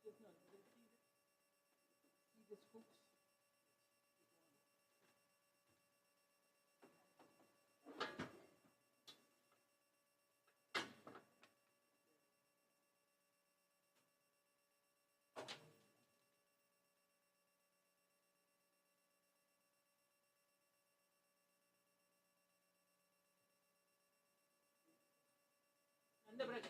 Just no, see this hooks. And the breath.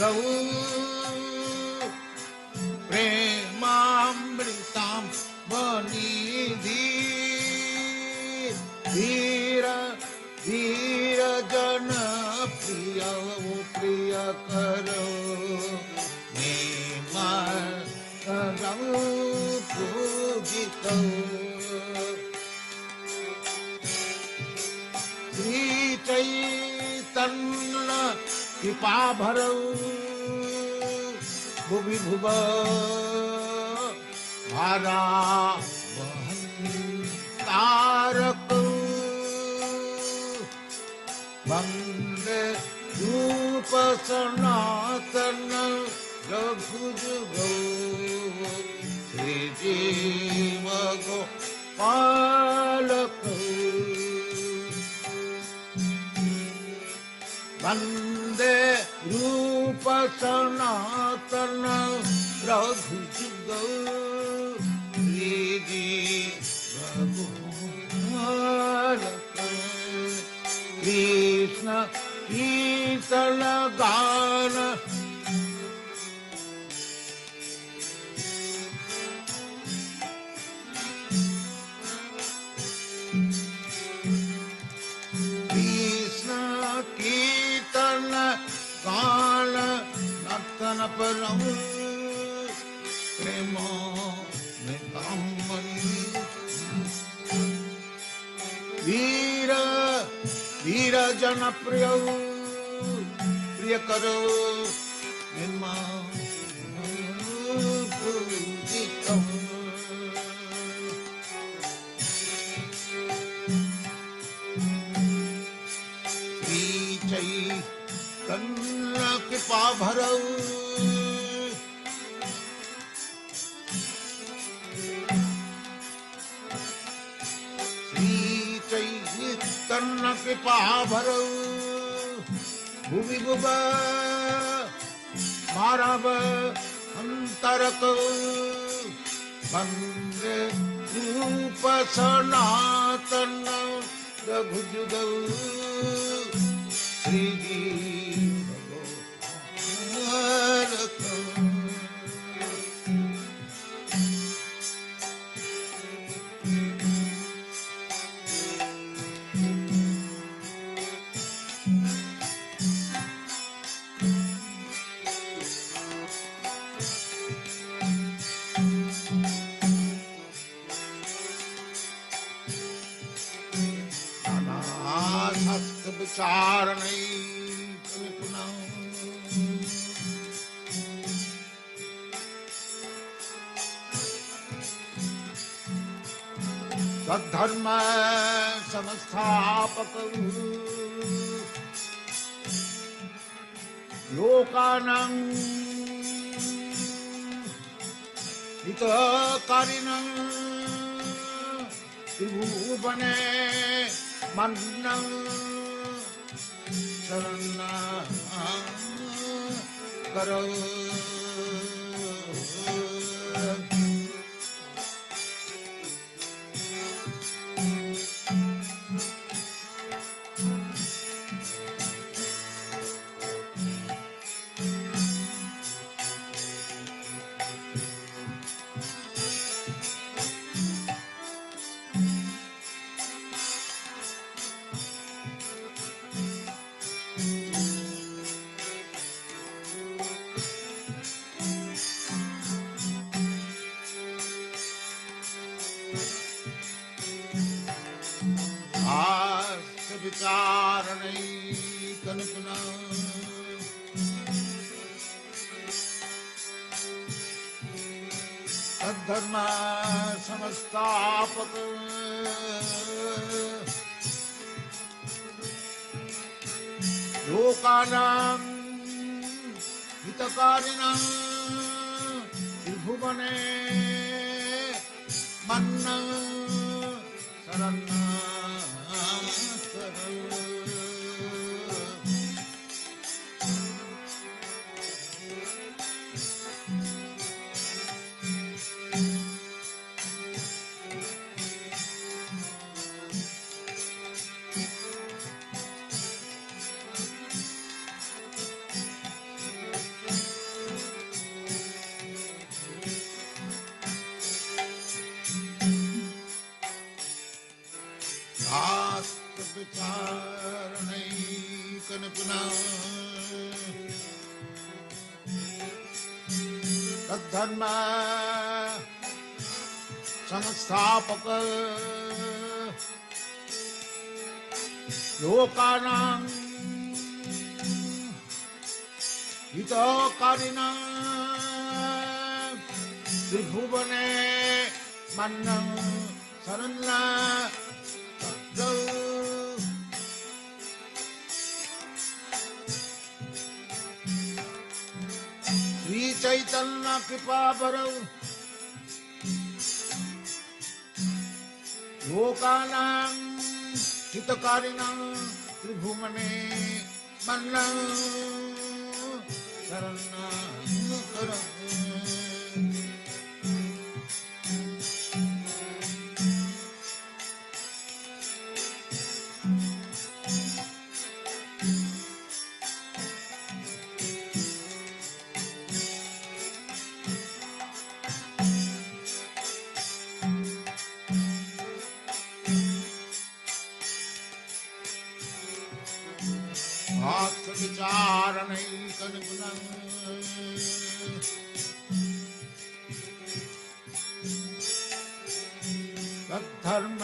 रऊ प्रेमामृतां वनिधि धीर धीर जन प्रिय प्रिय करो पूजित श्री चैतन्य कृपा भरौ भुवि भुव भारा तारक वंदे रूप सनातन रघुजुगौ श्री जीव गोपालक वंदे रूप सनातन रघुजुगौ श्री जीव गोपालक कृष्ण कीर्तन गान कृष्ण कीर्तन गान नर्तन परम प्रेम में कामनी वीर वीर जन प्रिय प्रिय करो निर्मा पूजितम श्री चैतन्य कृपा भरौ तन्न कृपा भरौ भुवि भुव मारव अंतरक वंदे रूप सनातन रघुजुगौ श्री जीव गोपालक विचारणे पुनः सद्धर्म संस्थापक लोकानां हितकारिणं त्रिभुवने मन्नं शरण करो विचारणे कल्पना सद्धर्म संस्थापक लोकानां हितकारिणां त्रिभुवने मन्नं शरणं कनकुना तद्धर्म संस्थापक लोकानां हितकारिणां त्रिभुवने मन्नं शरण्य श्री चैतन्य कृपा बरौ लोकानां हितकारिणां त्रिभुवने मन्नं शरणं करौ विचारणैकनिपुणं तद्धर्म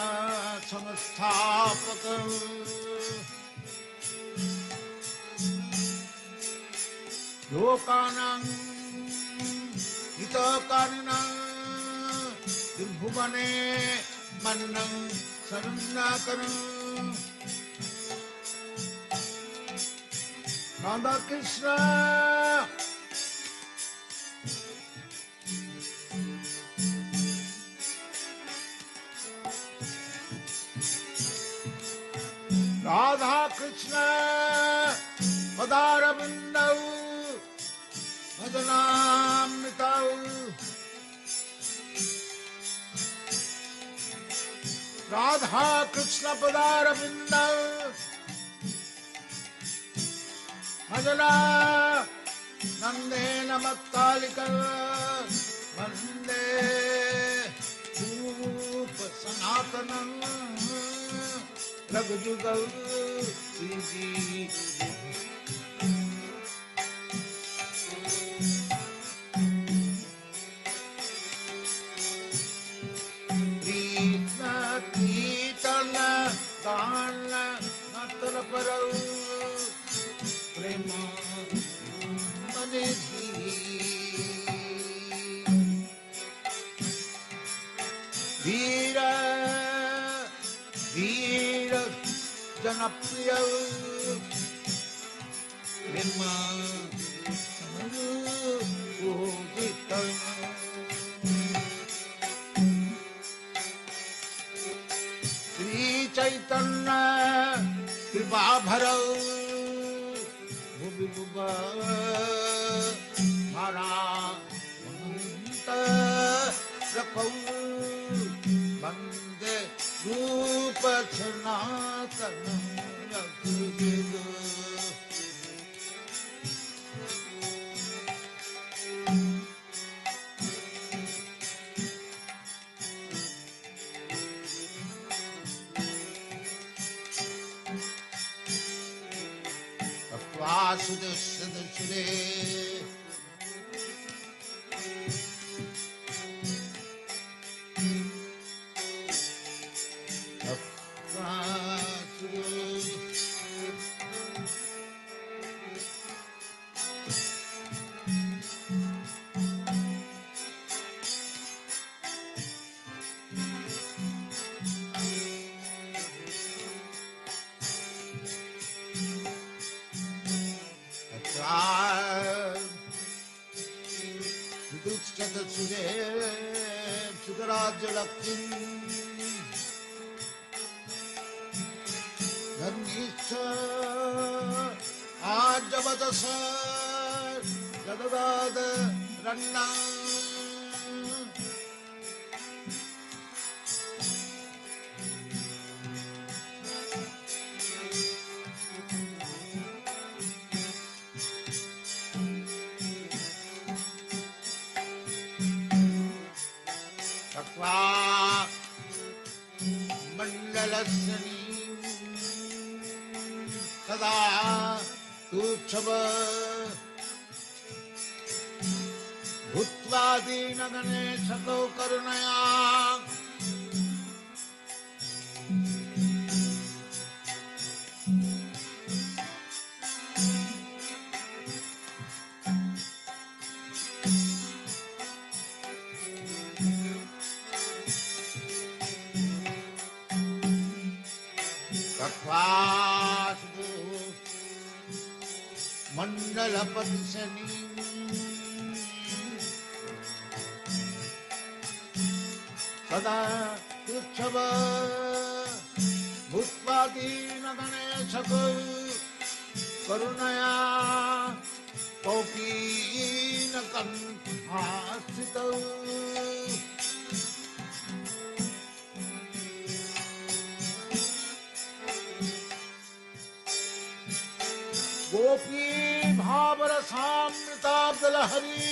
संस्थापकं लोकानां हितकारिणां त्रिभुवने मन्नं शरण्यकरम् Radha Krishna Radha Krishna Padarabindau Bhajanamritau Radha Krishna Padarabindau Bhajana Nande Namatkalika Vande Rupa Sanatanam Raghujugal Siji Krishna Kirtana Dana Natara Parau Prema Manidhi Veera Veera Janapriya Prema Samaru Pujita Sri Chaitanya Kripa Bharau Bhuva Mara Manta Rakau Bande Rupa Sanatana Rakhujiga Vasudasudasure Sudarajalakim Dharmisha Ajavadasa Jadavada Ranna Mandalasani Sada उत्सव भूत्वा दीनगणेशको करुणया मंडलपति शनि सदा उत्सव भूत्वा दीनगणेशको करुणया कौपीनकण्ठास्थितौ गोपी भावरसामृताब्दलहरी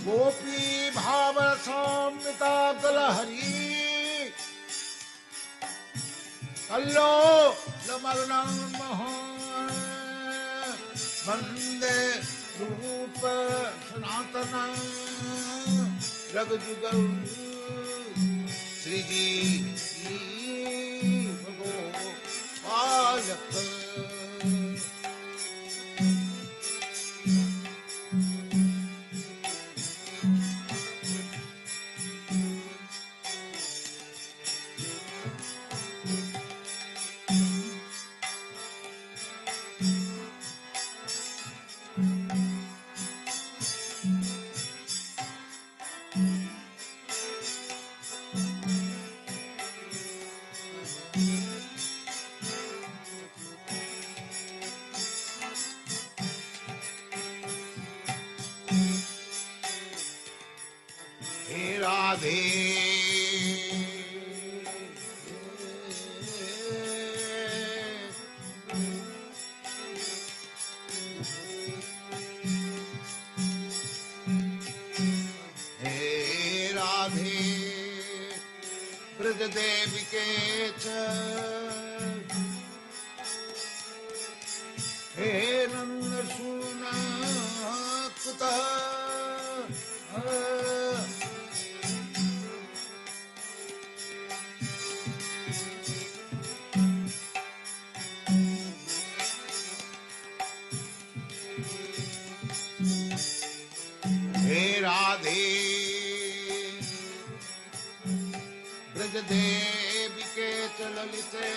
गोपी भावरसामृताब्दलहरी कल्लो लमग्नं वन्दे रूप सनातनं रघुजुगौ श्रीजी भगवालक राधे हे राधे ब्रज देविके च हे नंदसूना कुतः राधे ब्रज देविके च ललिते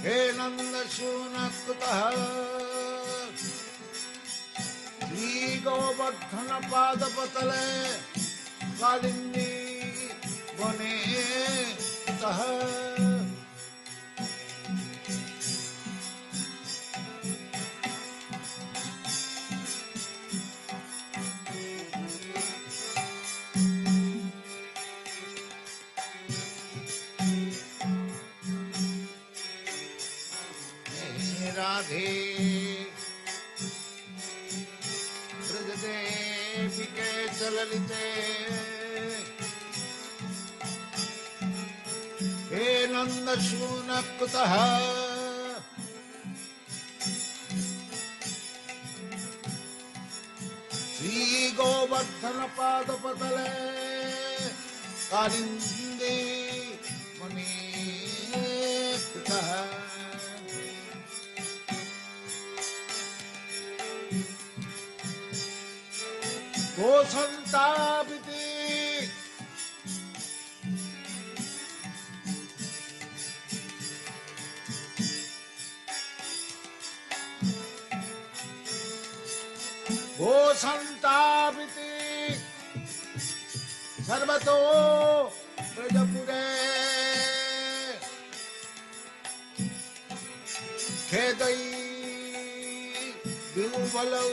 हे नंदसूनकुतः श्री गोवर्धन पादपतले कालिंदी वने कुतः राधे ब्रज देविके च ललिते हे नंदसूनकुतः श्री गोवर्धन पादपतले कालिंदी वने कुतः गोसंतापिति गोसंतापिति सर्वतो ब्रजपुरे खेदई बिहुबलौ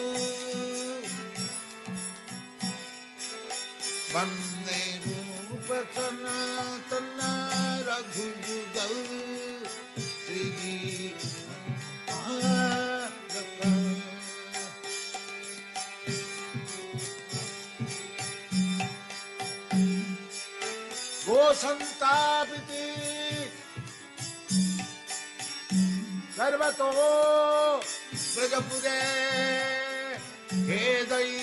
वंदे रूप सनातन रघुजुगौ श्रीजी संतापिति सर्वतो ब्रजपुरे खेदई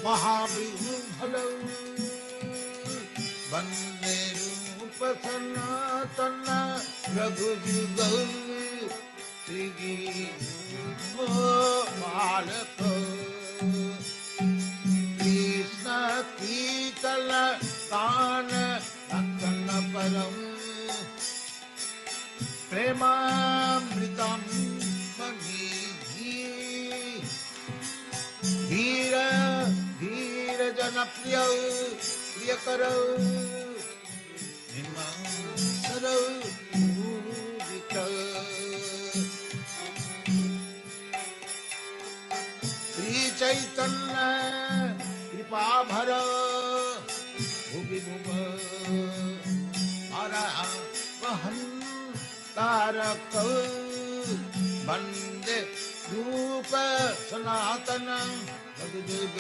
महाविभुफलौ वन्दे रूप सनातन रघुजुगौ श्रीगीतमालक कृष्ण कीर्तन तान रतन परम प्रेमामृतम मनीषी धीर धीर जन प्रिय प्रियकरौ हिमांशरौ पूजितौ श्री चैतन्य कृपाभर भुवि भुव अरहं तारक वन्दे रूप सनातन रघुजुग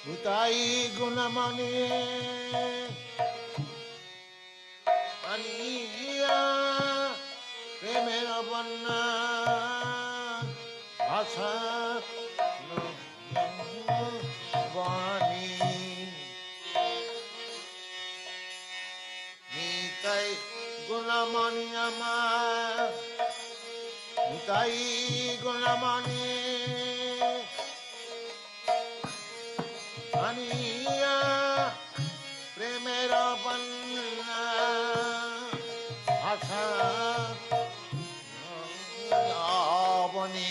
Nitai gunamani aniya premera vanna asa vani Nitai gunamani ama Nitai gunamani Aniya premera vanna asa avani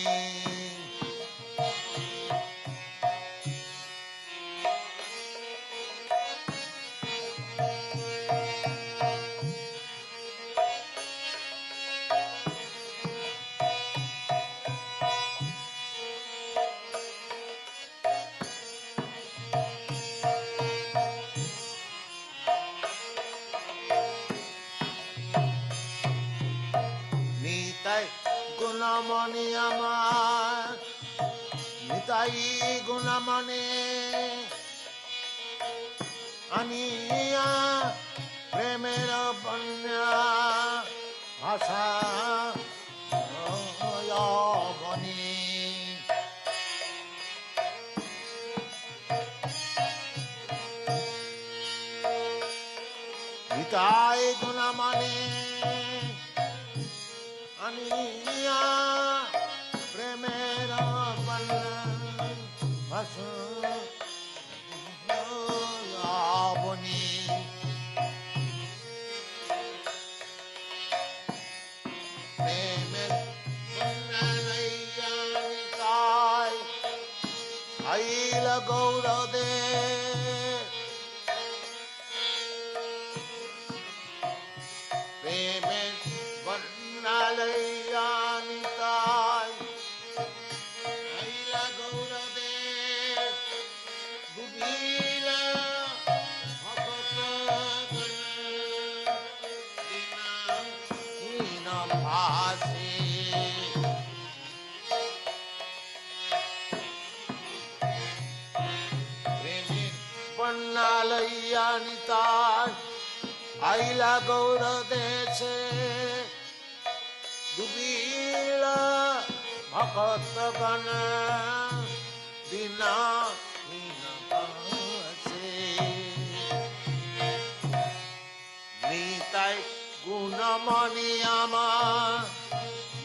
Gunamani amar Nitai gunamani Aniya premera vanna asa yavani Nitai gunamani Aniya premera vanna asa yavani Premer vanna nayyanikai aila gaurade Premer Nalayanitai Aila Gaurade Gubila Bhakta Hina Bhasi Premi Pannalayanitai Aila Gaurade Dubila Bhakta Dina Hinapase Nitai Gunamani Ama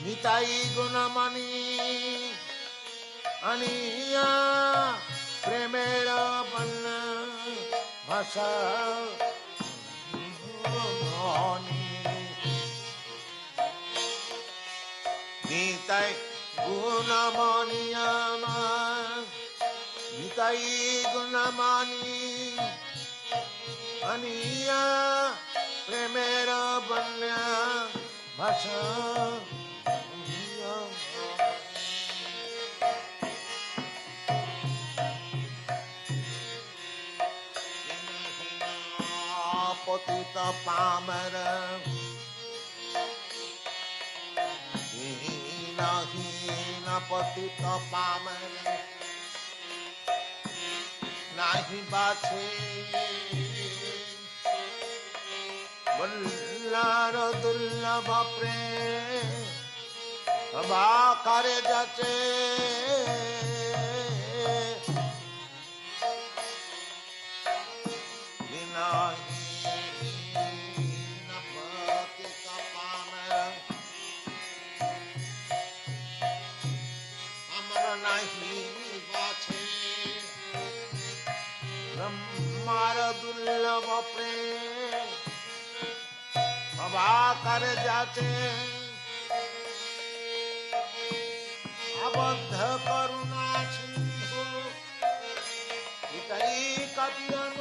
Nitai Gunamani अनिया प्रेमेर बन्न भाषा निताई गुणमणियामा निताई गुणमणि अनिया प्रेमेर बन्न भाषा पतित Palmer हीन हीन पतित Palmer नाही बाछे बल्लार दुर्लभ प्रेम बा करे जाचे ब्रह्मार दुर्लभ प्रेम हवा कर जाते अबद्ध करुणा सिंधु इतई कपिरन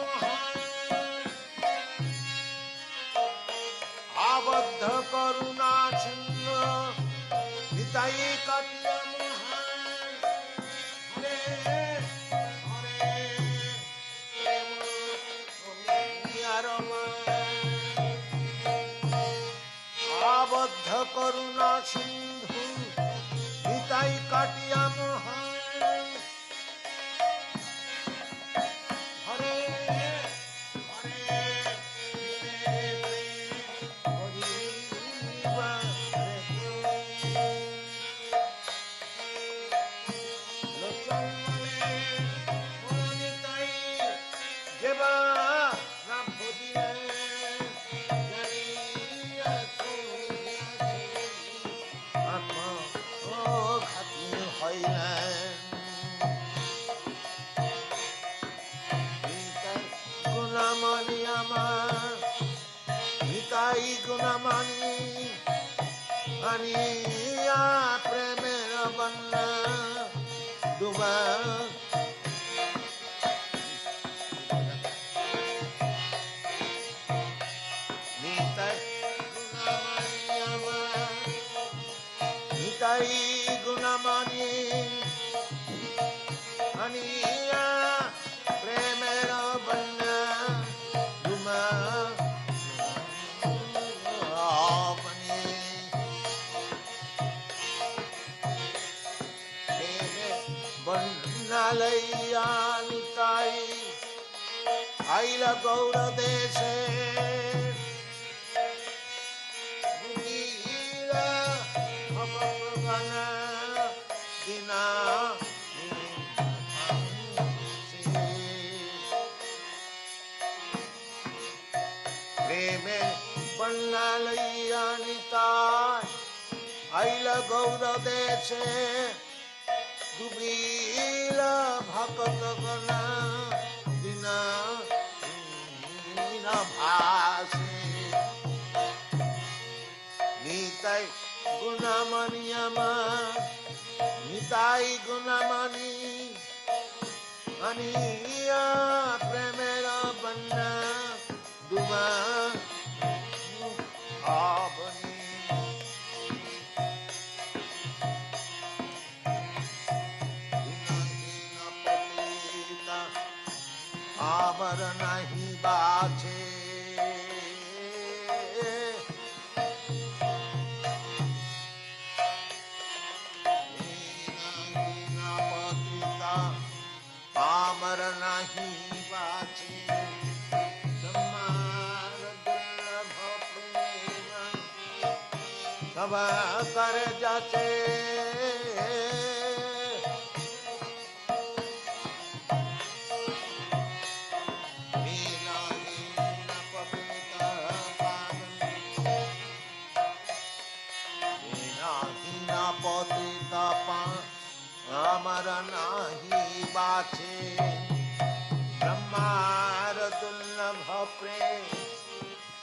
अबद्ध करुणा सिंधु इतई कपिरन आबद्ध करुणा सिंधु निताई काटिया मोहन हरे हरे निताई गुणमणि अनिया प्रेमेर बन्न डुबा निताई गुणमणि अनिया प्रेमेर बन्न डुबा बन्नालैया निताई आइल गौर देशे प्रेमे बन्नालैया निताई आइल गौर देशे दुबील भक्त गना दिना भाषे निताई गुणमणियमा निताई गुणमणि अनिया प्रेमेर बन्न डुबा आवनी आवर नहीं बाछे आवर नहीं बाछे सब कर जाचे अमर नाही बाछे ब्रह्मार दुर्लभ प्रेम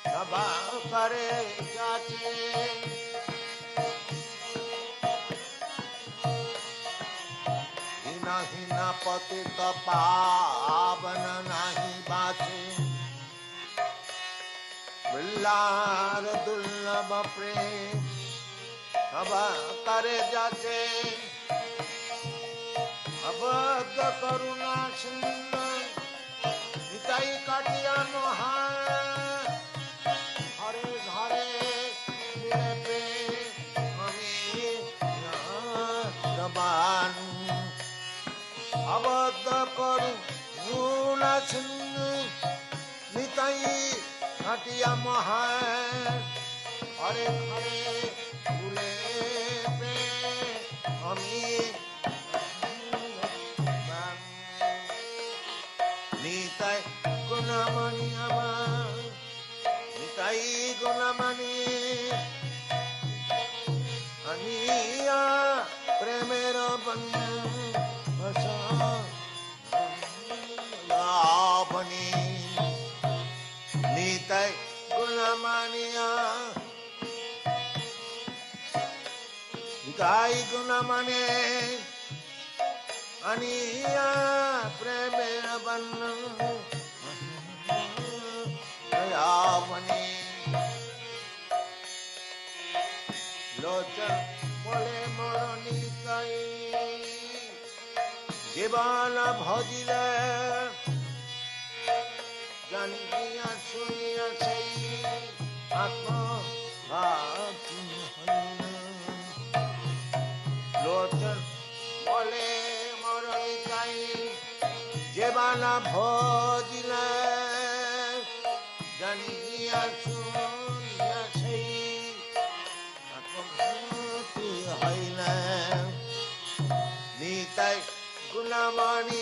सभा करे जाचे हिन पतित पावन नाही बाछे बिल्लार दुर्लभ प्रेम सभा करे जाचे अबद्ध करुणा सिंधु निताई काटिया मोहा हरे घरे पे रबानु अबद्ध करुणा सिंधु निताई काटिया मोहा हरे घरे पे हमी निताई गुणमणि निताई गुणमणि अनिया प्रेमेर बनी निताई गुणमणिया निताई गुणमणि अनिया प्रेमेर दयावनी लोचन बोले मोर निताई जीवन भजिले जानिया सुनिया सही आत्मा लोचन बोले मोर निताई जीवन भजिले जानिया सुनिया सही आत्मभूति हईले निताई गुणमणि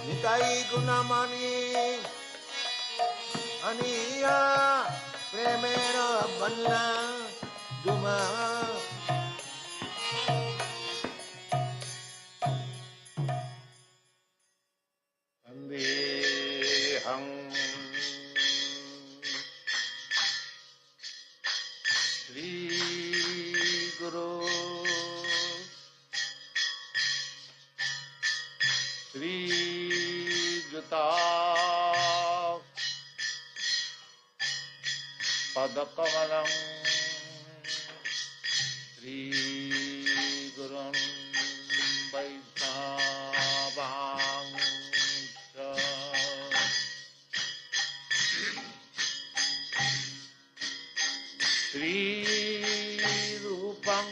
निताई गुणमणि अनिया प्रेमेर बन्ना दुमा हं श्री गुरु श्री जुता पदकमलं श्री गुरुं वैष्णवांश्च श्री रूपं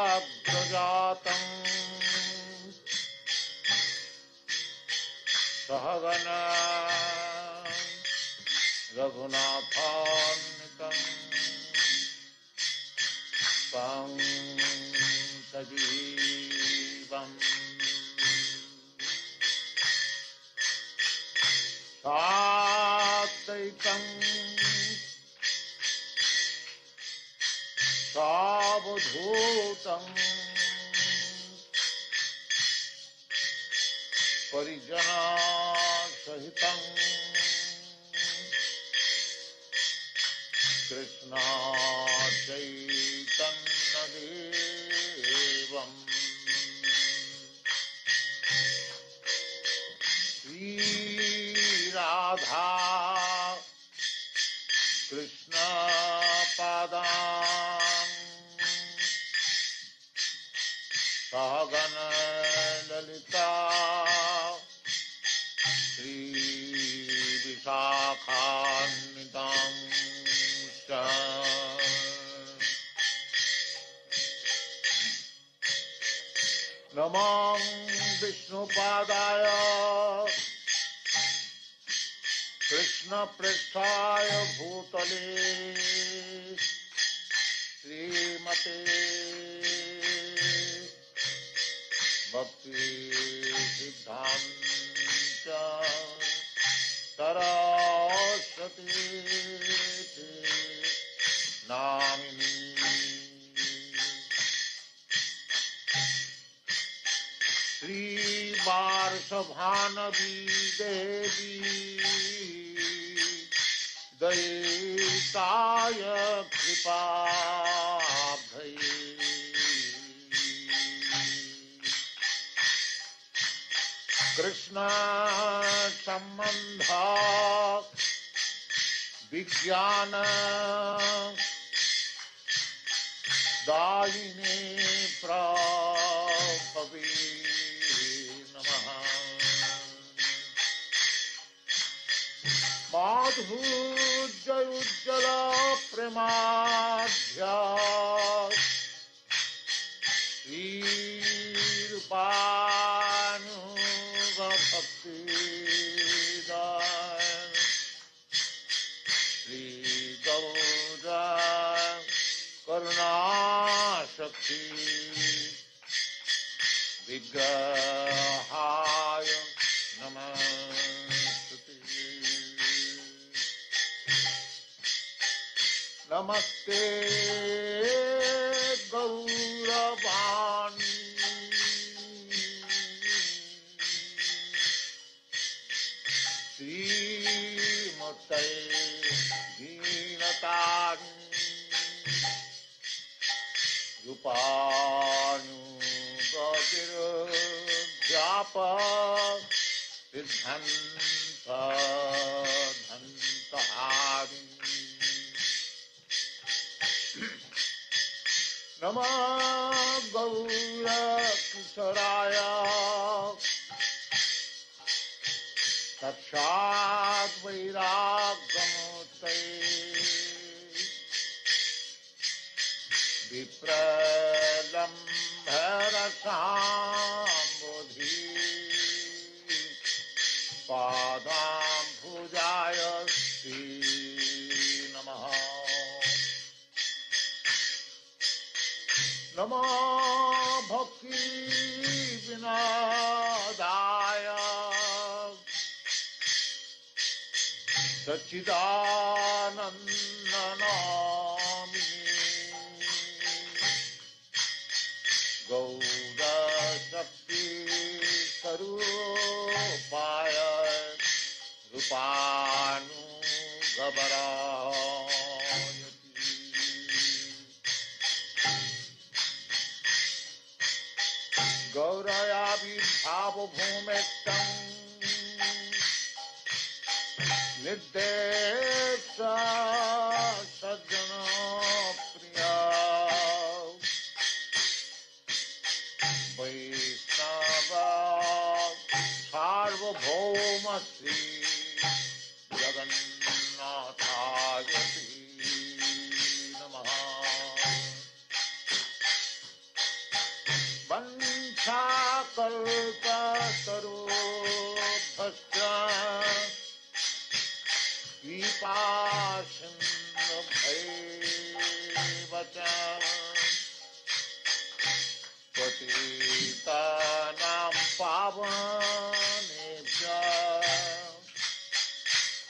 स्वाग्रजातं सहगण रघुनाथान्वितं तं सजीवम् सात्विकं सावधूतं परिजनसहितं कृष्ण चैतन्यदेवं श्री राधा कृष्ण पादां सहगण ललिता श्री विशाखान्वितां च नमो विष्णुपादाय कृष्ण पृष्ठाय भूतले श्रीमते भक्ति सिद्धांत सरस्वती नामिनी श्री वार्षभानवी देवी दयिताय कृपाब्धये कृष्ण संबंध विज्ञान दायिने प्रभवे नमः। माधुर्योज्ज्वल प्रेमाढ्य श्रीरूपानुगभक्ति श्री गौर करुणाशक्ति विग्रहाय नमस्ते। नमस्ते गौरवाणी श्रीमते दीनतारिणी रूपानुगतिर्व्याप सिद्धान्त धन्तहारिणी नमः गौरकिशोराय साक्षात् वैराग्यमूर्तये विप्रलम्भरसाम्बोधि पादाम्बुजाय श्री नमः। नमो भक्ति विनोदाय सच्चिदानन्दनामिने गौरशक्ति स्वरूपाय रूपानुगवराय गौरयाविर्भावभूमेक्तं निर्देश सज्जनप्रिया वैष्णव सार्वभौम श्री जगन्नाथाय नमः। वंशाकल्पतरुभ्यश्च कृपासिन्धुभ्यैव च पतितानां पावनेभ्यः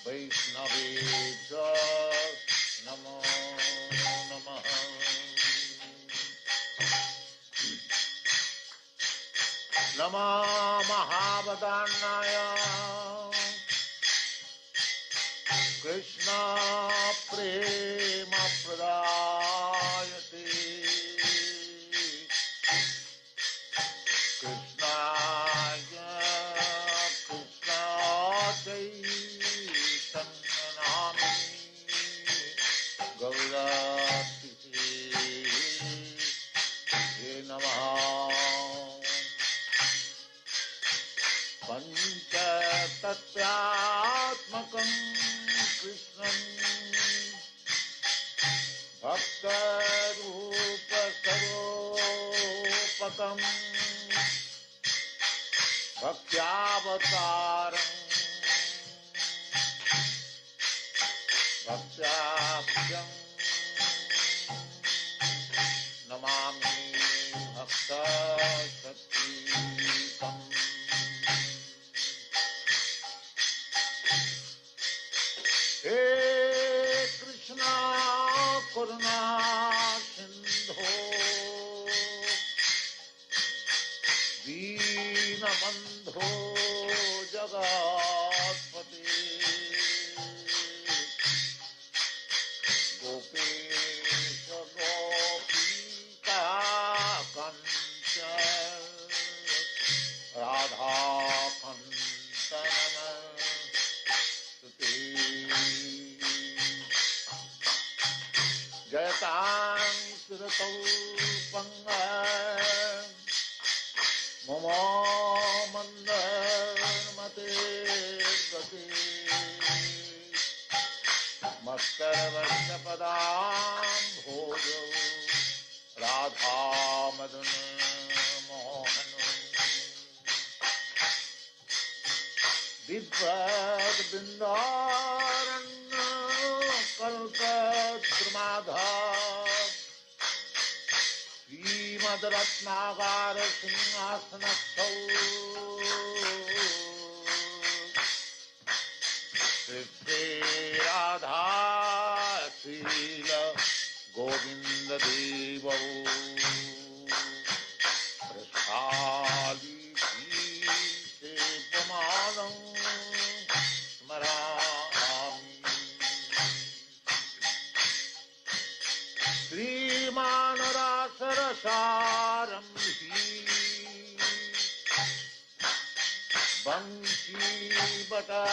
वैष्णवेभ्यो नमो नमः। नमः महावदान्नाय कृष्ण प्रेम प्रदायते कृष्णाय कृष्ण चैतन्य नामिने गौरातिथे नमः। पंचतत्त्वात्मकं कृष्णं भक्तरूपस्वरूपकं भक्त्यावतारं भक्त्याख्यं नमामि भक्तशक्तिकम्। हे कृष्णा करुणा Gopika Kanchan Radha Kantanamastute Jayatang Siratau Pangan Momo Mandar Mate Gati Maskar Varshapadam Bhojo Radha Madun Mohanu Vidvat Bindaran Kalpat Brahmadha Srimad Ratnagar Singhasanastau Sri Radha Srila Govinda Deva Prasali Sri Pamadam Smarami Sriman Rasarasaramhi Bansi Bata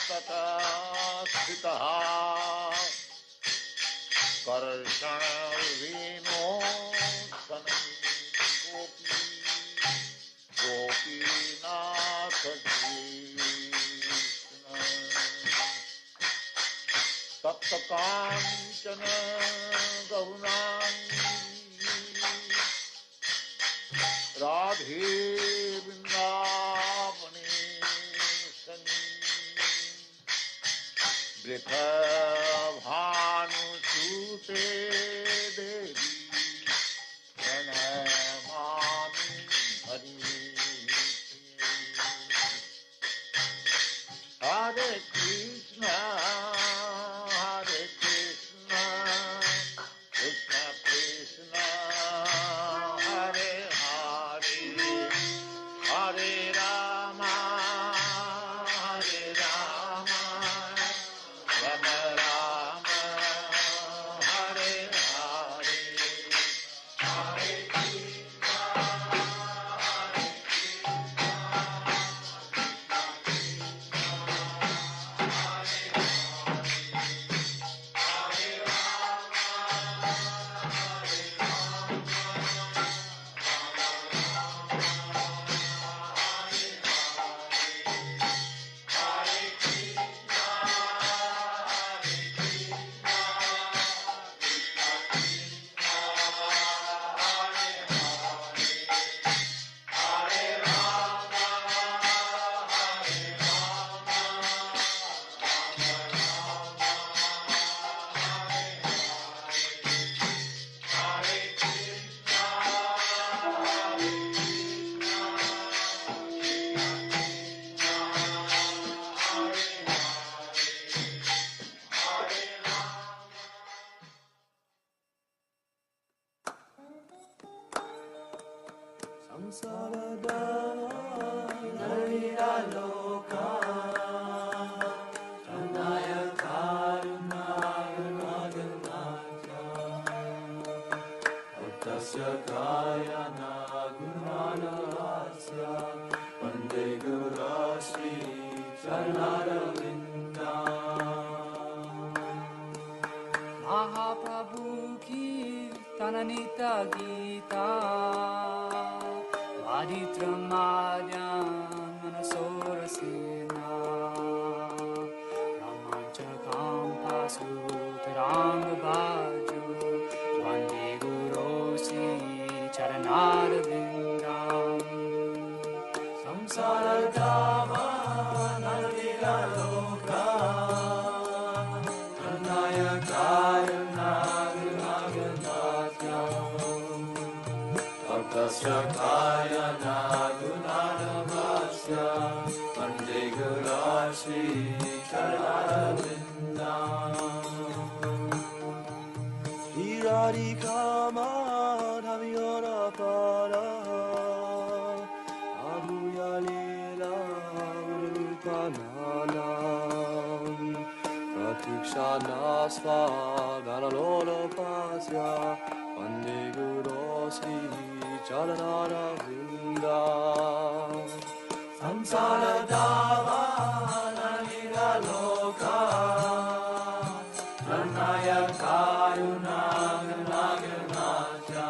Tata Sitaha Karshana Vino Sanam Gopi Gopinath Krishna Tapta Kanchana Gaunangi Radhe Vrindavane Britha Bhanu Sute Devi Pranamami Hari Hare Krishna Hare Krishna Krishna Krishna Hare Hare Hare Rama Hare Rama Rama Rama Hare Hare Hare Krishna Hare Mahaprabhu ki tananita gita Vaditramadian manasorasena Ramanchakam pasu tiranga bhaju Vande gurosi charanarvindam Samsara dhamma nanadila loka Shakaya Nagunadavasya Vande Gurashi Charanarvindam sarasva galalolopasya Vande Guru Sri Charanaravinda Samsara Dava Nanira Loka Pranaya Karuna Ganaganatya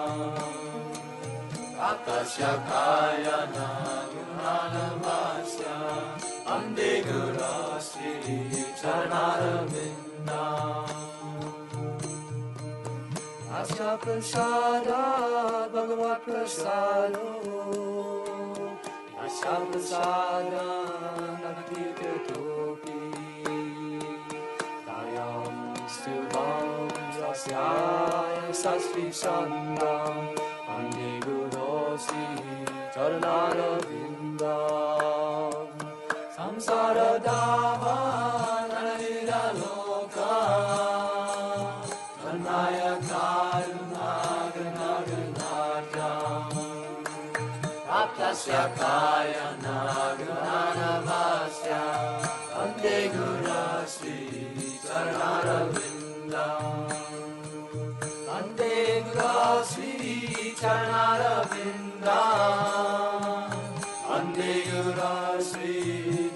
Atasya Kayana Gunanavasya Vande Guru Sri Charanaravinda Asya Prasada Bhagavad Prasado Asya Prasada Navadita Topi Dayam Stubham Sasyaya Sasri Sandam Vande Guru Sri Charanaravinda Samsara Dava Nanira Loka Pranaya Karuna Ganaganatya Aptasya Kayana Gunanavasya Vande Guru Sri Charanaravinda Vande Guru Sri Charanaravinda Vande Guru Sri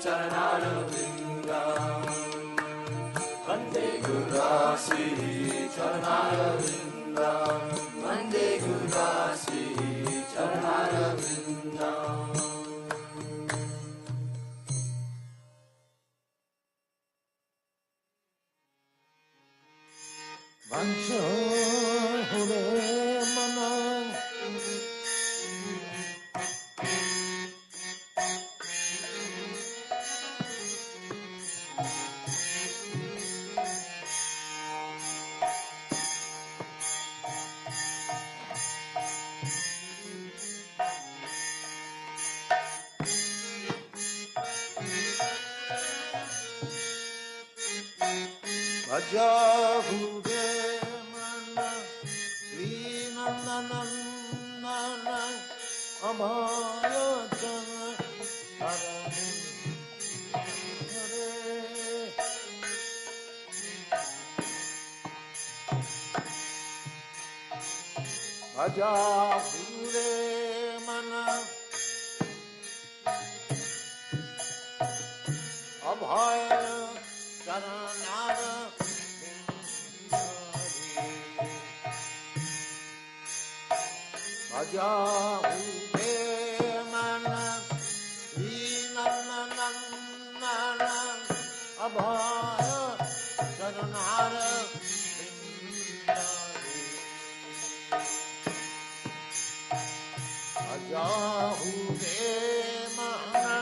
Charanaravinda Vande Guru Sri Charanaravinda Vande Guru Sri Charanaravinda Vancho Hule Mana Vajahude Mana Vinananana Amayatana Hare Vajahude Mana Abhaya Charanara Vajahude Mana Vinananana Abhaya Charanara Vajahude Mana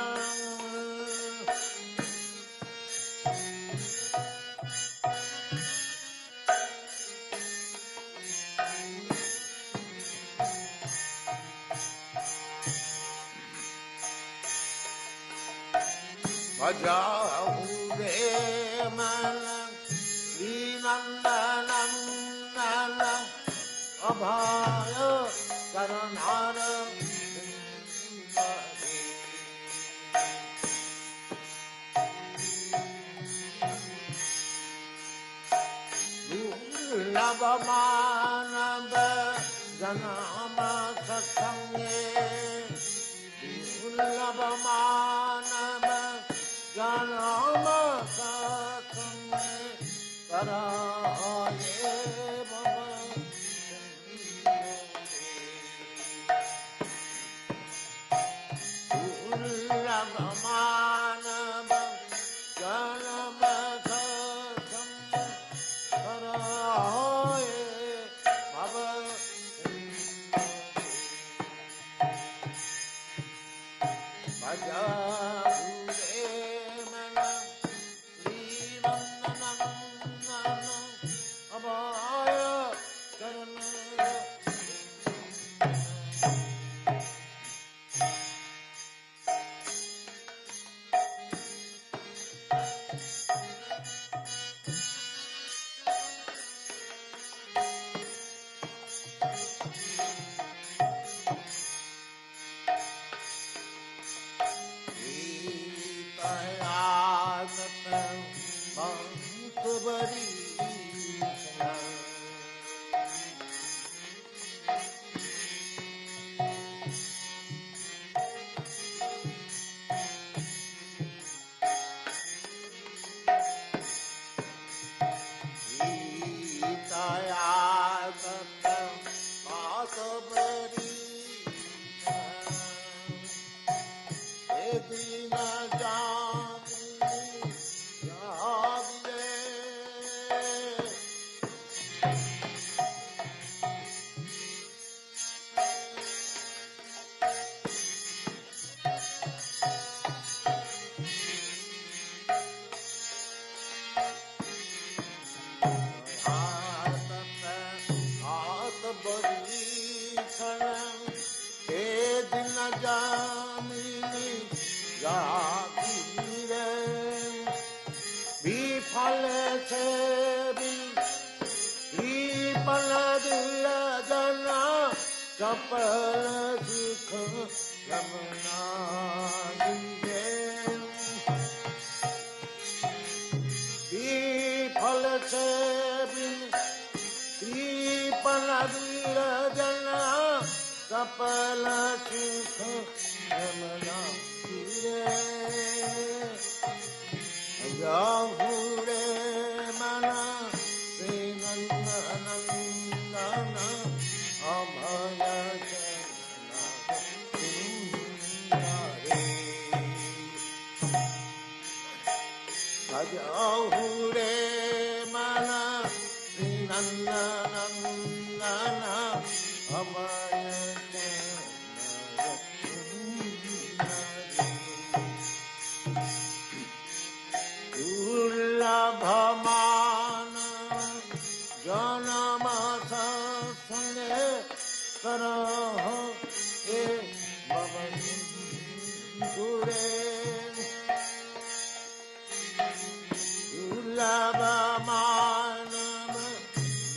Vajahude Mana Vinananana Abhaya Charanara Dullabhamanava Janama Satsangye Dullabhamanava Janama Satsangye Karaye Baba Dullabhamanava Janama Satsangye Karaye Baba Vajahude Mana Vinananana Abhaya पलदिल जना चपल सिख रमना दिए विफल से बिन पलदिल जना चपल सिख रमना दिए रे मना श्री नंदन अभय भजहु रे मना श्री नंदन अभय दुर्लभमान जनम संगे करह हे बबुरे दुर्लभमान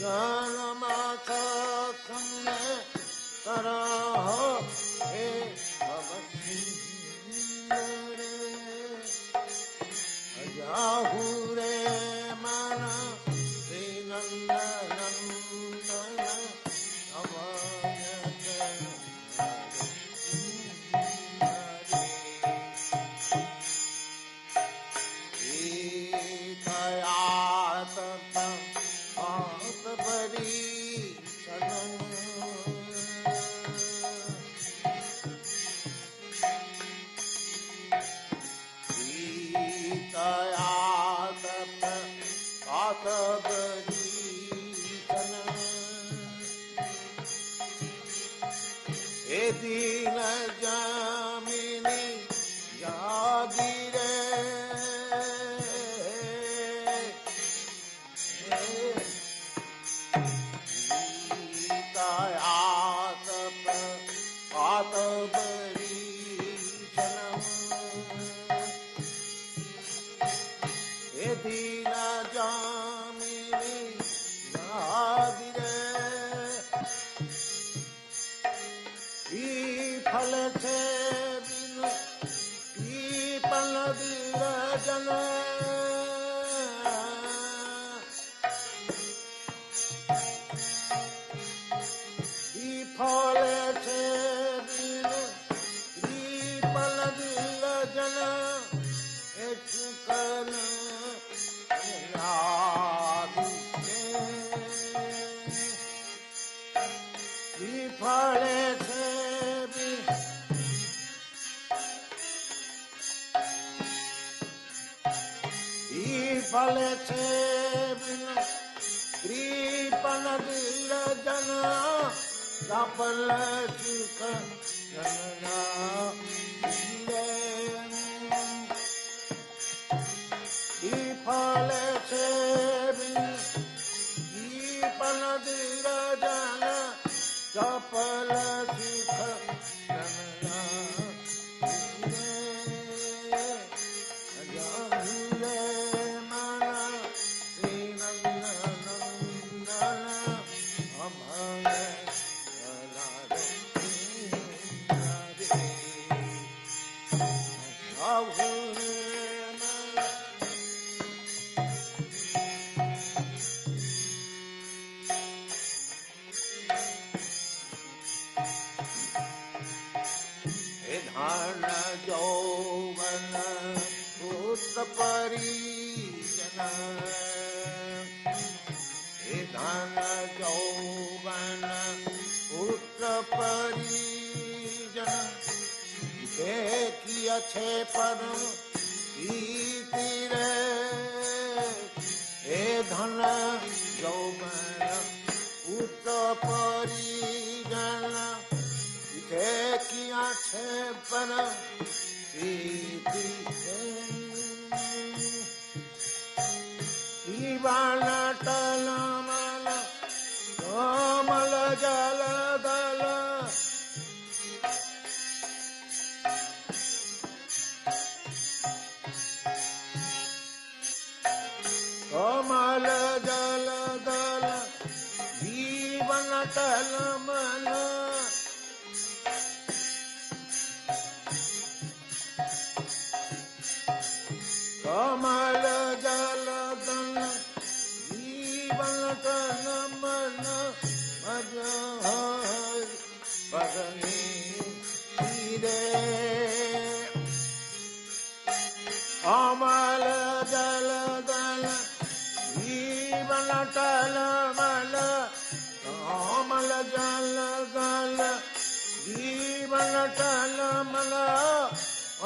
जनम संगे करह हे बबुरे जाहु रे मना श्री नंदन दीन जामिनी यादी रे आत बरी जन्म दीन जामिनी यादी रे फल से बिन पलदिल जना फल से बिन पलदिल जना कन फल से फल से बिन पलदिल जना चपल सिख रमना दिए फल से बिन पलदिल जना चपल सिख रमना धन यौवन पुत्र परिजन धन यौवन पुत्र परिजन देखिए छे पर प्रीति रे हे धन यौवन पुत्र परिजन देखिए छे पर प्रीति दीवान टलमल कोमल जल दल कोमल जल दल टलमल कमल जल गण जीवन टलमल मज बदनी रे कमल जल गण जीवन टलमल कमल जल गल जीवन टलमल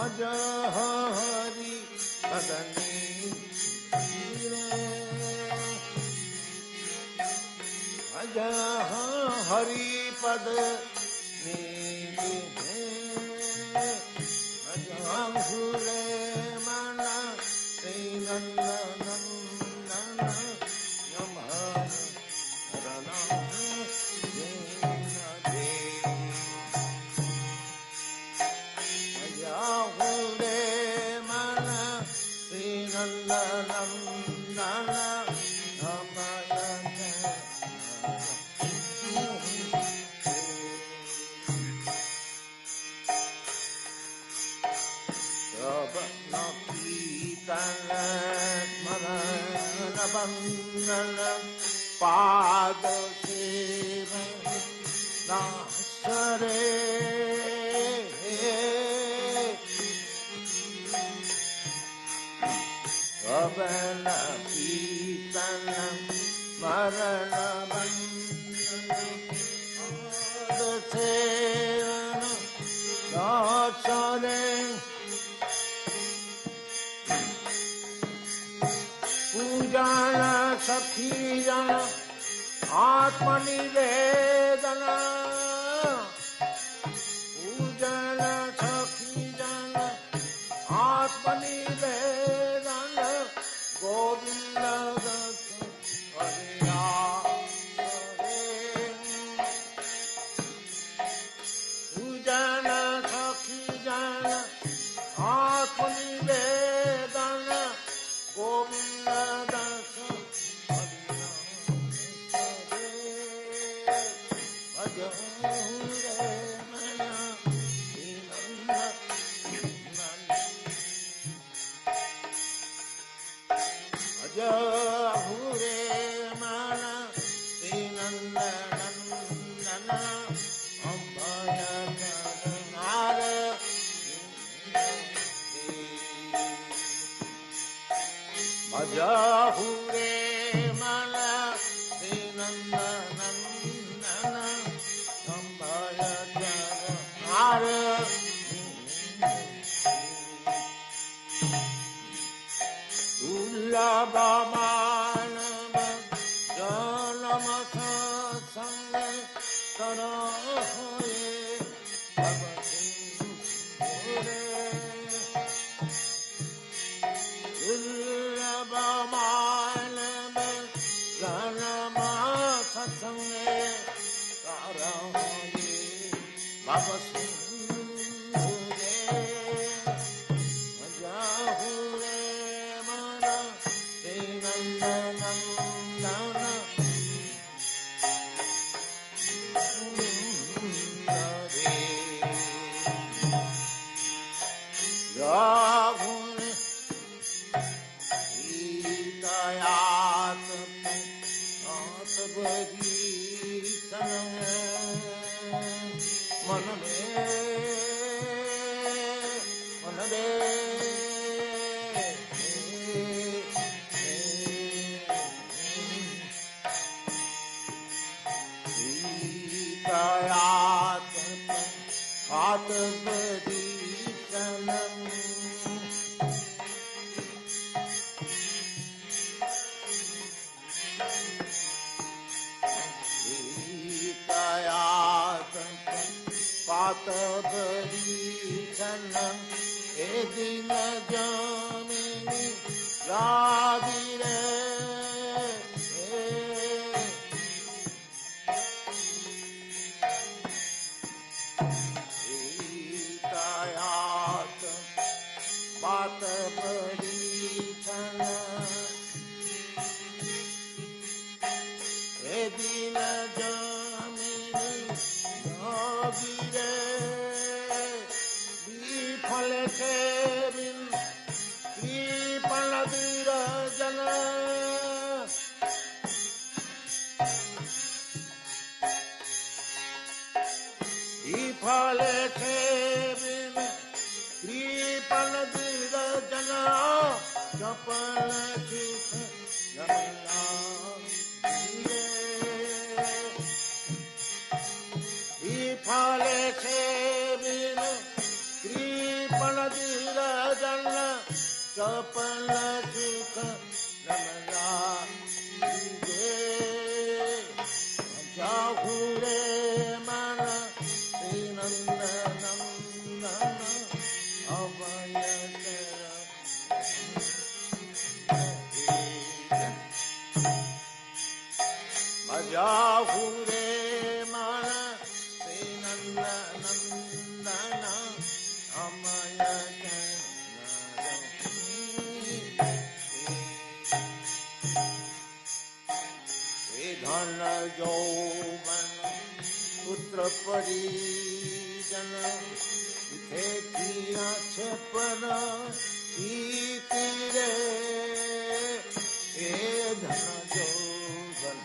अज हरि बदनी अज हरि पद अजूरे मन श्री नंदन पाद सेवन नासरे कबल पीतन मरण पाद सेवन नासरे पूजन सखी जन आत्मनिवेदन पूजन सखी जन आत्मनिवेदन गोविंद पूजन सखी जन आत्मनिवेदन Govind hure mala dinandanandana sambhaya jara ullabhamanam janamasa sange tarahoye bhavati hure ullabhamanam janamasa sange tarahoye bhavati गिरे विफल के बिन कृपण विरजन विफल के बिन कृपण विरजन चपल सुख रमला विफल के बिन कृपण विरजन चपल सुख रमला जाहु रे मन श्रीनंद नंदन अभय जाहु रे मन श्रीनंद नंदन अमय धन यौवन पुत्र परिजन थे किया छपर रे हे धन यौवन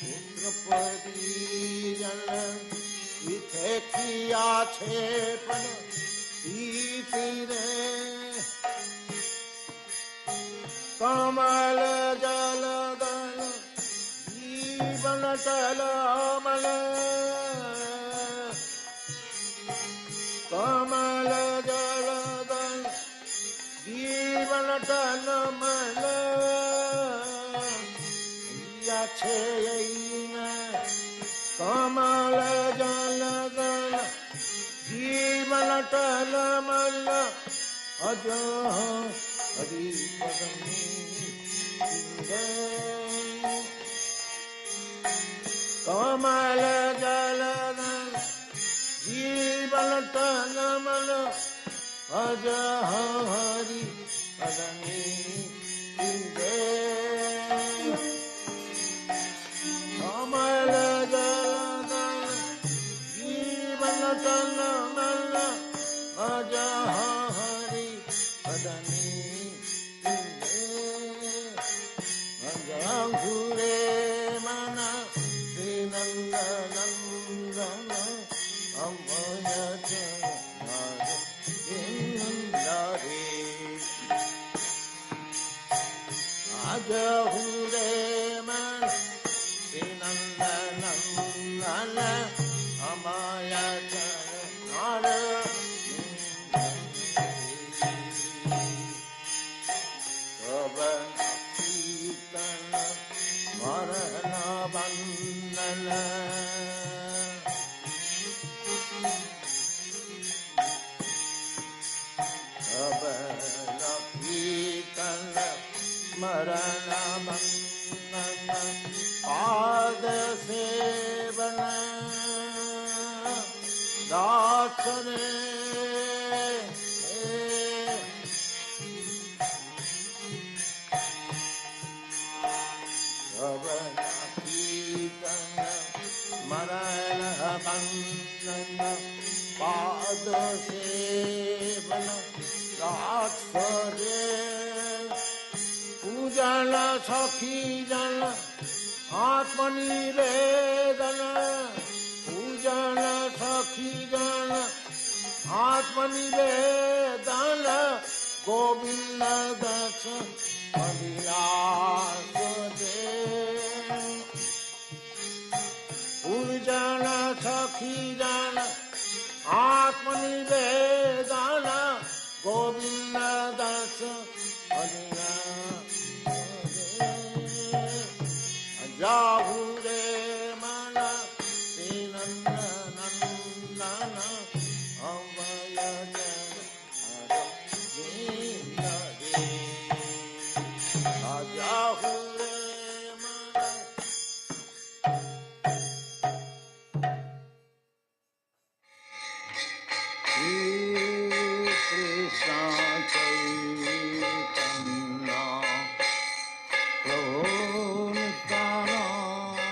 पुत्र परिजन थे किया छपर रे कमल जल दल जीवन तलमल कमल जल दल जीवन तलमल छे कमल जल दल जीवन तलमल अज हरि कमल जल जीवन तलमल अज हरि पदमी कमल जल जीवन तलमल अज हरि पदमी घूरे मन श्रीनंद नंदन अमय आज घूरे मन श्रीनंद नंदन अमय मरण बंदन कीर्तन मरण बंदन पाद सेवन दास रे मरण बंदन पाद सेवन दास रे पूजन सखी जन आत्मनिवेदन पूजन सखी जन आत्मनिवेदन गोविंद दस अभिलाष दे पूजन सखी जन आत्मनिवेदन गोविंद दस जाहु रे मन श्रीनंद नंदन अमय जाहु रे मन कृष्ण चैतन्य प्रभु नित्यानंद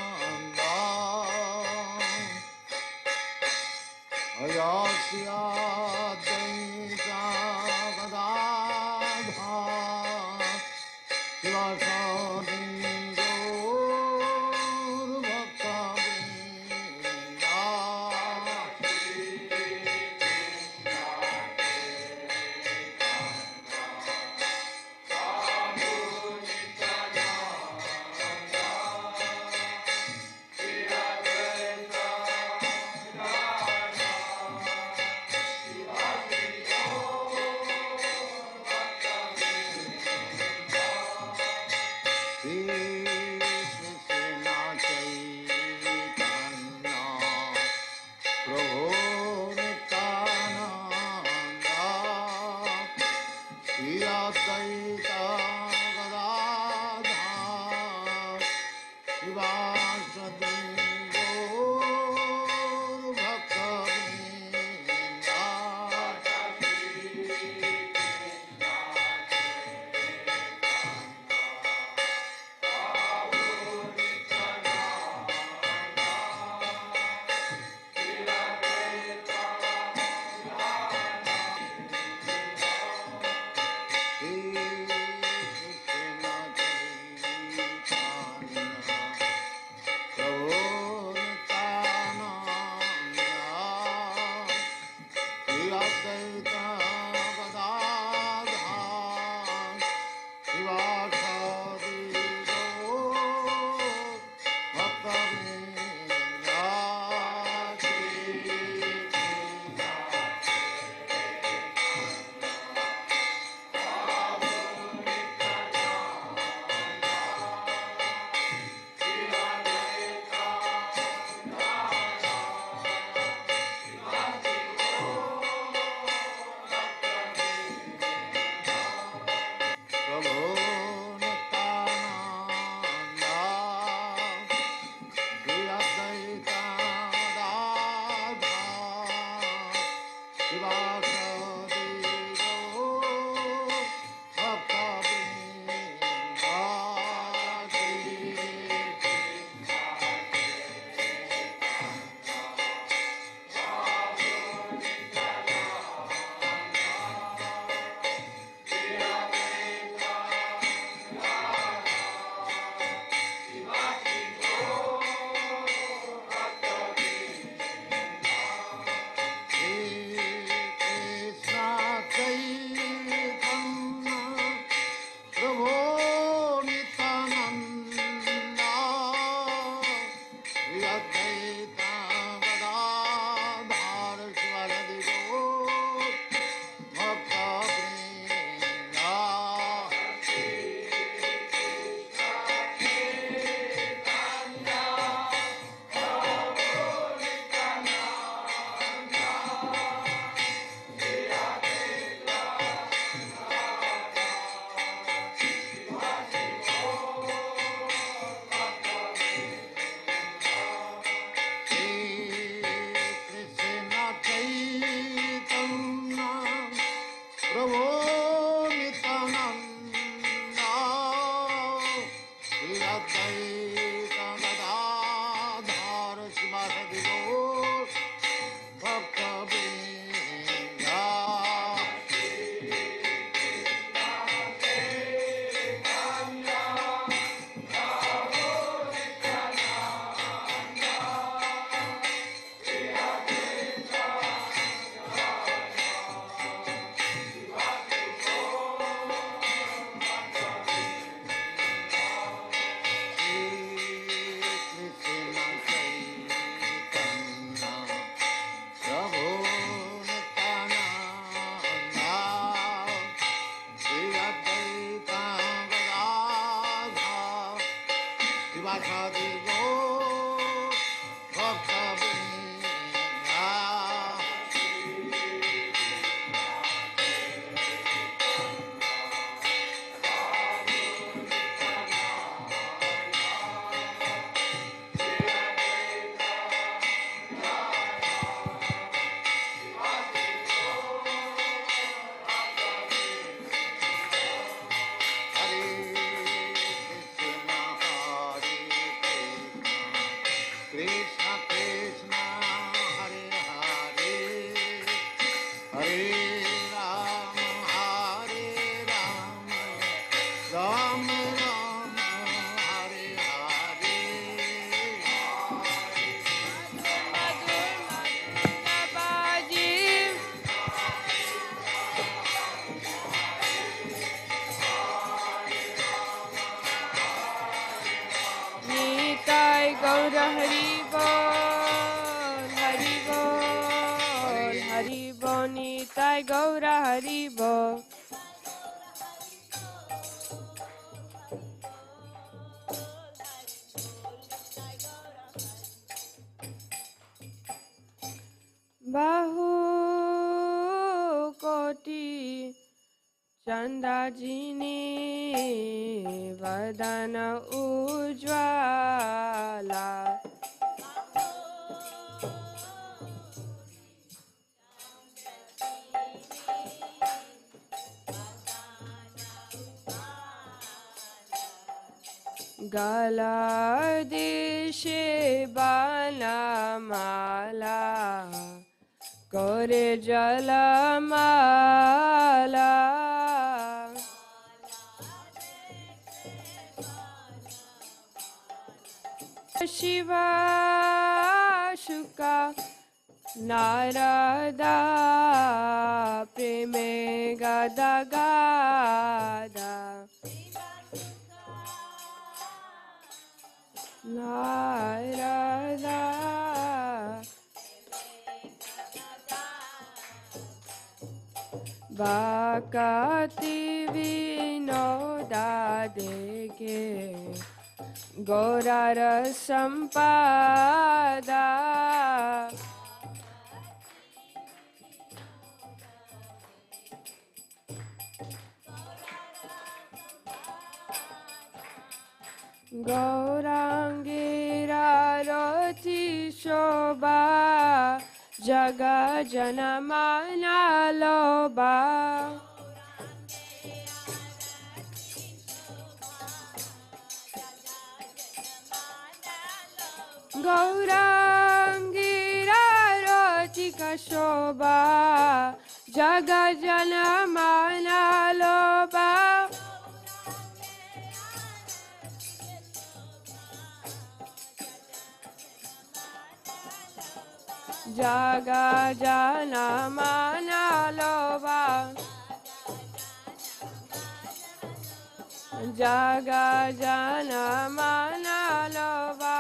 Vivasati Gaur Bhakta-vrinda. बाहु कोटि चंदाजिनी वदन उज्ज्वल Mala. Gala dishe bana mala, kore jala mala. Shiva Shuka Narada Preme Gada Gada Narada Bhakti Vinoda Deke Gaurara Sampada Gaurangira Roti Shobha Jaga Janamana Loba Gaurangira Rotika Shobha Jaga Janamana Loba Jaga Janamana Loba Jaga Janamana Loba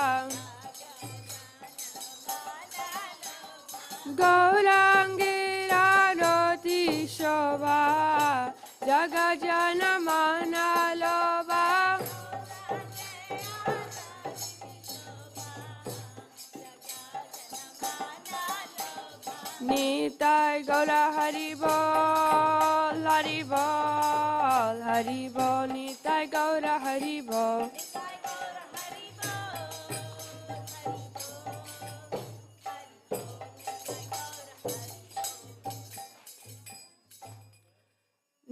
Gaurangira Roti Shobha Jaga Janamana Loba Nitai Gaura Haribol, Haribol, Haribol, Nitai Gaura Haribol.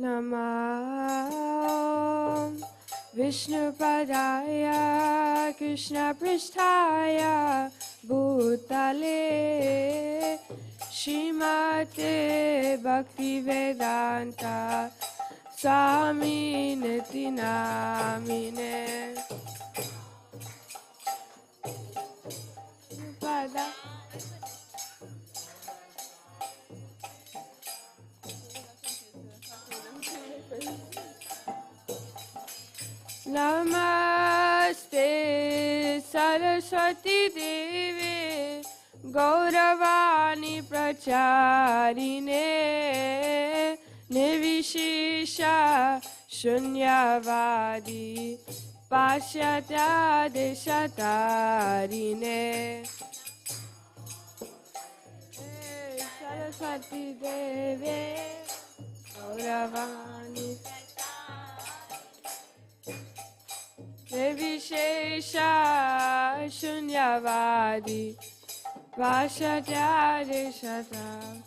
Namah Vishnu Padaya Krishna Pristhaya Bhutale Shrimate Bhakti Vedanta Swami Niti Namine Pada Namaste Saraswati Devi Gauravani Pracharine Nirvishesha Shunyavadi Pashyatya Deshatarine Saraswati Devi Gauravani Nirvishesha Shunyavadi Pashyatya Deshatarine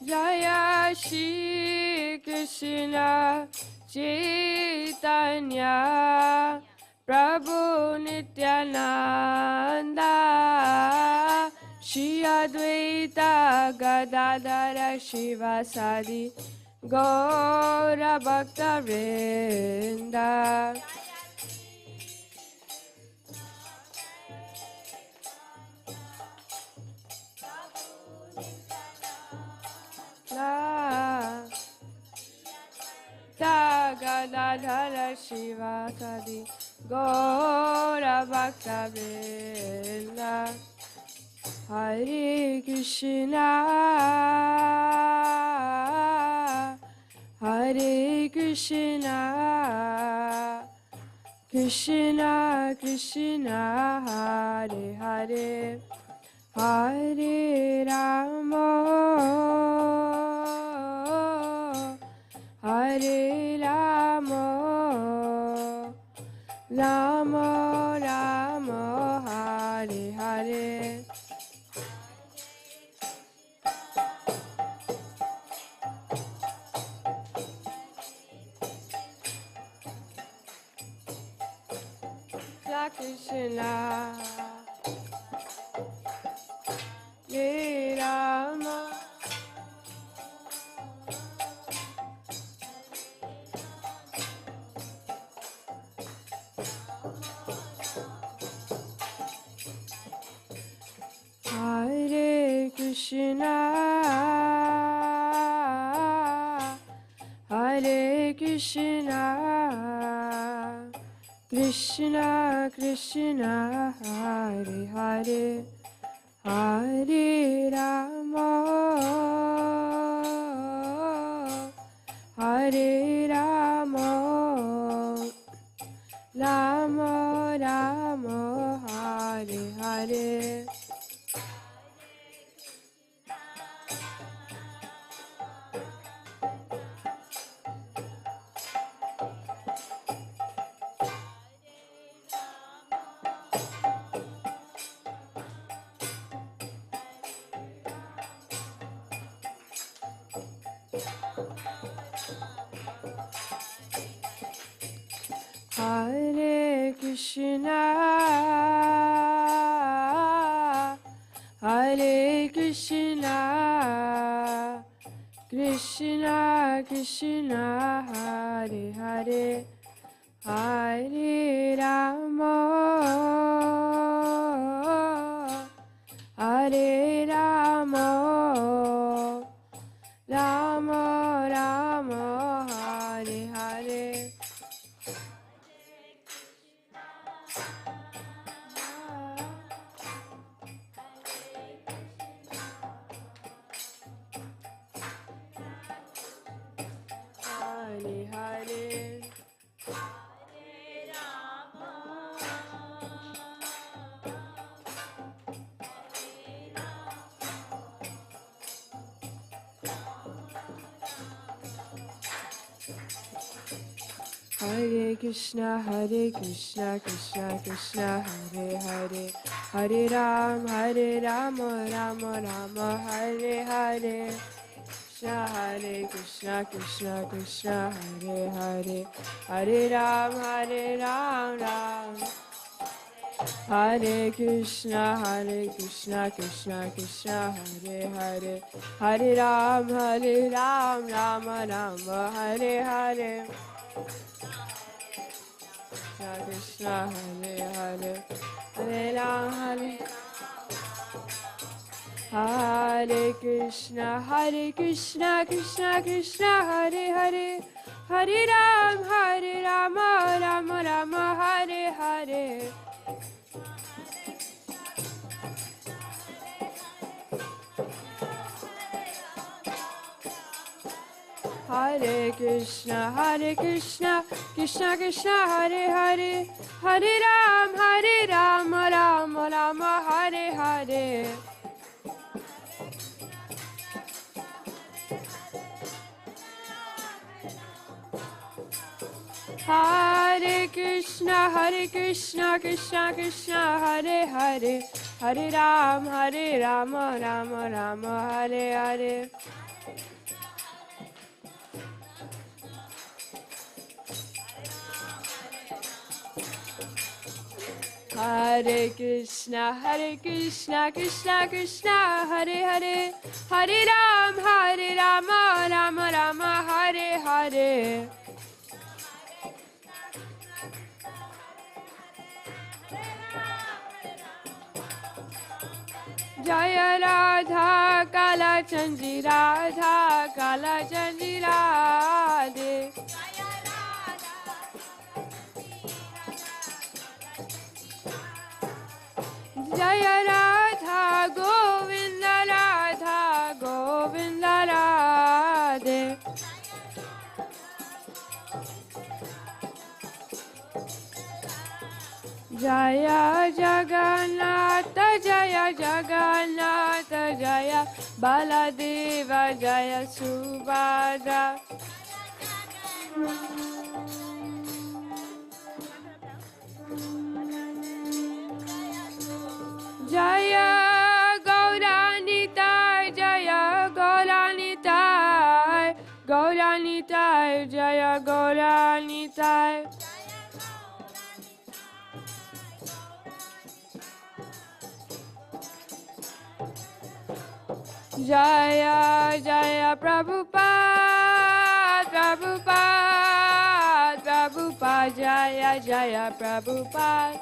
Jaya Shri Krishna Chaitanya Prabhu Nityananda Shri Advaita Gadadara Shivasadi Gaura Bhakta Vrinda Gadadhara Shiva Sadi Gaura Bhakta Vrinda Hare Krishna Hare Krishna Krishna Krishna Hare Hare Hare Rama Hare Rama Rama Rama Hare Hare. Krishna, Hare Rama, Hare Krishna, Hare Krishna, Krishna Krishna, Hare Hare, Hare Rama, Hare Rama, Rama Rama, Hare Hare. Hare Krishna, Hare Krishna, Krishna Krishna, Hare Hare, Hare Rama, Hare Rama, Rama Rama, Hare Hare. Hare Hare, Hare Krishna, Krishna Krishna, Hare Hare, Hare Ram, Ram Ram, Hare Hare. Krishna, Krishna Krishna, Hare Hare, Hare Ram, Ram. Hare Krishna, Krishna Krishna, Hare Hare, Hare Ram, Ram Ram, Hare Hare. Krishna, Hare Hare, Hare Ram, Hare Krishna, Krishna Krishna, Hare Hare, Hare Ram, Ram Ram, Hare Hare. Hare Krishna, Krishna Krishna, Hare Hare, Hare Ram, Ram Ram, Hare Hare. Hare Krishna, Krishna Krishna, Hare Hare, Hare Ram, Ram Ram, Hare Hare. Hare Krishna, Krishna Krishna, Hare Hare, Hare Ram, Ram Ram, Hare Hare. Jaya Radha Kala Chandri, Radha Kala Chandri Radhe. Jaya Radha Govinda, Radha Govinda Radhe. Jaya Jagannath, Jaya Jagannath, Jaya Baladeva, Jaya Subhadra. Jaya Jaya Prabhupada, Prabhupada, Prabhupada, Jaya Jaya Prabhupada.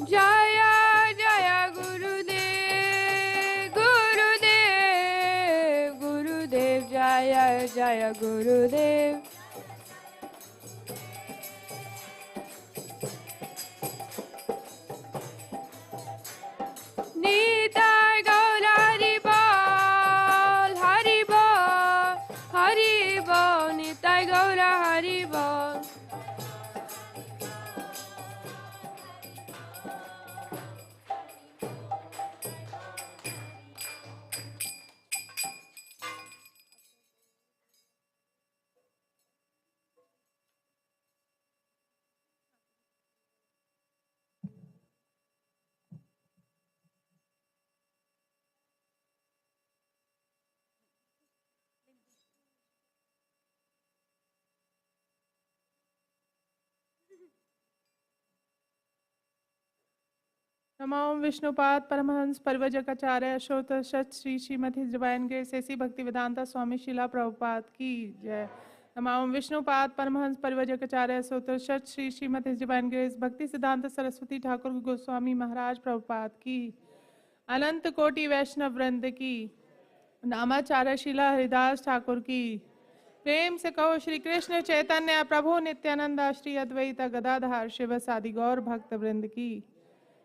Jaya Jaya Gurudev, Gurudev, Gurudev, Jaya Jaya Gurudev. Nitai Gaura Haribol, Haribol, Haribol, Nitai Gaura Haribol. नमो विष्णुपाद परमहंस परिव्रजकाचार्य अशोत सच Shri Shrimati divine grace ऐसी भक्ति वेदांता स्वामी शिला प्रभुपाद की जय। नमो विष्णुपाद परमहंस परिव्रजकाचार्य अशोत सच Shri Shrimati divine grace भक्ति सिद्धांत सरस्वती ठाकुर गोस्वामी महाराज प्रभुपाद की। अनंत कोटि वैष्णव वृंद की। नामाचार्य शिला हरिदास ठाकुर की। प्रेम से कहो श्री कृष्ण चैतन्य प्रभु नित्यानंद श्री अद्वैत गदाधर शिव सादि गौर भक्त वृंद की।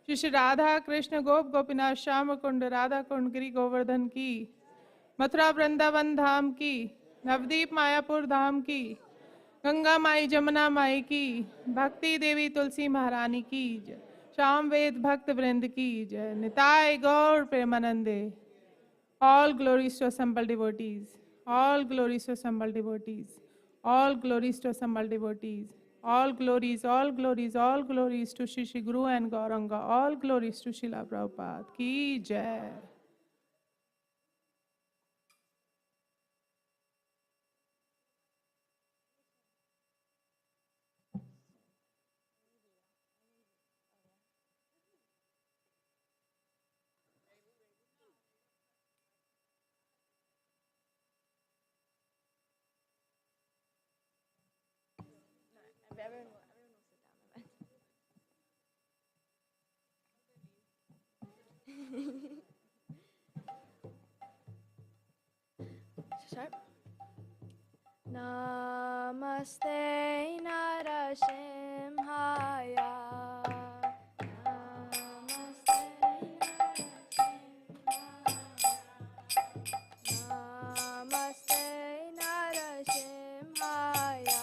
श्री श्री राधा कृष्ण गोप गोपीनाथ श्याम कुंड राधा कुंड गिरी गोवर्धन की। मथुरा वृंदावन धाम की। नवदीप मायापुर धाम की। गंगा माई जमुना माई की। भक्ति देवी तुलसी महारानी की जय। श्याम वेद भक्त वृंद की जय। निताय गौर प्रेमानंदे। All glories to assembled devotees. All glories to assembled devotees. All glories to assembled devotees. All glories, all glories, all glories to Shri Shri Guru and Gauranga. All glories to Srila Prabhupada. Ki Jai. Namaste Narasimhaya. Namaste Namaste Narasimhaya.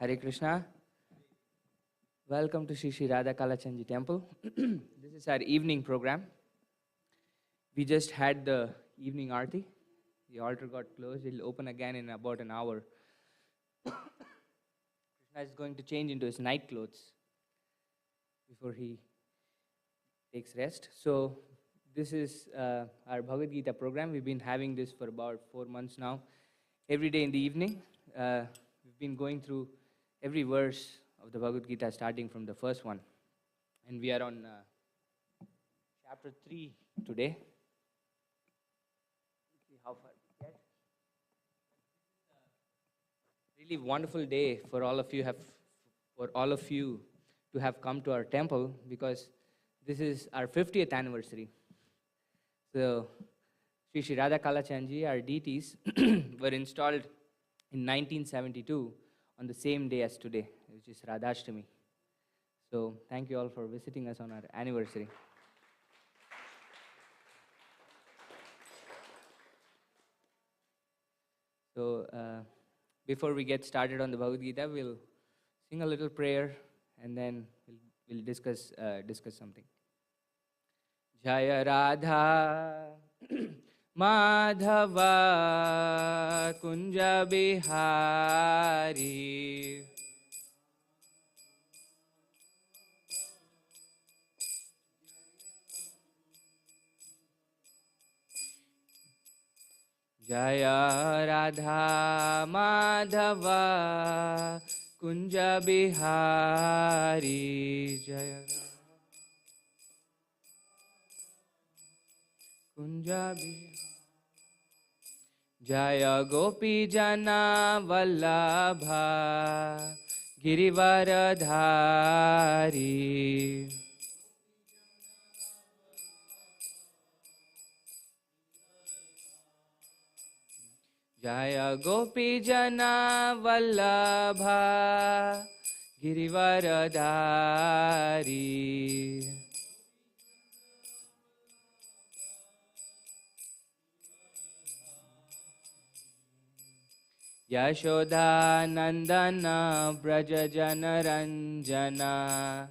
Hare Krishna. Welcome to Shri Shri Radha Kalachandji Temple. This is our evening program. We just had the evening arti. The altar got closed. It will open again in about an hour. Krishna is going to change into his night clothes before he takes rest. So this is our Bhagavad-gita program. We've been having this for about 4 months now. Every day in the evening, we've been going through every verse of the Bhagavad-gita starting from the first one. And we are on chapter 3 today. Let's see how far we get. Really wonderful day for all of you to have come to our temple, because this is our 50th anniversary. So Shri Shri Radha Kalachandji, our deities, were installed in 1972 on the same day as today, which is Radhashtami. So thank you all for visiting us on our anniversary. So before we get started on the Bhagavad-gita, we'll sing a little prayer and then we'll discuss something. Jaya Radha Madhava Kunja Bihari Jaya Radha Madhava Kunja Bihari Jaya Kunja Bihari Jaya Gopi Jana Vallabha Girivaradhari Jaya Gopi Jana Vallabha Girivaradhari Yashoda Nandana Braja Jana Ranjana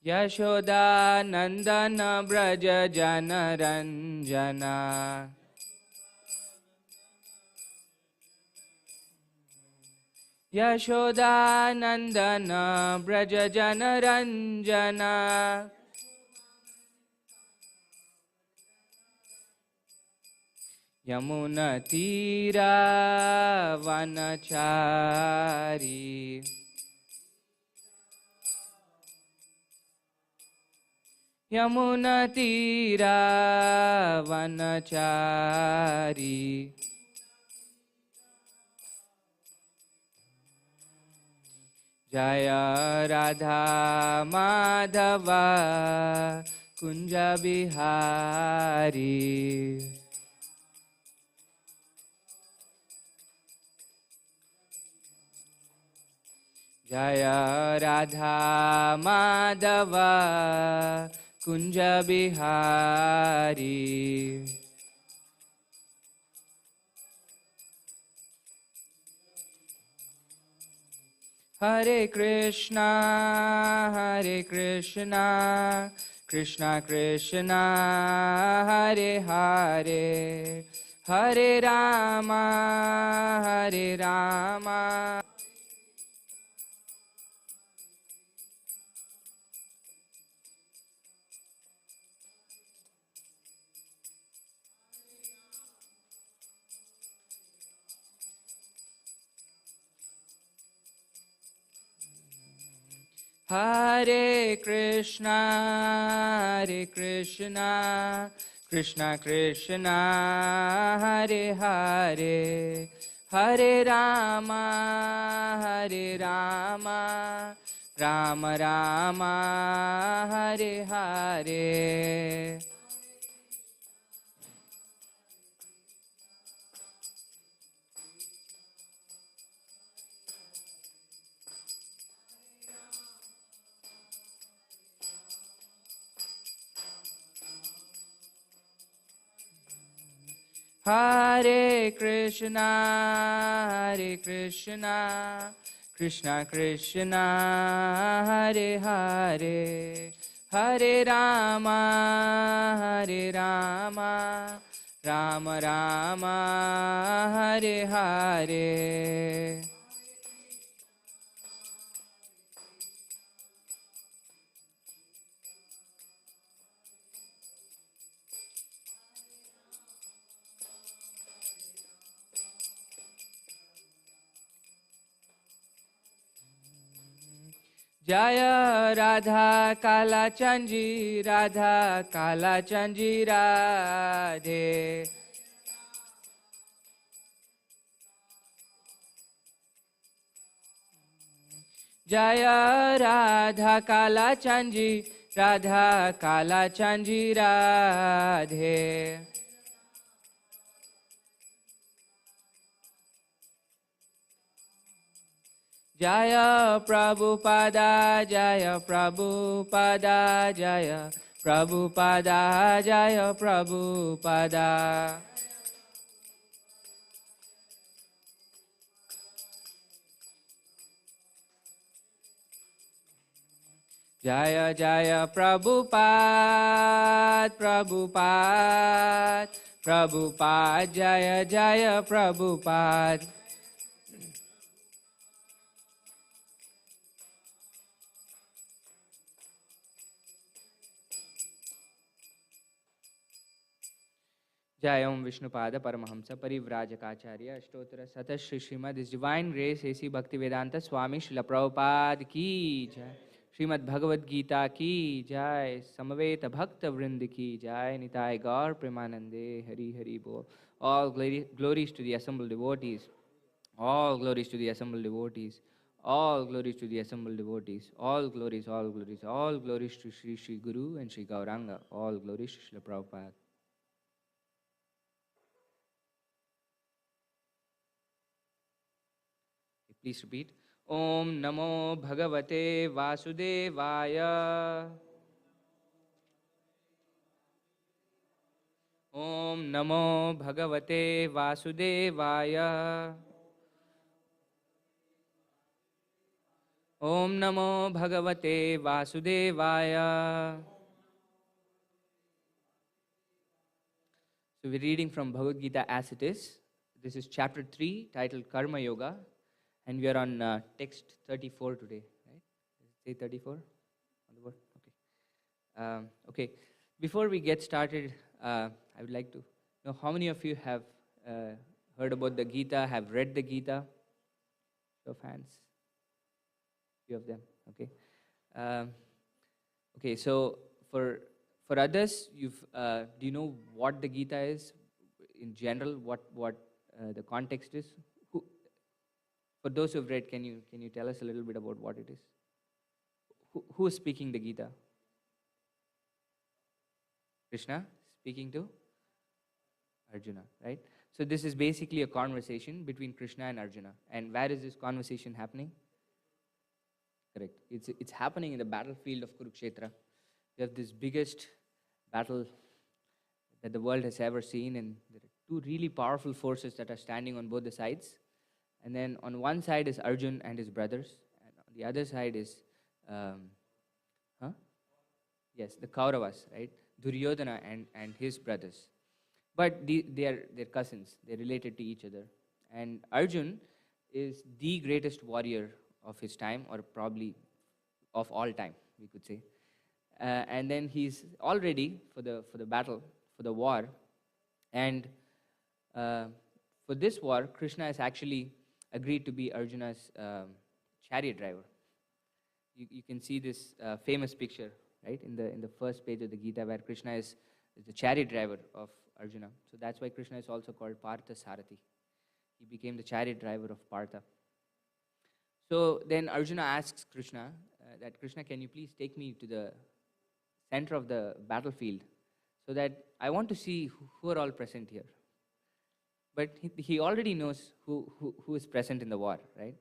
Yashoda Nandana Braja Jana Ranjana Yashoda Nandana Braja Jana Ranjana Yamuna Tira Vanachari Yamuna Tira Vanachari Jaya Radha Madhava Kunja Bihari Jaya Radha Madhava Kunja Bihari Hare Krishna Krishna Krishna Hare Hare Hare Rama Hare Krishna Krishna Krishna Hare Hare Hare Rama Rama Rama Hare Hare Hare Krishna, Krishna Krishna, Hare Hare, Hare Rama, Rama Rama, Hare Hare. Jaya Radha Kala Chanji, Radha Kala Chanji Radhe. Jaya Radha Kala Chanji, Radha Kala Chanji Radhe. Jaya Prabhupada, Jaya Prabhupada, Jaya Prabhupada, Jaya Prabhupada. Jaya Jaya Prabhupada, Prabhupada, Prabhupada, Jaya Jaya Prabhupada. Jai Om Vishnupada Paramahamsa Parivrajakaacharya Ashtottara Sata Shri Srimad His Divine Grace A.C. Bhaktivedanta Swami Srila Prabhupada Ki Jai Srimad Bhagavad-gita Ki Jai Samaveta Bhakta Vrind Ki Jai Nitai Gaur Premanande Hari Hari Bol. All glories to the assembled devotees. All glories to the assembled devotees. All glories to the assembled devotees. All glories, all glories, all glories to Sri Sri Guru and Sri Gauranga. All glories to Srila Prabhupada. Please repeat. Om Namo Bhagavate Vasudevaya. Om Namo Bhagavate Vasudevaya. Om Namo Bhagavate Vasudevaya. So we're reading from Bhagavad-gita as it is. This is chapter 3 titled Karma Yoga. And we are on text 34 today, right? Say 34 on the board? Okay. Okay. Before we get started, I would like to know how many of you have heard about the Gita, have read the Gita? Show of hands. Few of them. Okay. Okay. So for others, do you know what the Gita is in general? What the context is? For those who've read, can you tell us a little bit about what it is? Who is speaking the Gita? Krishna speaking to Arjuna, right? So this is basically a conversation between Krishna and Arjuna. And where is this conversation happening? Correct. It's happening in the battlefield of Kurukshetra. You have this biggest battle that the world has ever seen, and there are two really powerful forces that are standing on both the sides. And then on one side is Arjun and his brothers, and on the other side is, yes, the Kauravas, right? Duryodhana and his brothers. But they're cousins, they're related to each other. And Arjun is the greatest warrior of his time, or probably of all time, we could say. And then he's all ready for the battle, for the war. And for this war, Krishna has actually agreed to be Arjuna's chariot driver. You can see this famous picture, right, in the first page of the Gita, where Krishna is the chariot driver of Arjuna. So that's why Krishna is also called Partha Sarathi. He became the chariot driver of Partha. So then Arjuna asks Krishna that, Krishna, can you please take me to the center of the battlefield so that I want to see who are all present here. But he already knows who is present in the war, right?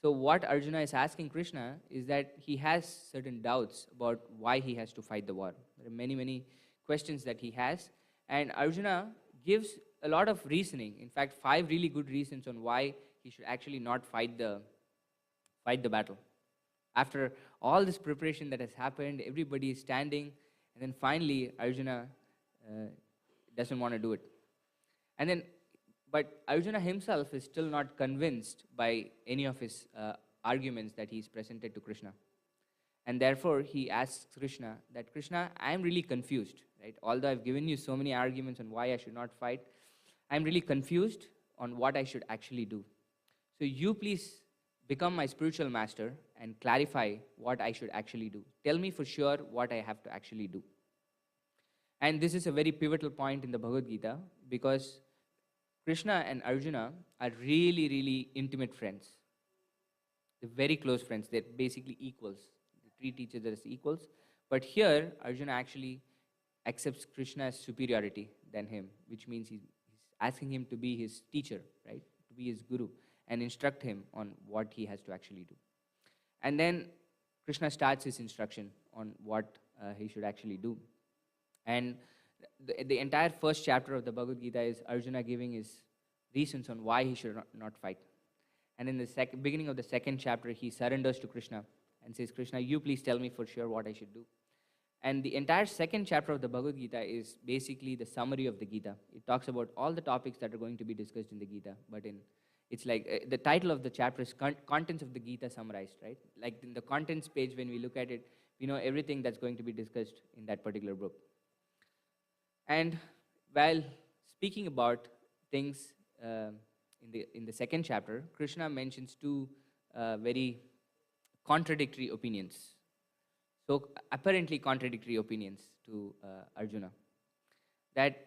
So what Arjuna is asking Krishna is that he has certain doubts about why he has to fight the war. There are many questions that he has. And Arjuna gives a lot of reasoning. In fact, 5 really good reasons on why he should actually not fight the battle. After all this preparation that has happened, everybody is standing, and then finally Arjuna doesn't want to do it. But Arjuna himself is still not convinced by any of his arguments that he's presented to Krishna. And therefore, he asks Krishna that, Krishna, I am really confused, right? Although I've given you so many arguments on why I should not fight, I'm really confused on what I should actually do. So you please become my spiritual master and clarify what I should actually do. Tell me for sure what I have to actually do. And this is a very pivotal point in the Bhagavad-gita, because Krishna and Arjuna are really, really intimate friends. They're very close friends. They're basically equals. They treat each other as equals. But here, Arjuna actually accepts Krishna's superiority than him, which means he's asking him to be his teacher, right? To be his guru, and instruct him on what he has to actually do. And then Krishna starts his instruction on what he should actually do. And the entire first chapter of the Bhagavad-gita is Arjuna giving his reasons on why he should not fight. And in the beginning of the second chapter, he surrenders to Krishna and says, Krishna, you please tell me for sure what I should do. And the entire second chapter of the Bhagavad-gita is basically the summary of the Gita. It talks about all the topics that are going to be discussed in the Gita, but it's like the title of the chapter is Contents of the Gita Summarized, right? Like in the contents page, when we look at it, we know everything that's going to be discussed in that particular book. And while speaking about things in the second chapter, Krishna mentions 2 very contradictory opinions. So apparently contradictory opinions to Arjuna. That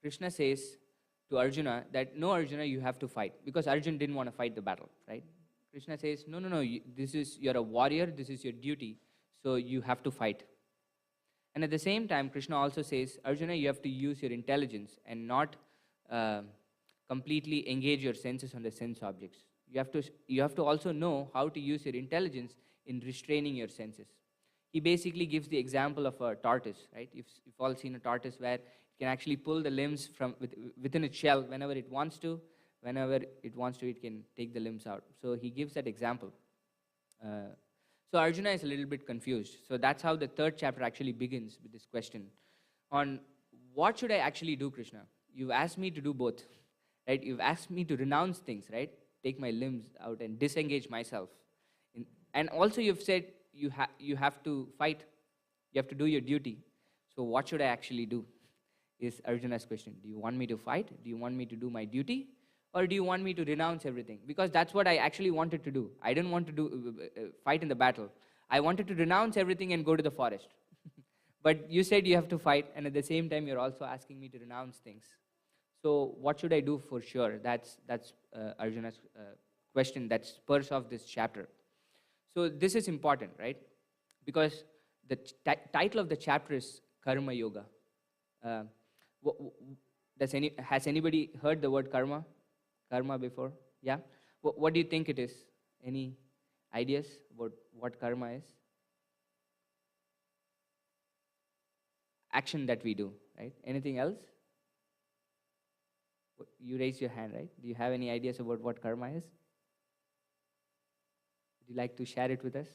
Krishna says to Arjuna that, no, Arjuna, you have to fight, because Arjuna didn't want to fight the battle, right? Krishna says, no, you're a warrior, this is your duty, so you have to fight. And at the same time, Krishna also says, Arjuna, you have to use your intelligence and not completely engage your senses on the sense objects. You have to also know how to use your intelligence in restraining your senses. He basically gives the example of a tortoise, right? You've all seen a tortoise where it can actually pull the limbs from within its shell whenever it wants to. Whenever it wants to, it can take the limbs out. So he gives that example. So Arjuna is a little bit confused. So that's how the third chapter actually begins, with this question on what should I actually do, Krishna? You've asked me to do both, right? You've asked me to renounce things, right? Take my limbs out and disengage myself. And also you've said you have to fight. You have to do your duty. So what should I actually do is Arjuna's question. Do you want me to fight? Do you want me to do my duty? Or do you want me to renounce everything? Because that's what I actually wanted to do. I didn't want to fight in the battle. I wanted to renounce everything and go to the forest. But you said you have to fight, and at the same time, you're also asking me to renounce things. So what should I do for sure? That's Arjuna's question that spurs off this chapter. So this is important, right? Because the title of the chapter is Karma Yoga. Has anybody heard the word karma? Karma before? Yeah? What do you think it is? Any ideas about what karma is? Action that we do, right? Anything else? You raised your hand, right? Do you have any ideas about what karma is? Would you like to share it with us?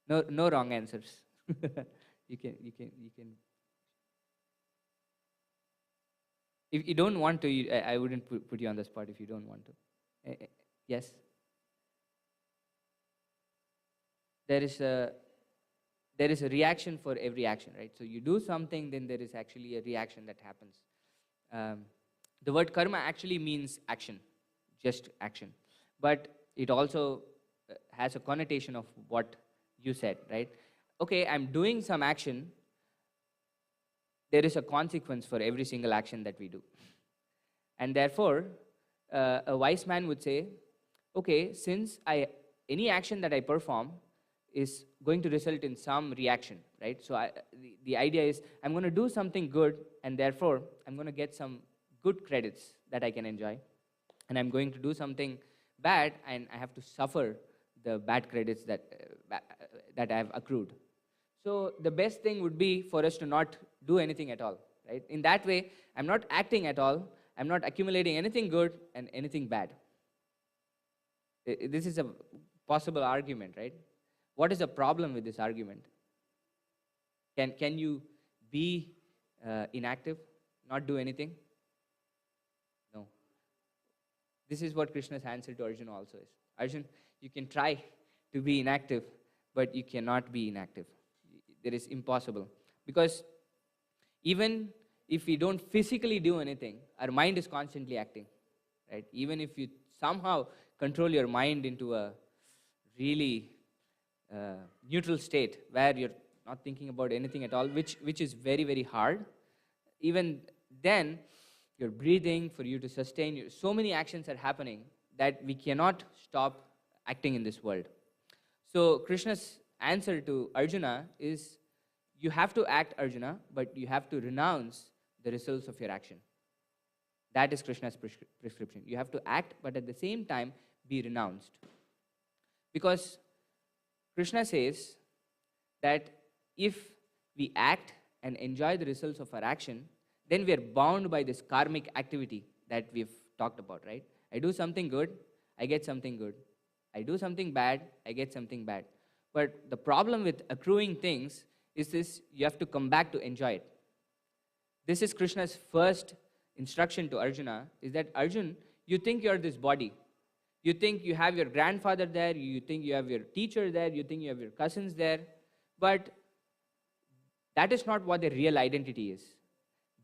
No wrong answers. You can. If you don't want to, I wouldn't put you on the spot if you don't want to. Yes? There is a reaction for every action, right? So you do something, then there is actually a reaction that happens. The word karma actually means action, just action. But it also has a connotation of what you said, right? Okay, I'm doing some action. There is a consequence for every single action that we do. And therefore, a wise man would say, okay, since any action that I perform is going to result in some reaction, right? So the idea is I'm going to do something good, and therefore I'm going to get some good credits that I can enjoy. And I'm going to do something bad, and I have to suffer the bad credits that I have accrued. So the best thing would be for us to not do anything at all, right? In that way, I'm not acting at all. I'm not accumulating anything good and anything bad. This is a possible argument, right? What is the problem with this argument? Can you be inactive, not do anything? No. This is what Krishna's answer to Arjuna also is. Arjuna, you can try to be inactive, but you cannot be inactive. It is impossible. Because even if we don't physically do anything, our mind is constantly acting, right? Even if you somehow control your mind into a really neutral state where you're not thinking about anything at all, which is very, very hard, even then, you're breathing for you to sustain. So many actions are happening that we cannot stop acting in this world. So Krishna's answer to Arjuna is, you have to act, Arjuna, but you have to renounce the results of your action. That is Krishna's prescription. You have to act, but at the same time, be renounced. Because Krishna says that if we act and enjoy the results of our action, then we are bound by this karmic activity that we've talked about, right? I do something good, I get something good. I do something bad, I get something bad. But the problem with accruing things is this: you have to come back to enjoy it. This is Krishna's first instruction to Arjuna, is that, Arjun, you think you're this body. You think you have your grandfather there, you think you have your teacher there, you think you have your cousins there, but that is not what the real identity is.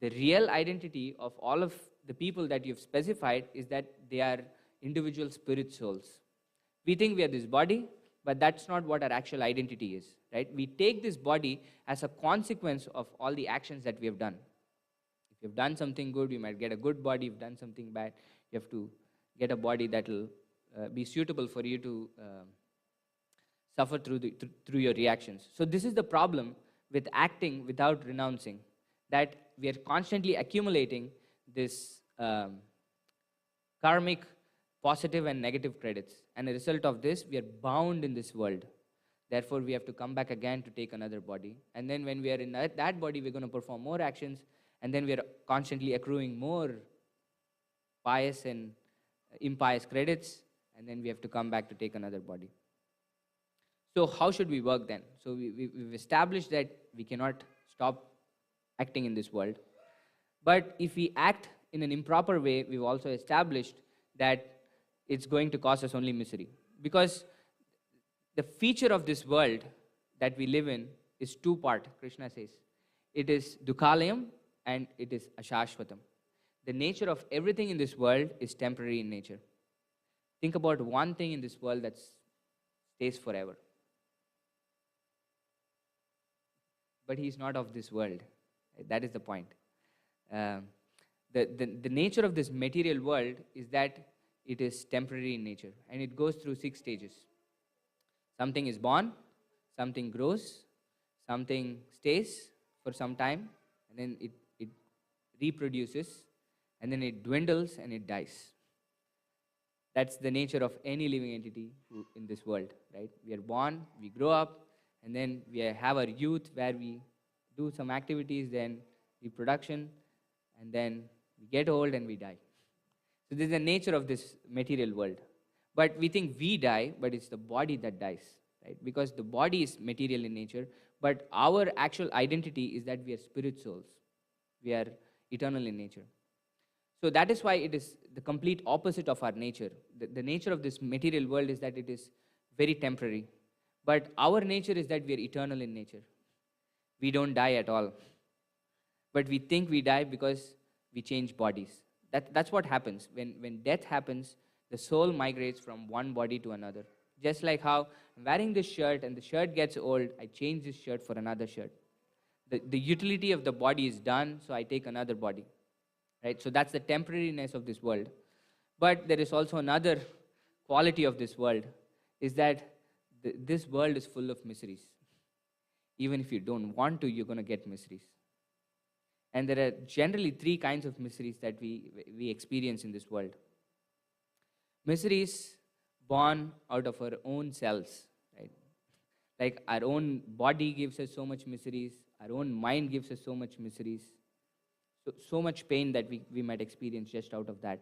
The real identity of all of the people that you've specified is that they are individual spirit souls. We think we are this body, but that's not what our actual identity is, right? We take this body as a consequence of all the actions that we have done. If you've done something good, you might get a good body. If you've done something bad, you have to get a body that will be suitable for you to suffer through your reactions. So this is the problem with acting without renouncing, that we are constantly accumulating this karmic positive and negative credits. And as a result of this, we are bound in this world. Therefore, we have to come back again to take another body. And then when we are in that body, we're going to perform more actions. And then we are constantly accruing more pious and impious credits. And then we have to come back to take another body. So how should we work then? So we've established that we cannot stop acting in this world. But if we act in an improper way, we've also established that it's going to cause us only misery. Because the feature of this world that we live in is two-part, Krishna says. It is dukhalayam and it is ashashvatam. The nature of everything in this world is temporary in nature. Think about one thing in this world that stays forever. But he's not of this world. That is the point. The nature of this material world is that it is temporary in nature, and it goes through 6 stages. Something is born, something grows, something stays for some time, and then it reproduces, and then it dwindles and it dies. That's the nature of any living entity in this world, right? We are born, we grow up, and then we have our youth where we do some activities, then reproduction, and then we get old and we die. So this is the nature of this material world. But we think we die, but it's the body that dies, right? Because the body is material in nature, but our actual identity is that we are spirit souls. We are eternal in nature. So that is why it is the complete opposite of our nature. The nature of this material world is that it is very temporary. But our nature is that we are eternal in nature. We don't die at all. But we think we die because we change bodies. That's what happens. When death happens, the soul migrates from one body to another. Just like how I'm wearing this shirt and the shirt gets old, I change this shirt for another shirt. The utility of the body is done, so I take another body. Right? So that's the temporariness of this world. But there is also another quality of this world, is that this world is full of miseries. Even if you don't want to, you're going to get miseries. And there are generally 3 kinds of miseries that we experience in this world. Miseries born out of our own selves, right? Like our own body gives us so much miseries, our own mind gives us so much miseries. So much pain that we might experience just out of that.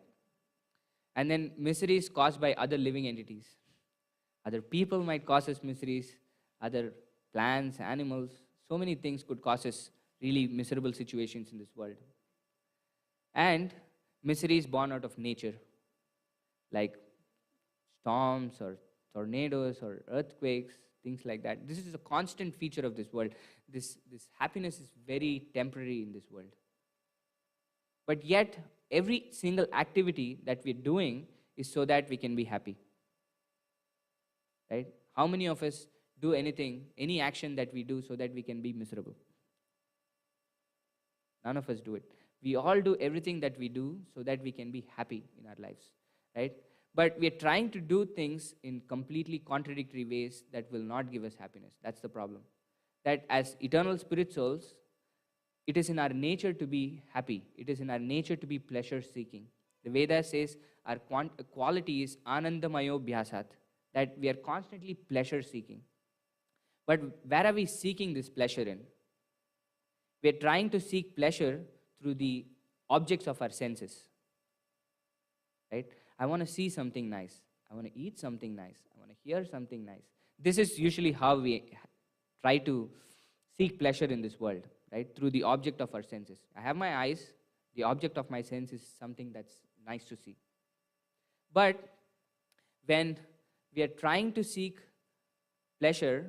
And then miseries caused by other living entities. Other people might cause us miseries, other plants, animals, so many things could cause us really miserable situations in this world. And misery is born out of nature, like storms or tornadoes or earthquakes, things like that. This is a constant feature of this world. This happiness is very temporary in this world. But yet, every single activity that we're doing is so that we can be happy. Right? How many of us do anything, any action that we do so that we can be miserable? None of us do it. We all do everything that we do so that we can be happy in our lives. Right? But we are trying to do things in completely contradictory ways that will not give us happiness. That's the problem. That as eternal spirit souls, it is in our nature to be happy. It is in our nature to be pleasure-seeking. The Veda says our quality is anandamayo bhyasat, that we are constantly pleasure-seeking. But where are we seeking this pleasure in? We are trying to seek pleasure through the objects of our senses. Right? I want to see something nice. I want to eat something nice. I want to hear something nice. This is usually how we try to seek pleasure in this world, right? Through the object of our senses. I have my eyes. The object of my sense is something that's nice to see. But when we are trying to seek pleasure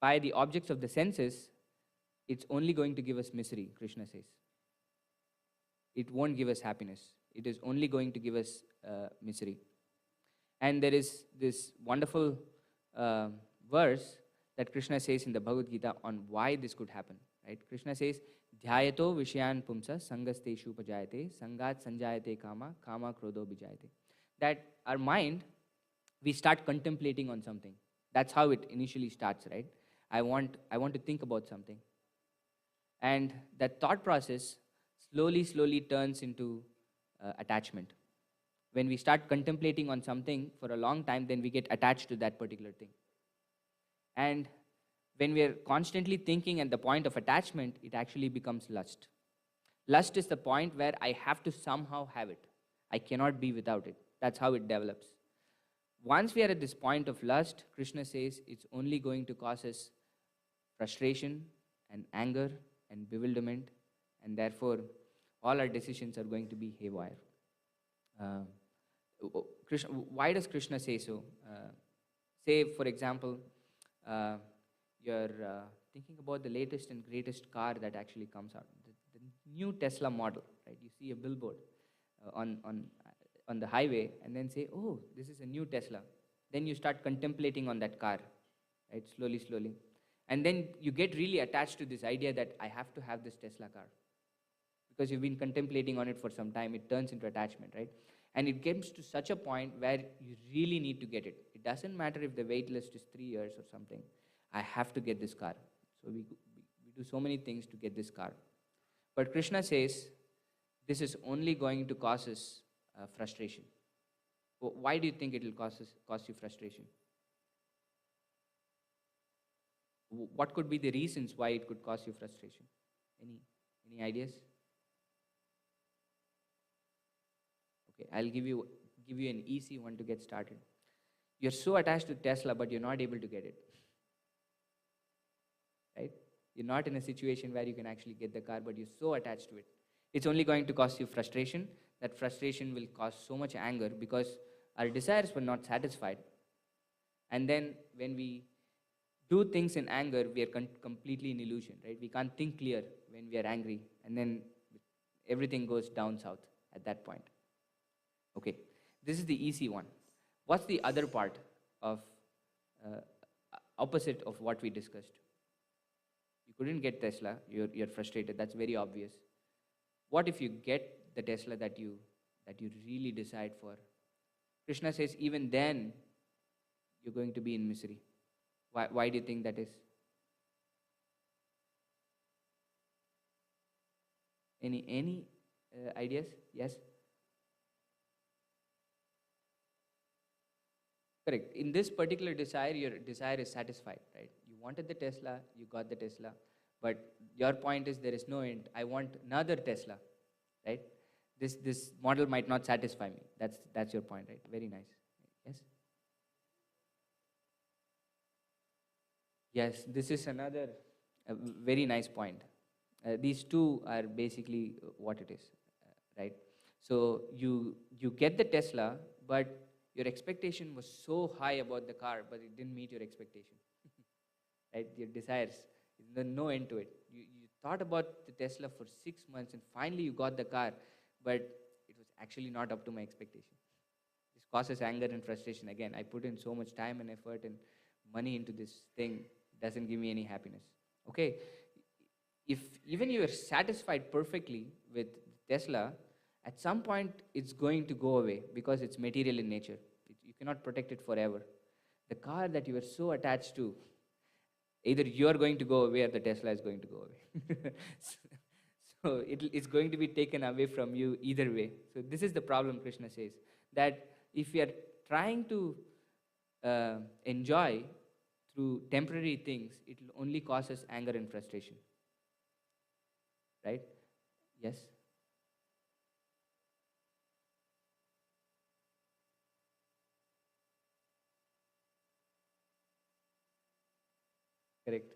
by the objects of the senses, it's only going to give us misery, Krishna says. It won't give us happiness. It is only going to give us misery. And there is this wonderful verse that Krishna says in the Bhagavad-gita on why this could happen. Right? Krishna says, Dhyayato vishayan pumsa sangasteshu pajayate sangat sanjayate kama kama krodho bijayate. That our mind, we start contemplating on something. That's how it initially starts, right? I want to think about something. And that thought process slowly turns into attachment. When we start contemplating on something for a long time, then we get attached to that particular thing. And when we are constantly thinking at the point of attachment, it actually becomes lust. Lust is the point where I have to somehow have it. I cannot be without it. That's how it develops. Once we are at this point of lust, Krishna says it's only going to cause us frustration and anger and bewilderment, and therefore all our decisions are going to be haywire. Krishna, why does Krishna say so? Say, for example, you're thinking about the latest and greatest car that actually comes out, the new Tesla model, right? You see a billboard on the highway and then say, oh, this is a new Tesla. Then you start contemplating on that car, right? Slowly. And then you get really attached to this idea that I have to have this Tesla car. Because you've been contemplating on it for some time, it turns into attachment, right? And it gets to such a point where you really need to get it. It doesn't matter if the wait list is 3 years or something. I have to get this car. So we do so many things to get this car. But Krishna says, this is only going to cause us frustration. Why do you think it will cause you frustration? What could be the reasons why it could cause you frustration? Any ideas? Okay, I'll give you an easy one to get started. You're so attached to Tesla, but you're not able to get it. Right? You're not in a situation where you can actually get the car, but you're so attached to it. It's only going to cause you frustration. That frustration will cause so much anger because our desires were not satisfied. And then when we do things in anger, we are completely in illusion, right? We can't think clear when we are angry, and then everything goes down south at that point. Okay, this is the easy one. What's the other part of opposite of what we discussed? You couldn't get Tesla, you're frustrated, that's very obvious. What if you get the Tesla that you really decide for? Krishna says even then you're going to be in misery. Why do you think that is? Any ideas? Yes? Correct. In this particular desire, your desire is satisfied, right? You wanted the Tesla, you got the Tesla, But your point is there is no end. I want another Tesla, right? This model might not satisfy me. That's your point, right? Very nice. Yes? Yes, this is another very nice point. These two are basically what it is, right? So you get the Tesla, but your expectation was so high about the car, but it didn't meet your expectation, right? Your desires, there's no end to it. You thought about the Tesla for 6 months, and finally you got the car, but it was actually not up to my expectation. This causes anger and frustration. Again, I put in so much time and effort and money into this thing, doesn't give me any happiness. Okay, if even you are satisfied perfectly with Tesla, at some point it's going to go away because it's material in nature. You cannot protect it forever. The car that you are so attached to, either you are going to go away or the Tesla is going to go away. So it's going to be taken away from you either way. So this is the problem, Krishna says, that if we are trying to enjoy through temporary things, it will only cause us anger and frustration. Right? Yes? Correct.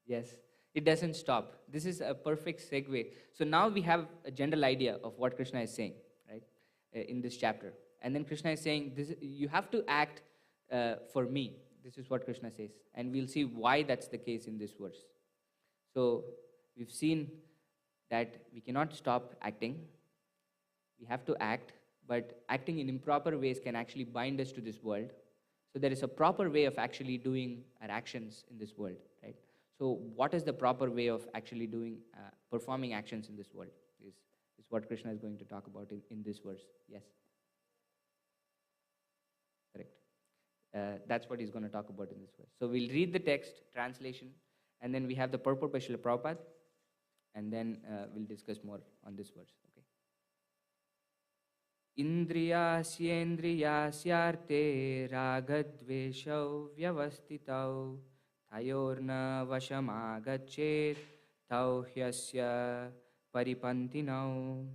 Yes. It doesn't stop. This is a perfect segue. So now we have a general idea of what Krishna is saying, right, in this chapter. And then Krishna is saying, you have to act for me. This is what Krishna says. And we'll see why that's the case in this verse. So we've seen that we cannot stop acting. We have to act, but acting in improper ways can actually bind us to this world. So there is a proper way of actually doing our actions in this world, right? So what is the proper way of actually doing, performing actions in this world is what Krishna is going to talk about in this verse. Yes? Correct. That's what he's going to talk about in this verse. So we'll read the text, translation, and then we have the purport by Srila Prabhupada, and then we'll discuss more on this verse. Okay. Indriyasyendriyasyarte ragadveshau vyavastitau tayorna vashamagachet tau hyasya paripantinau.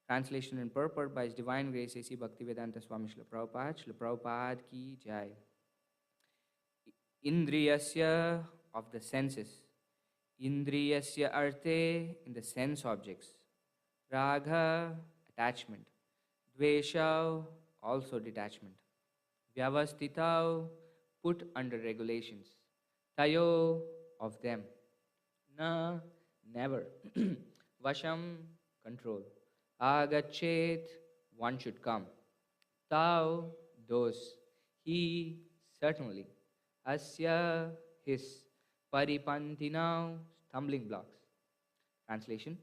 Translation and purport by His Divine Grace A.C. Bhaktivedanta Swami Srila Prabhupada. Srila Prabhupada ki jai. Indriyasya, of the senses. Indriyasya arte, in the sense objects. Ragha, attachment. Dvesha, also detachment. Vyavastitau, put under regulations. Tayo, of them. Na, never. Vasham, control. Agachet, one should come. Tau, those. He, certainly. Asya, his. Paripantinau, stumbling blocks. Translation.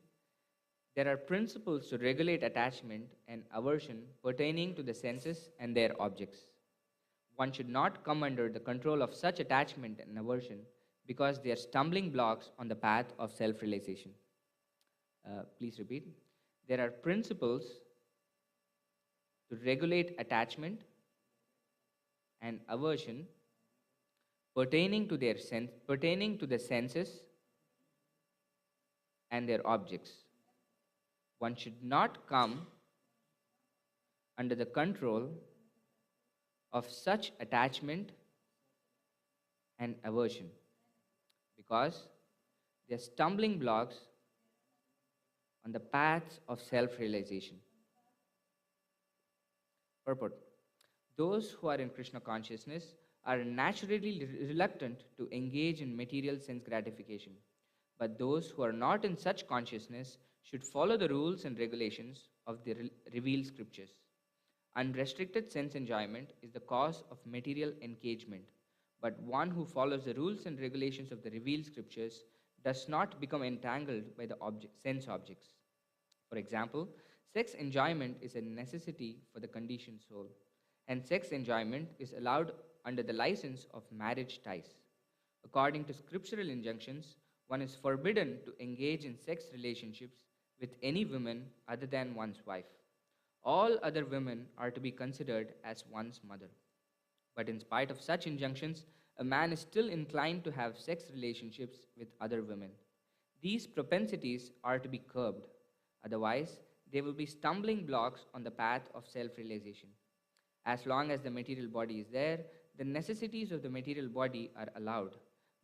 There are principles to regulate attachment and aversion pertaining to the senses and their objects. One should not come under the control of such attachment and aversion because they are stumbling blocks on the path of self-realization. Please repeat. There are principles to regulate attachment and aversion pertaining to the senses and their objects. One should not come under the control of such attachment and aversion because they are stumbling blocks on the paths of self-realization. Purport. Those who are in Krishna consciousness are naturally reluctant to engage in material sense gratification. But those who are not in such consciousness should follow the rules and regulations of the revealed scriptures. Unrestricted sense enjoyment is the cause of material engagement, but one who follows the rules and regulations of the revealed scriptures does not become entangled by the sense objects. For example, sex enjoyment is a necessity for the conditioned soul, and sex enjoyment is allowed under the license of marriage ties. According to scriptural injunctions, one is forbidden to engage in sex relationships with any woman other than one's wife. All other women are to be considered as one's mother. But in spite of such injunctions, a man is still inclined to have sex relationships with other women. These propensities are to be curbed. Otherwise, they will be stumbling blocks on the path of self realization. As long as the material body is there, the necessities of the material body are allowed,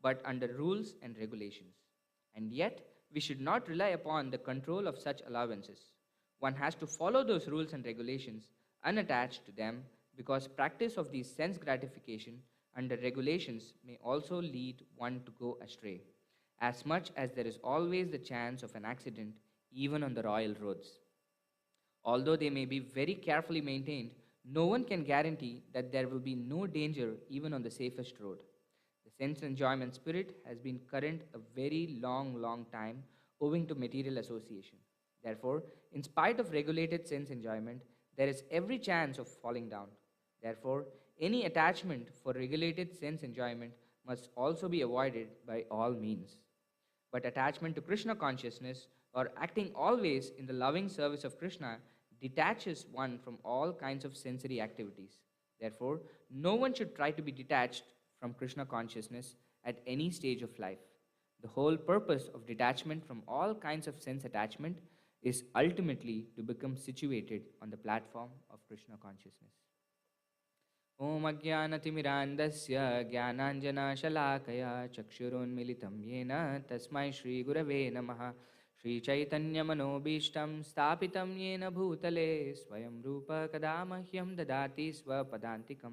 but under rules and regulations. And yet, we should not rely upon the control of such allowances. One has to follow those rules and regulations unattached to them, because practice of these sense gratification under regulations may also lead one to go astray, as much as there is always the chance of an accident even on the royal roads. Although they may be very carefully maintained, no one can guarantee that there will be no danger even on the safest road. The sense enjoyment spirit has been current a very long time owing to material association. Therefore, in spite of regulated sense enjoyment, there is every chance of falling down. Therefore, any attachment for regulated sense enjoyment must also be avoided by all means. But attachment to Krishna consciousness, or acting always in the loving service of Krishna, detaches one from all kinds of sensory activities. Therefore, no one should try to be detached from Krishna consciousness at any stage of life. The whole purpose of detachment from all kinds of sense attachment is ultimately to become situated on the platform of Krishna consciousness. Om Ajnanatimmirandasya Jnananjana-shalakaya Chakshurunmilitam Yena Tasmai Shri Gurave Namaha Shri Chaitanya Manobishtam Stapitam Yena Bhutale Swayam Rupa Kadamahyam Dadati Swapadantikam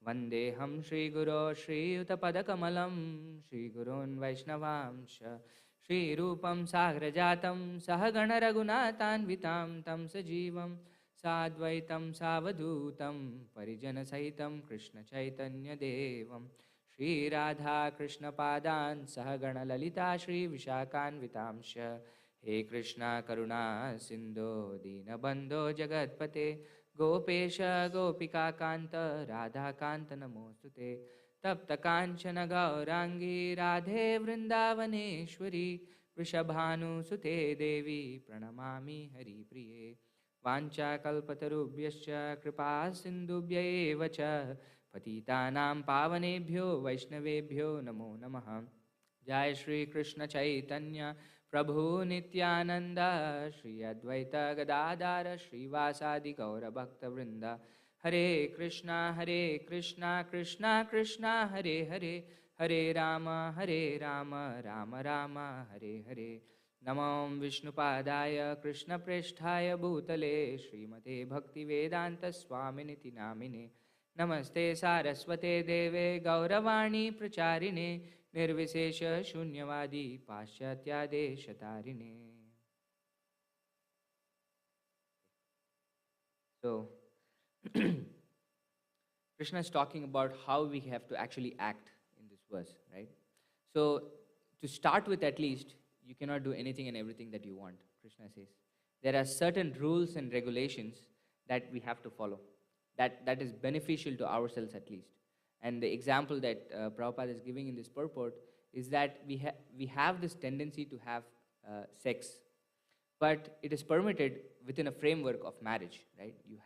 Vandeham Shri Guru Shri Utapadakamalam Shri Gurun Vaishnavamsha Shri Rupam Sagrajatam Sahagana Raghunathanvitam Tam Sajivam Sadvaitam Savadutam Parijana Sahitam Krishna Chaitanya Devam Shri Radha Krishna Padan Sahagana Lalita Shri Vishakanvitamsha He Krishna Karuna Sindho Dinabandho Jagatpate Gopesha Gopika Kanta Radha Kanta Namostute Tapta Kanchana Gaurangi Radhe Vrindavaneshwari Vrishabhanu Sute Devi Pranamami Hari Priye Vancha kalpatarubhyascha kripa sindubhya eva cha patitanam pavanebhyo vaishnavebhyo namo namaha. Jai Shri Krishna Chaitanya Prabhu Nityananda Shri Advaita Gadadara Shri Vasadi Gaura Bhakta Vrinda Hare Krishna Krishna Krishna Hare Hare Hare Rama Rama Rama Hare Hare Namam Vishnupadaya Krishna Preshthaya Bhutale Srimate Bhakti Vedanta Swaminiti Namine Namaste Saraswate Deve Gauravani Pracharine Nirvisesha Shunyavadi Paschatya Deshatarine. So, Krishna is talking about how we have to actually act in this verse, right? So, to start with, at least, you cannot do anything and everything that you want, Krishna says. There are certain rules and regulations that we have to follow, that is beneficial to ourselves at least. And the example that Prabhupada is giving in this purport is that we have this tendency to have sex, but it is permitted within a framework of marriage, right? You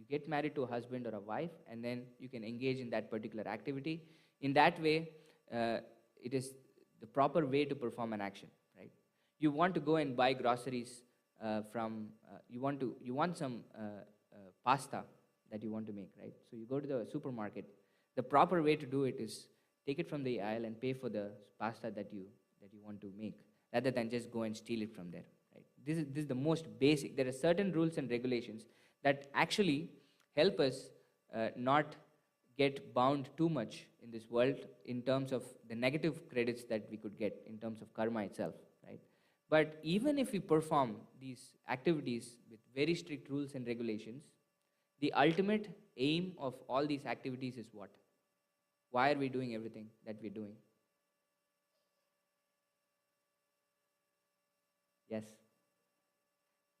get married to a husband or a wife, and then you can engage in that particular activity. In that way, it is the proper way to perform an action, right? You want to go and buy groceries you want some pasta that you want to make, right? So you go to the supermarket. The proper way to do it is take it from the aisle and pay for the pasta that you want to make, rather than just go and steal it from there, right? This is the most basic. There are certain rules and regulations that actually help us not get bound too much in this world in terms of the negative credits that we could get in terms of karma itself, right? But even if we perform these activities with very strict rules and regulations, the ultimate aim of all these activities is what? Why are we doing everything that we're doing? Yes.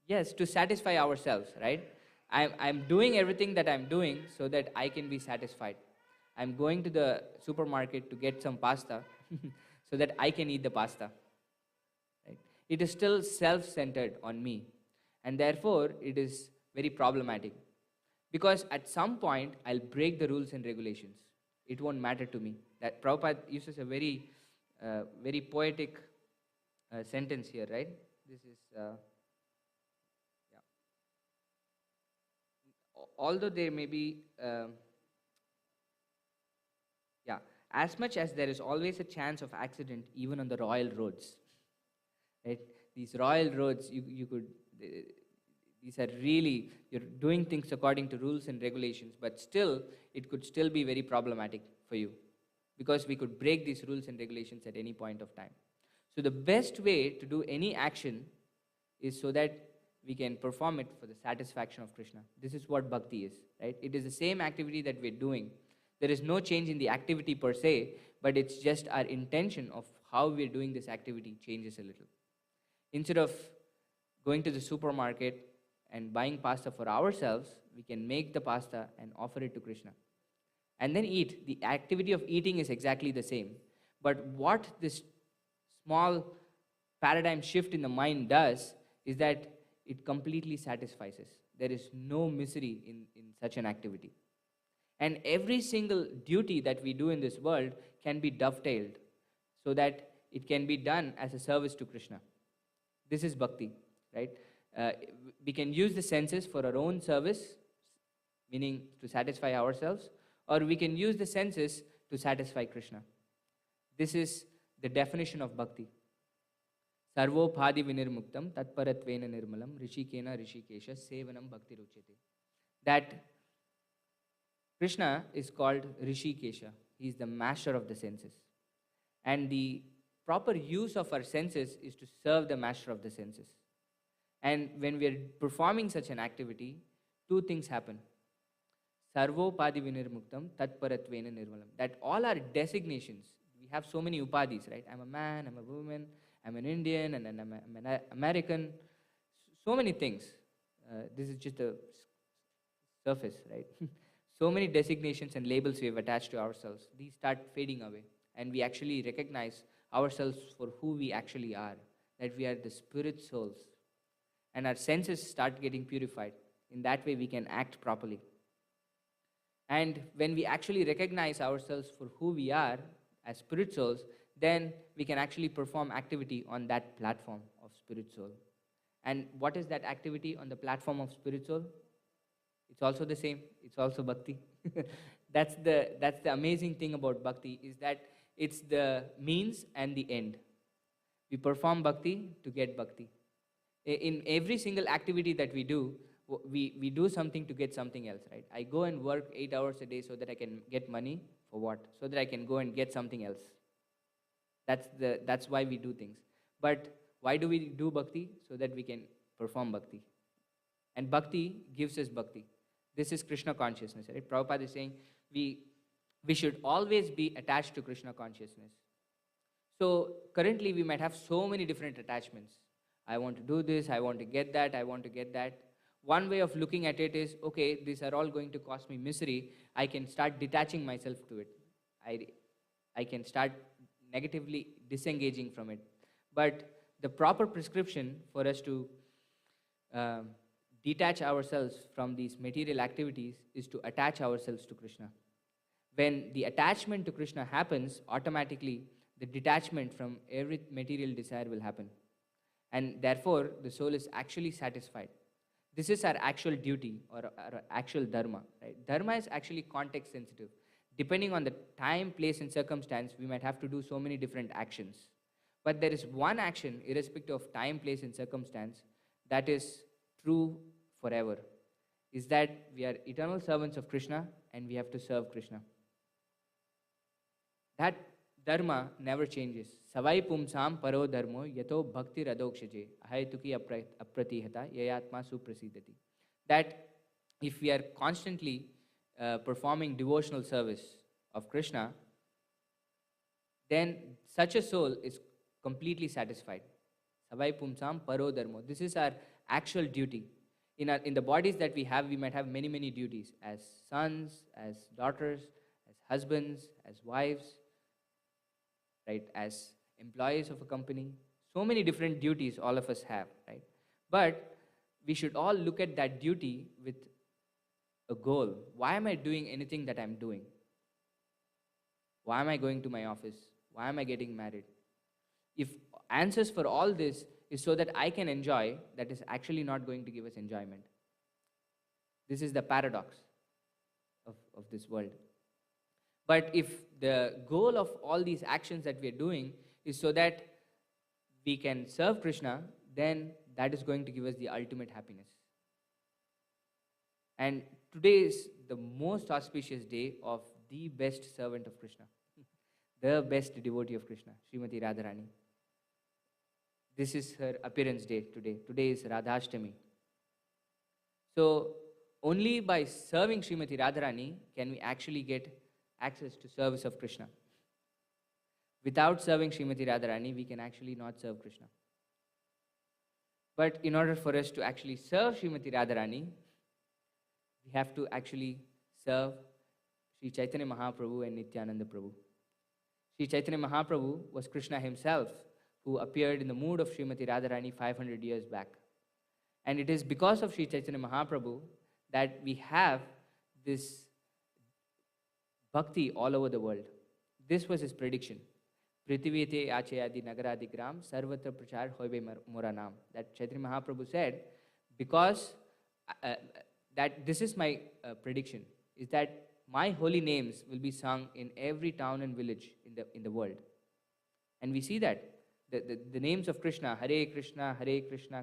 Yes, to satisfy ourselves, right? I'm doing everything that I'm doing so that I can be satisfied. I'm going to the supermarket to get some pasta so that I can eat the pasta. Right? It is still self-centered on me, and therefore it is very problematic. Because at some point, I'll break the rules and regulations. it won't matter to me. That Prabhupada uses a very poetic sentence here, right? This is, yeah. Although there may be, yeah, as much as there is always a chance of accident, even on the royal roads, right? These royal roads, you could, these are really, you're doing things according to rules and regulations, but still, it could still be very problematic for you because we could break these rules and regulations at any point of time. So the best way to do any action is so that we can perform it for the satisfaction of Krishna. This is what bhakti is, right? It is the same activity that we're doing. There is no change in the activity per se, but it's just our intention of how we're doing this activity changes a little. Instead of going to the supermarket and buying pasta for ourselves, we can make the pasta and offer it to Krishna. And then eat. The activity of eating is exactly the same. But what this small paradigm shift in the mind does is that it completely satisfies us. There is no misery in such an activity. And every single duty that we do in this world can be dovetailed so that it can be done as a service to Krishna. This is bhakti, right? We can use the senses for our own service, meaning to satisfy ourselves, or we can use the senses to satisfy Krishna. This is the definition of bhakti. Sarvophadi vinirmuktam tatparatvena nirmalam rishikena rishikesha sevanam bhakti ruchyate. That Krishna is called Rishikesha. He is the master of the senses. And the proper use of our senses is to serve the master of the senses. And when we are performing such an activity, two things happen. Sarvopadi vinirmuktam tatparatvena nirmalam. That all our designations, we have so many upadis, right? I'm a man, I'm a woman, I'm an Indian, and I'm an American. So many things. This is just a surface, right? So many designations and labels we have attached to ourselves. These start fading away. And we actually recognize ourselves for who we actually are. That we are the spirit souls. And our senses start getting purified. In that way, we can act properly. And when we actually recognize ourselves for who we are as spirit souls, then we can actually perform activity on that platform of spirit soul. And what is that activity on the platform of spirit soul? It's also the same. It's also bhakti. That's the amazing thing about bhakti, is that it's the means and the end. We perform bhakti to get bhakti. In every single activity that we do, we do something to get something else, right? I go and work 8 hours a day so that I can get money. For what? So that I can go and get something else. That's why we do things. But why do we do bhakti? So that we can perform bhakti. And bhakti gives us bhakti. This is Krishna consciousness, right? Prabhupada is saying we should always be attached to Krishna consciousness. So currently we might have so many different attachments. I want to do this, I want to get that, I want to get that. One way of looking at it is, okay, these are all going to cause me misery. I can start detaching myself to it. I can start negatively disengaging from it. But the proper prescription for us to detach ourselves from these material activities is to attach ourselves to Krishna. When the attachment to Krishna happens, automatically the detachment from every material desire will happen. And therefore, the soul is actually satisfied. This is our actual duty or our actual dharma. Right? Dharma is actually context sensitive. Depending on the time, place, and circumstance, we might have to do so many different actions. But there is one action, irrespective of time, place, and circumstance, that is true forever. Is that we are eternal servants of Krishna and we have to serve Krishna. That dharma never changes. Savai pumsam paro dharmo yato bhakti radokshaje ahaytuki apratihata yayatma suprasidati. That if we are constantly performing devotional service of Krishna, then such a soul is completely satisfied. Savai pumsam paro dharmo. This is our actual duty. In the bodies that we have, we might have many, many duties as sons, as daughters, as husbands, as wives, right, as employees of a company. So many different duties all of us have, right? But we should all look at that duty with a goal. Why am I doing anything that I'm doing? Why am I going to my office? Why am I getting married? If answers for all this is so that I can enjoy, that is actually not going to give us enjoyment. This is the paradox of this world. But if the goal of all these actions that we are doing is so that we can serve Krishna, then that is going to give us the ultimate happiness. And today is the most auspicious day of the best servant of Krishna, the best devotee of Krishna, Srimati Radharani. This is her appearance day today. Today is Radhashtami. So only by serving Srimati Radharani can we actually get access to service of Krishna. Without serving Srimati Radharani, we can actually not serve Krishna. But in order for us to actually serve Srimati Radharani, we have to actually serve Sri Chaitanya Mahaprabhu and Nityananda Prabhu. Sri Chaitanya Mahaprabhu was Krishna himself, who appeared in the mood of Srimati Radharani 500 years back. And it is because of Sri Chaitanya Mahaprabhu that we have this bhakti all over the world. This was his prediction. Prithivete achayadi nagaradi gram sarvatra prachar hoibe moranam. That Chaitanya Mahaprabhu said, because that this is my prediction, is that my holy names will be sung in every town and village in the world. And we see that the names of Krishna, Hare Krishna,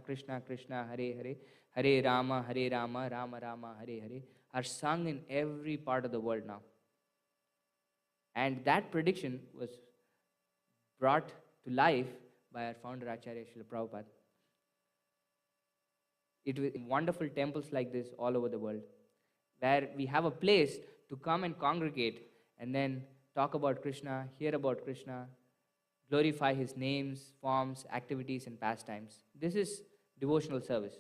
Krishna Krishna, Hare Hare, Hare Rama, Rama Rama, Hare Hare, are sung in every part of the world now. And that prediction was brought to life by our founder Acharya Srila Prabhupada. It was wonderful temples like this all over the world, where we have a place to come and congregate and then talk about Krishna, hear about Krishna, glorify his names, forms, activities, and pastimes. This is devotional service,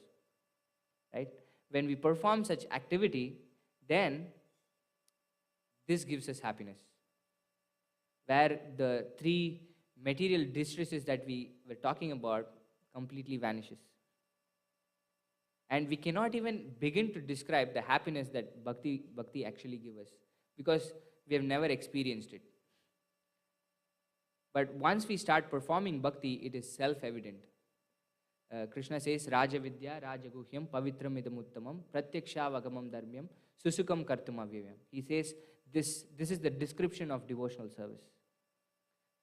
right? When we perform such activity, then this gives us happiness, where the three material distresses that we were talking about completely vanishes. And we cannot even begin to describe the happiness that bhakti actually gives us, because we have never experienced it. But once we start performing bhakti, it is self-evident. Krishna says, Raja Vidya, Raja Guhyam, Pavitram Idamuttamam, Pratyaksha Vagamam Dharmyam, Susukam Kartum Avyayam. He says, this is the description of devotional service.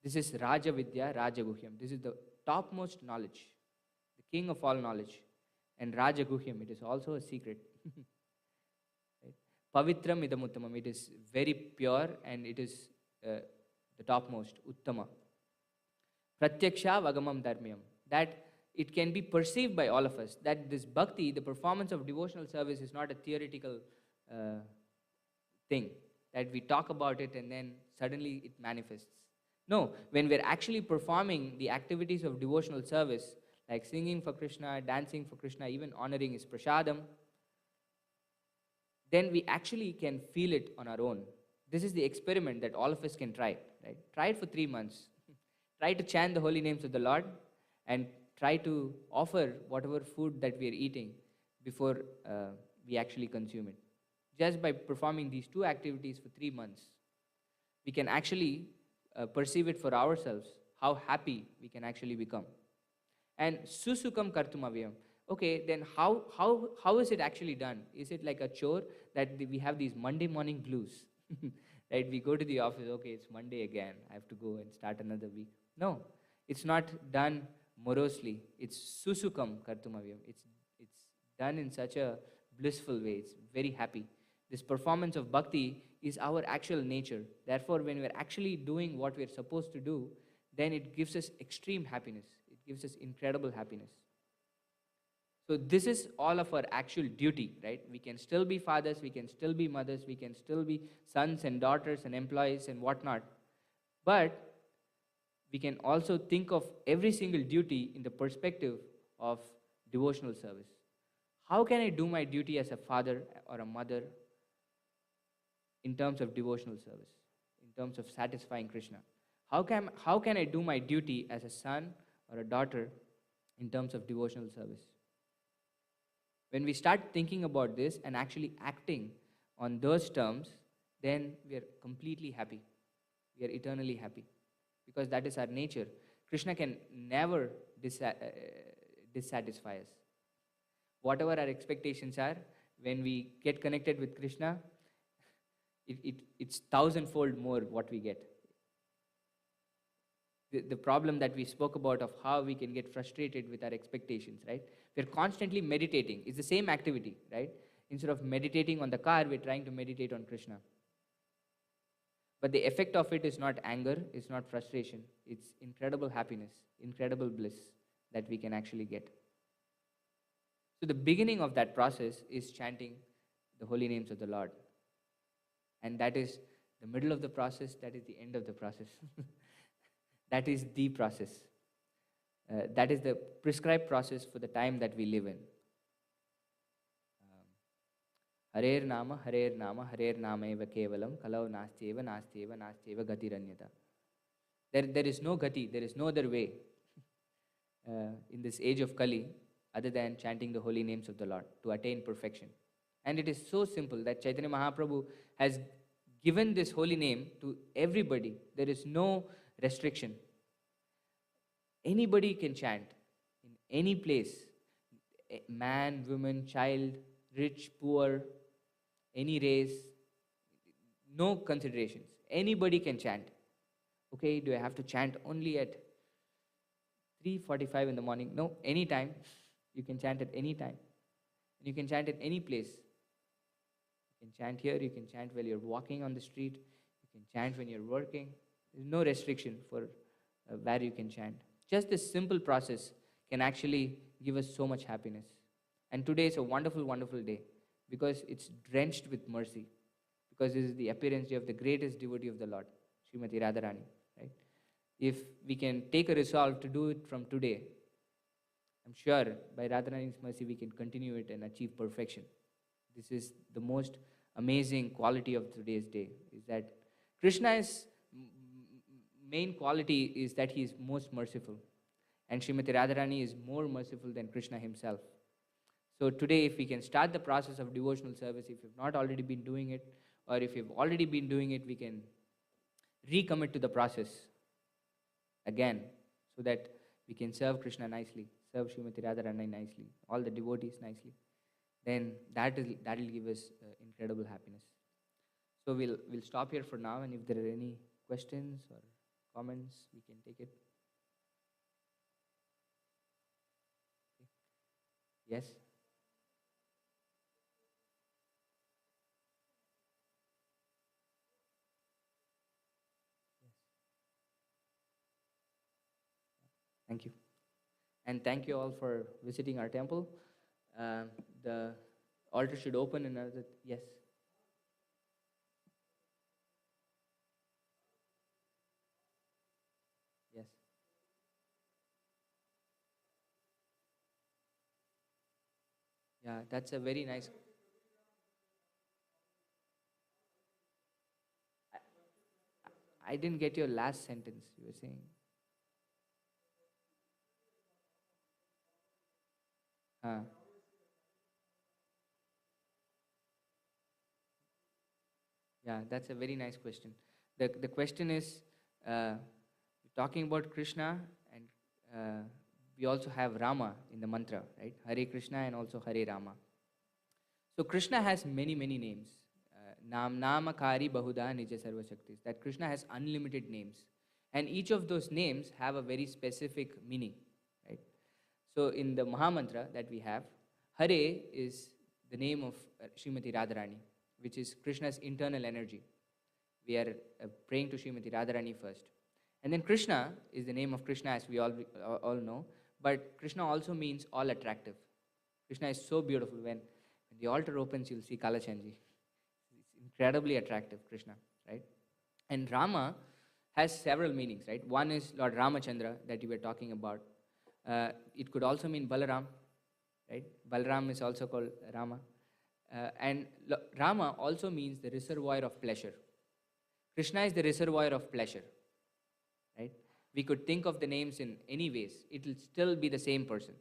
This is Raja Vidya, Raja Guhyam. This is the topmost knowledge, the king of all knowledge. And Raja Guhyam, it is also a secret. Right? Pavitram Idamuttamam, it is very pure and it is the topmost, Uttama. Pratyaksha Vagamam Dharmyam, that it can be perceived by all of us, that this bhakti, the performance of devotional service, is not a theoretical thing, that we talk about it and then suddenly it manifests. No, when we're actually performing the activities of devotional service, like singing for Krishna, dancing for Krishna, even honoring his prasadam, then we actually can feel it on our own. This is the experiment that all of us can try. Right? Try it for 3 months. Try to chant the holy names of the Lord and try to offer whatever food that we are eating before we actually consume it. Just by performing these two activities for 3 months, we can actually perceive it for ourselves, how happy we can actually become. And susukam kartumavyam. Okay, then how is it actually done? Is it like a chore that we have these Monday morning blues? Right? We go to the office, okay, it's Monday again, I have to go and start another week. No, it's not done morosely. It's susukam kartumavyam. It's done in such a blissful way. It's very happy. This performance of bhakti is our actual nature. Therefore, when we're actually doing what we're supposed to do, then it gives us extreme happiness. It gives us incredible happiness. So this is all of our actual duty, right? We can still be fathers, we can still be mothers, we can still be sons and daughters and employees and whatnot. But we can also think of every single duty in the perspective of devotional service. How can I do my duty as a father or a mother in terms of devotional service, in terms of satisfying Krishna? How can I do my duty as a son or a daughter in terms of devotional service? When we start thinking about this and actually acting on those terms, then we are completely happy. We are eternally happy because that is our nature. Krishna can never dissatisfy us. Whatever our expectations are, when we get connected with Krishna, it's thousandfold more what we get. The problem that we spoke about of how we can get frustrated with our expectations, right? We're constantly meditating. It's the same activity, right? Instead of meditating on the car, we're trying to meditate on Krishna. But the effect of it is not anger, it's not frustration. It's incredible happiness, incredible bliss that we can actually get. So the beginning of that process is chanting the holy names of the Lord. And that is the middle of the process, that is the end of the process. That is the process. That is the prescribed process for the time that we live in. Harer nama, harer nama, harer nama eva kevalam, kalau nastyeva, nastyeva, nastyeva gatiranyata. There is no gati, there is no other way in this age of Kali other than chanting the holy names of the Lord to attain perfection. And it is so simple that Chaitanya Mahaprabhu has given this holy name to everybody. There is no restriction. Anybody can chant in any place. Man, woman, child, rich, poor, any race, no considerations. Anybody can chant. Okay, do I have to chant only at 3:45 in the morning? No, anytime. You can chant at any time. And you can chant at any place. You can chant here, you can chant while you're walking on the street, you can chant when you're working. There's no restriction for where you can chant. Just this simple process can actually give us so much happiness. And today is a wonderful, wonderful day because it's drenched with mercy. Because this is the appearance day of the greatest devotee of the Lord, Srimati Radharani. Right? If we can take a resolve to do it from today, I'm sure by Radharani's mercy we can continue it and achieve perfection. This is the most amazing quality of today's day, is that Krishna's main quality is that he is most merciful. And Srimati Radharani is more merciful than Krishna himself. So today, if we can start the process of devotional service, if you've not already been doing it, or if you've already been doing it, we can recommit to the process again, so that we can serve Krishna nicely, serve Srimati Radharani nicely, all the devotees nicely. Then that will give us incredible happiness. So we'll stop here for now, and if there are any questions or comments, we can take it. Yes? Thank you. And thank you all for visiting our temple. The altar should open in another, yes? Yes. Yeah, that's a very nice. I didn't get your last sentence. You were saying. Yeah, that's a very nice question. The question is, talking about Krishna, and we also have Rama in the mantra, right? Hare Krishna and also Hare Rama. So Krishna has many, many names. Namakari Bahuda Nija Sarva Shaktis. That Krishna has unlimited names. And each of those names have a very specific meaning, right? So in the Mahamantra that we have, Hare is the name of Srimati Radharani, which is Krishna's internal energy. We are praying to Srimati Radharani first. And then Krishna is the name of Krishna, as we all know. But Krishna also means all attractive. Krishna is so beautiful. When the altar opens, you'll see Kalachanji. It's incredibly attractive, Krishna, right? And Rama has several meanings, right? One is Lord Ramachandra that you were talking about. It could also mean Balaram, right? Balaram is also called Rama. And Rama also means the reservoir of pleasure. Krishna is the reservoir of pleasure, right? We could think of the names in any ways. It will still be the same person.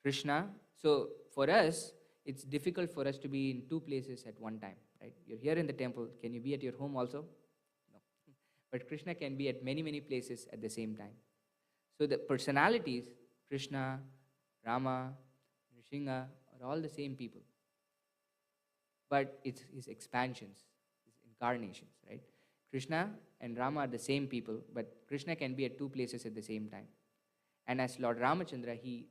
Krishna. So for us, it's difficult for us to be in two places at one time, right? You're here in the temple. Can you be at your home also? No. But Krishna can be at many, many places at the same time. So the personalities, Krishna, Rama, Nrsimha, are all the same people. But it's his expansions, his incarnations, right? Krishna and Rama are the same people, but Krishna can be at two places at the same time. And as Lord Ramachandra, he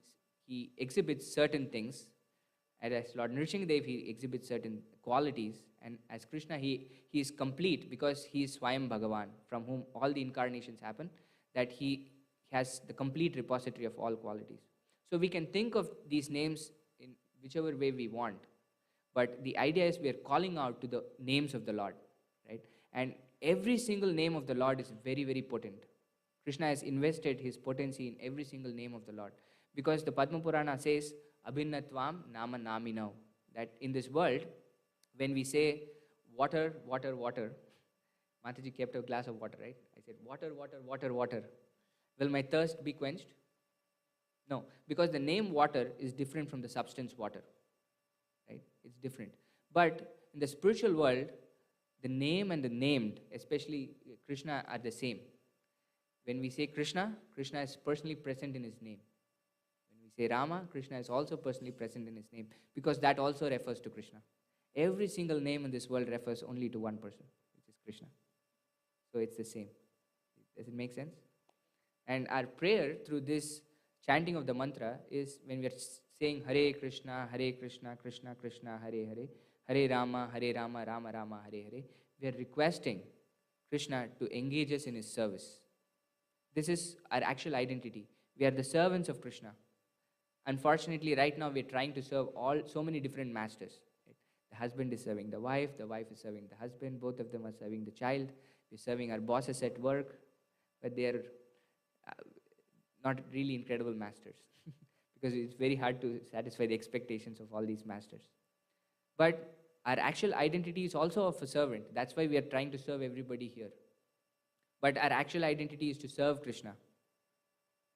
exhibits certain things. And as Lord Nrsimhadev, he exhibits certain qualities. And as Krishna, he is complete because he is Swayam Bhagavan, from whom all the incarnations happen, that he has the complete repository of all qualities. So we can think of these names in whichever way we want. But the idea is we are calling out to the names of the Lord, right? And every single name of the Lord is very, very potent. Krishna has invested his potency in every single name of the Lord. Because the Padma Purana says, Abhinnatvam nama naminav, that in this world, when we say water, water, water, Mataji kept a glass of water, right? I said, water, water, water, water. Will my thirst be quenched? No, because the name water is different from the substance water, right? It's different. But in the spiritual world, the name and the named, especially Krishna, are the same. When we say Krishna, Krishna is personally present in his name. When we say Rama, Krishna is also personally present in his name, because that also refers to Krishna. Every single name in this world refers only to one person, which is Krishna. So it's the same. Does it make sense? And our prayer through this chanting of the mantra is when we are saying Hare Krishna, Krishna Krishna, Hare Hare, Hare Rama, Rama Rama, Hare Hare, we are requesting Krishna to engage us in his service. This is our actual identity. We are the servants of Krishna. Unfortunately, right now we are trying to serve so many different masters. Right? The husband is serving the wife is serving the husband, both of them are serving the child. We're serving our bosses at work, but they are not really incredible masters because it's very hard to satisfy the expectations of all these masters. But our actual identity is also of a servant. That's why we are trying to serve everybody here. But our actual identity is to serve Krishna.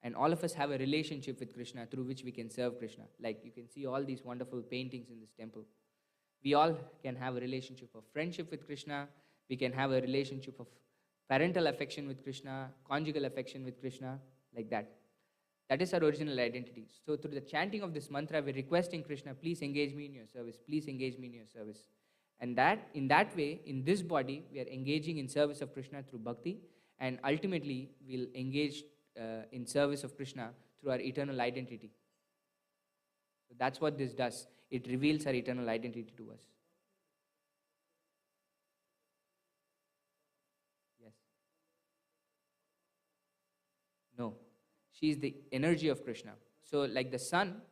And all of us have a relationship with Krishna through which we can serve Krishna. Like you can see all these wonderful paintings in this temple. We all can have a relationship of friendship with Krishna. We can have a relationship of parental affection with Krishna, conjugal affection with Krishna, like that. That is our original identity. So through the chanting of this mantra, we're requesting Krishna, please engage me in your service. Please engage me in your service. And that, in that way, in this body, we are engaging in service of Krishna through bhakti. And ultimately, we'll engage in service of Krishna through our eternal identity. So that's what this does. It reveals our eternal identity to us. Yes. No. She is the energy of Krishna. So like the sun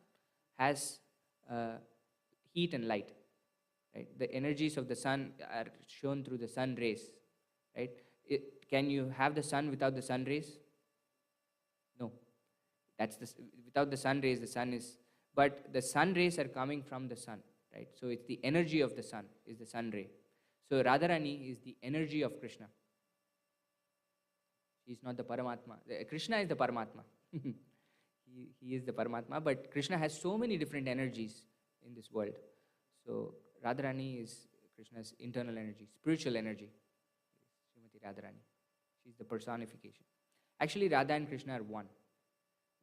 has heat and light. Right? The energies of the sun are shown through the sun rays. Right? Can you have the sun without the sun rays? No. Without the sun rays, the sun is... But the sun rays are coming from the sun. Right? So it's the energy of the sun is the sun ray. So Radharani is the energy of Krishna. He is not the Paramatma. Krishna is the Paramatma. he is the Paramatma, but Krishna has so many different energies in this world. So Radharani is Krishna's internal energy, spiritual energy. Srimati Radharani. She's the personification. Actually, Radha and Krishna are one.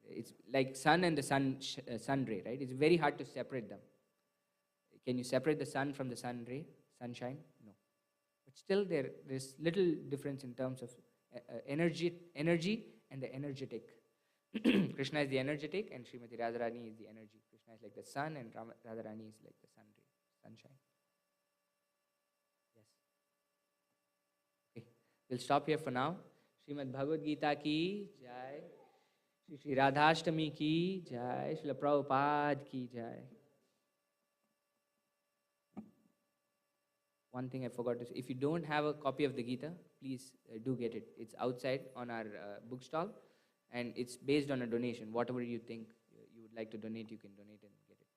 It's like sun and the sun ray, right? It's very hard to separate them. Can you separate the sun from the sun ray, sunshine? No. But still there's little difference in terms of energy and the energetic. Krishna is the energetic and Srimati Radharani is the energy. Krishna is like the sun and Radharani is like the sun ray, sunshine. Yes. Okay. We'll stop here for now. Srimad Bhagavad-gita ki jai. Shri Radhashtami ki jai. Srila Prabhupada ki jai. One thing I forgot to say, if you don't have a copy of the Gita, please do get it. It's outside on our bookstall, and it's based on a donation. Whatever you think you would like to donate, you can donate and get it.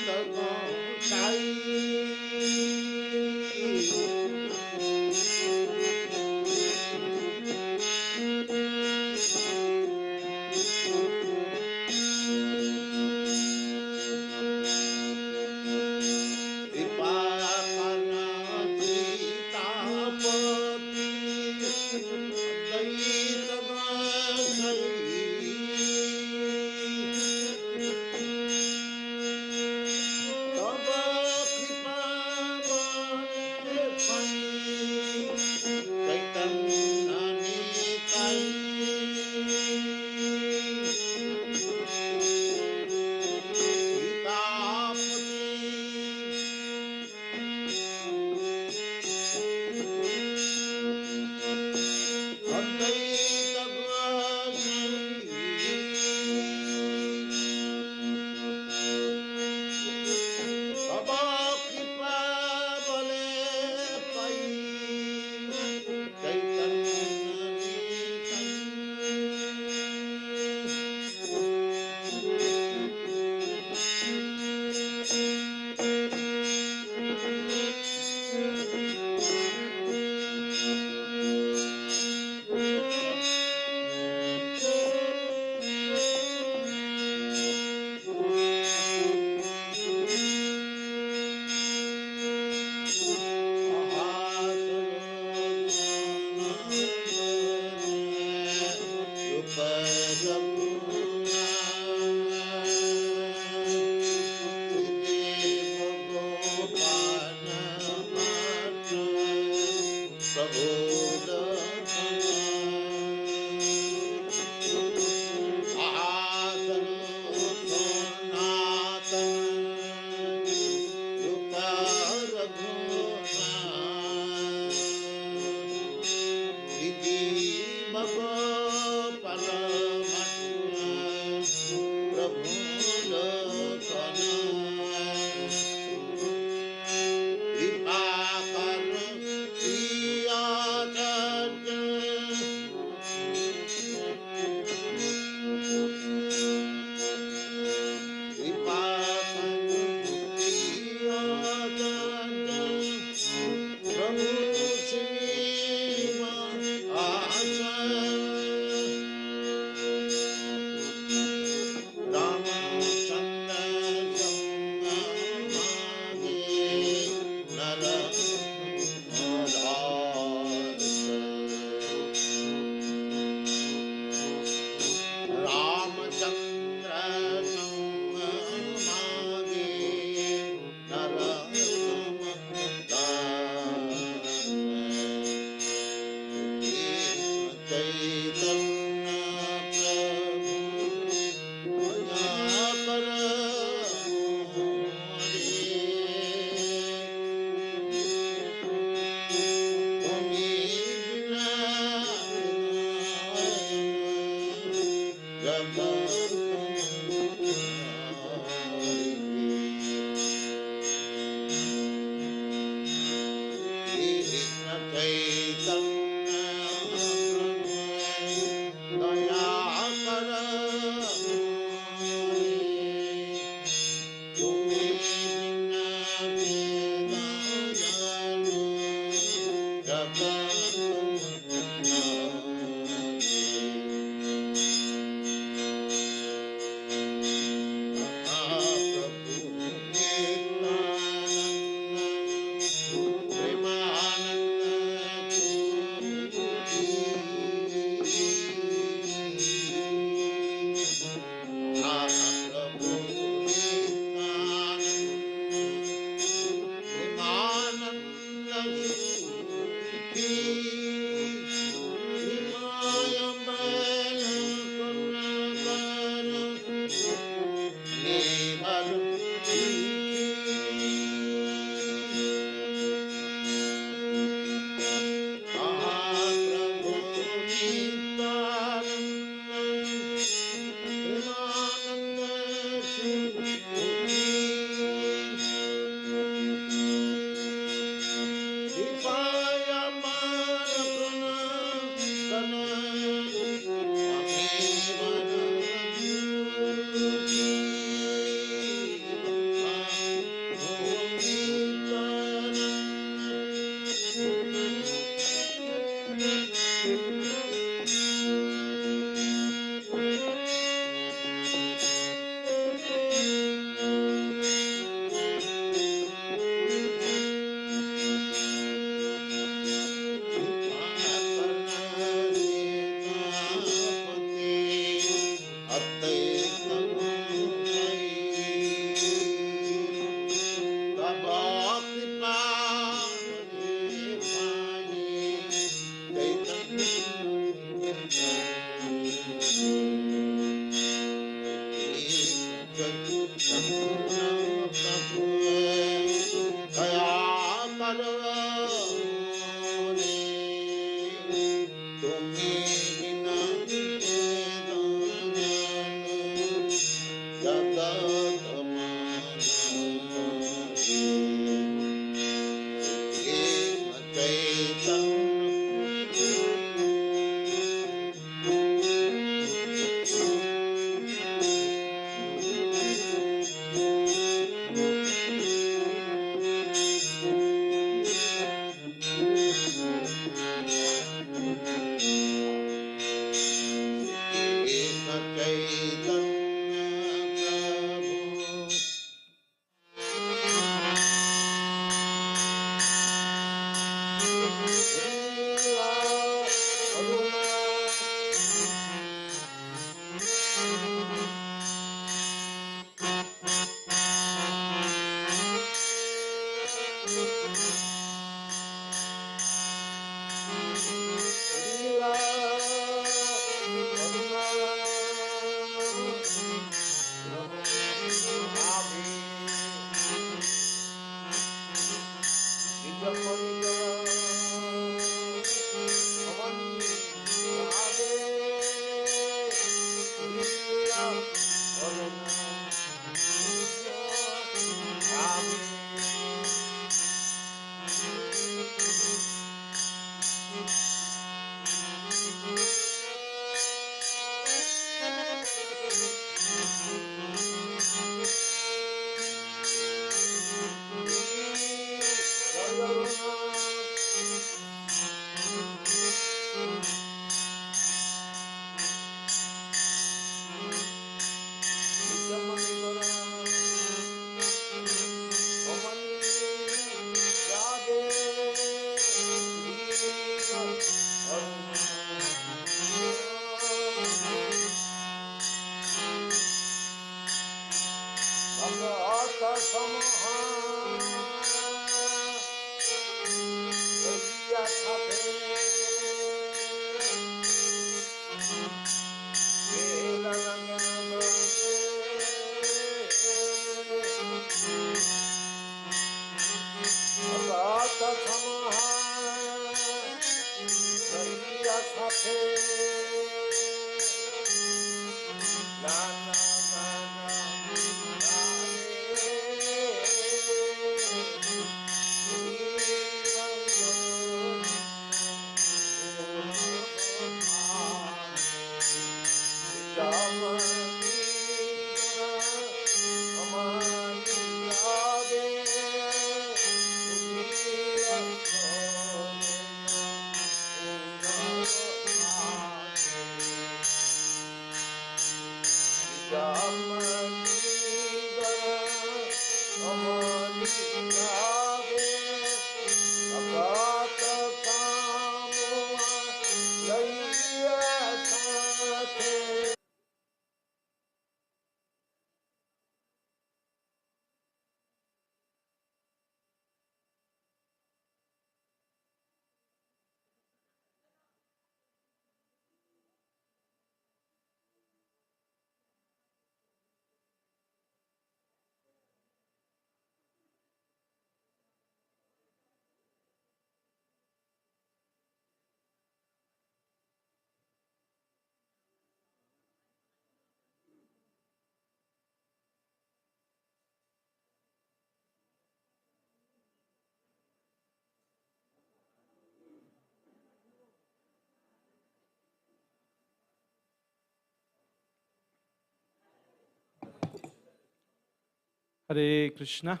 Hare Krishna.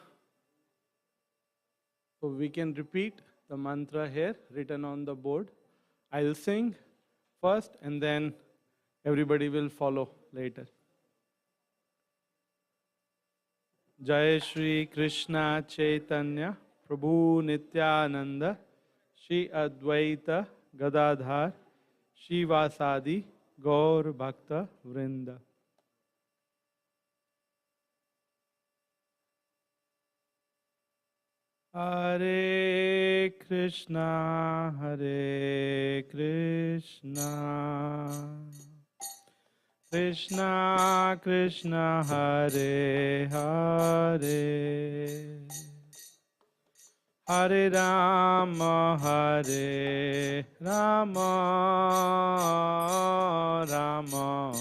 So we can repeat the mantra here written on the board. I'll sing first and then everybody will follow later. Jai Shri Krishna Chaitanya Prabhu Nityananda Shri Advaita Gadadhar Shri Vasadi Gaur Bhakta Vrinda. Hare Krishna, Hare Krishna, Krishna Krishna, Hare Hare, Hare Rama, Hare Rama, Rama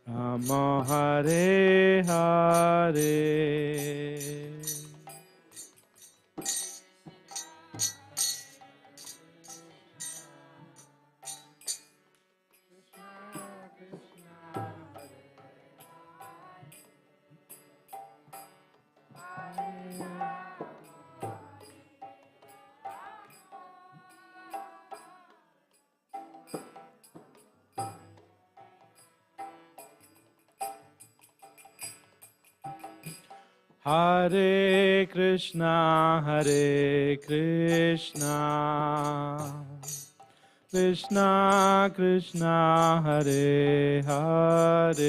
Rama, Hare Hare. Hare Krishna, Hare Krishna, Krishna Krishna, Hare Hare,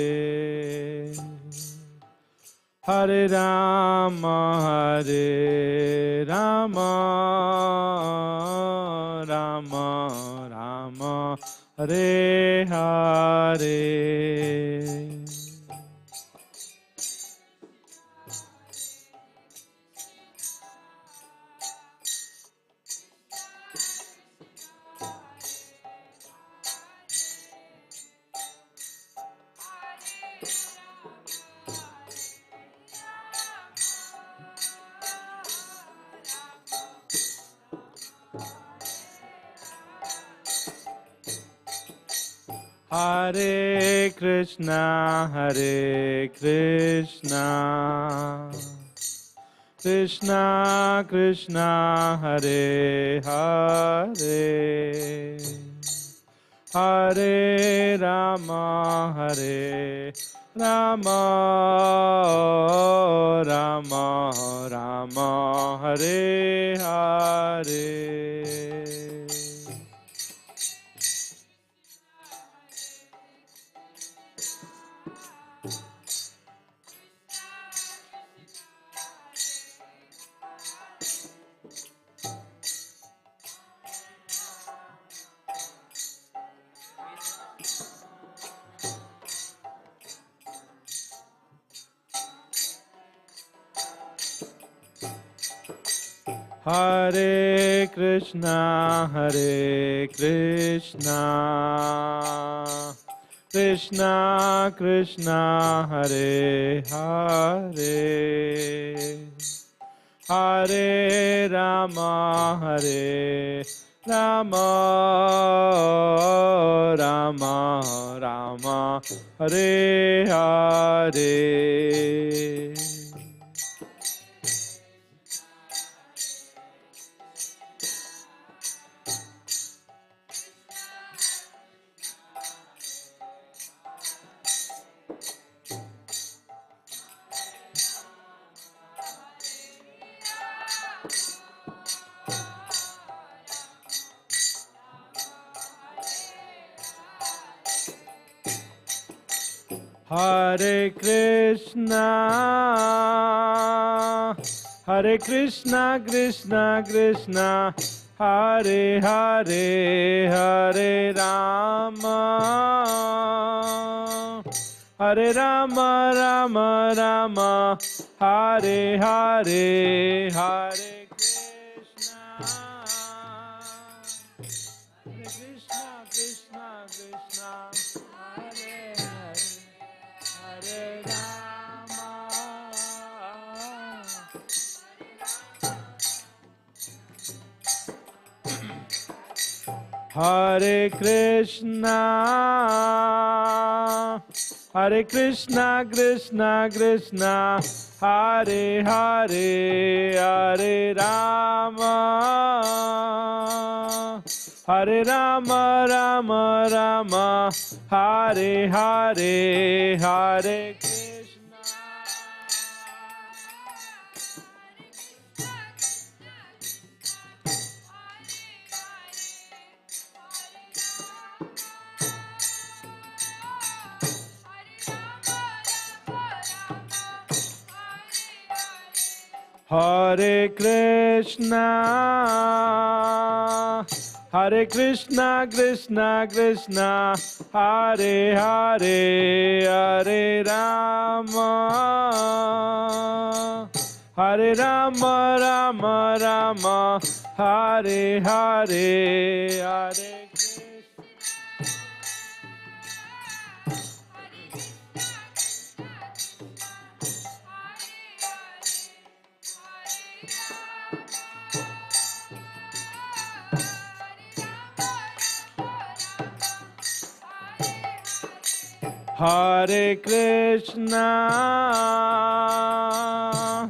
Hare Rama, Hare Rama, Rama Rama Hare Hare. Hare Krishna, Hare Krishna, Krishna Krishna, Hare Hare, Hare Rama, Hare Rama, Rama Rama, Hare Hare. Hare Krishna, Hare Krishna, Krishna Krishna, Hare Hare, Hare Rama, Hare Rama, Rama Rama, Hare Hare. Hare Krishna, Hare Krishna, Krishna Krishna, Hare Hare, Hare Rama, Hare Rama, Rama Rama, Hare Hare, Hare Krishna, Hare Krishna, Krishna Krishna, Hare Hare, Hare Rama. Hare Krishna, Hare Krishna, Krishna Krishna, Hare Hare, Hare Rama, Hare Rama, Rama Rama, Hare Hare, Hare Krishna. Hare Krishna, Hare Krishna, Krishna Krishna, Hare Hare, Hare Rama, Hare Rama, Rama Rama, Hare Hare, Hare Krishna. Hare Krishna,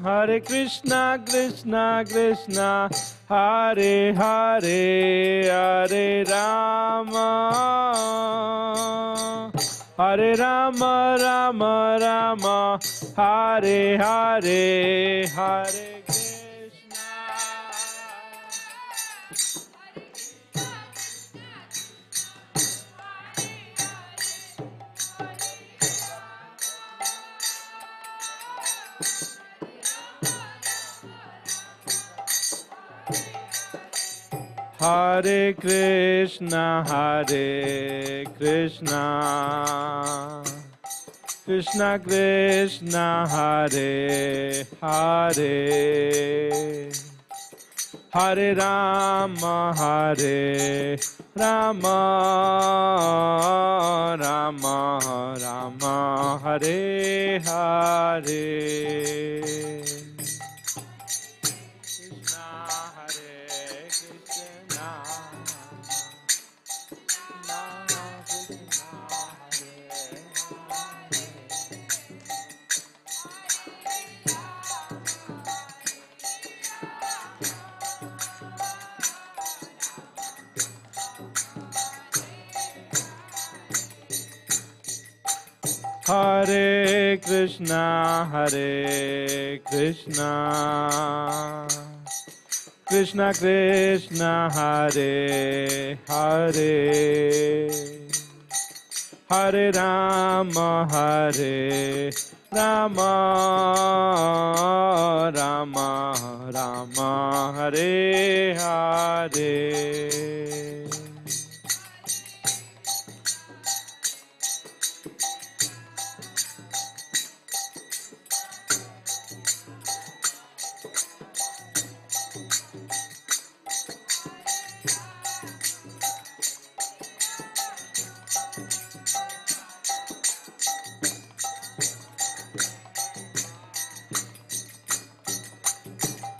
Hare Krishna, Krishna Krishna, Hare Hare, Hare Rama, Hare Rama, Rama Rama, Hare Hare, Hare Krishna. Hare Krishna, Krishna Krishna, Hare Hare, Hare Rama, Rama Rama, Hare Hare. Hare Krishna, Krishna Krishna, Hare Hare, Hare Rama, Rama Rama, Hare Hare.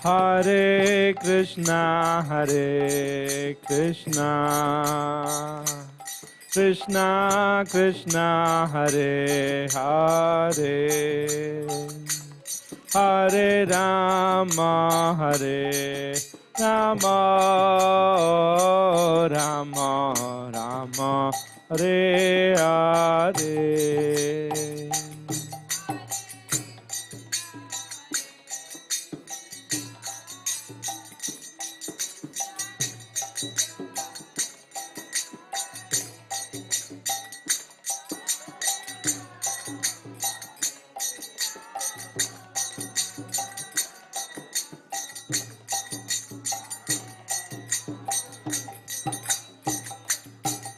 Hare Krishna, Krishna Krishna, Hare Hare, Hare Rama, Rama Rama, Hare Hare.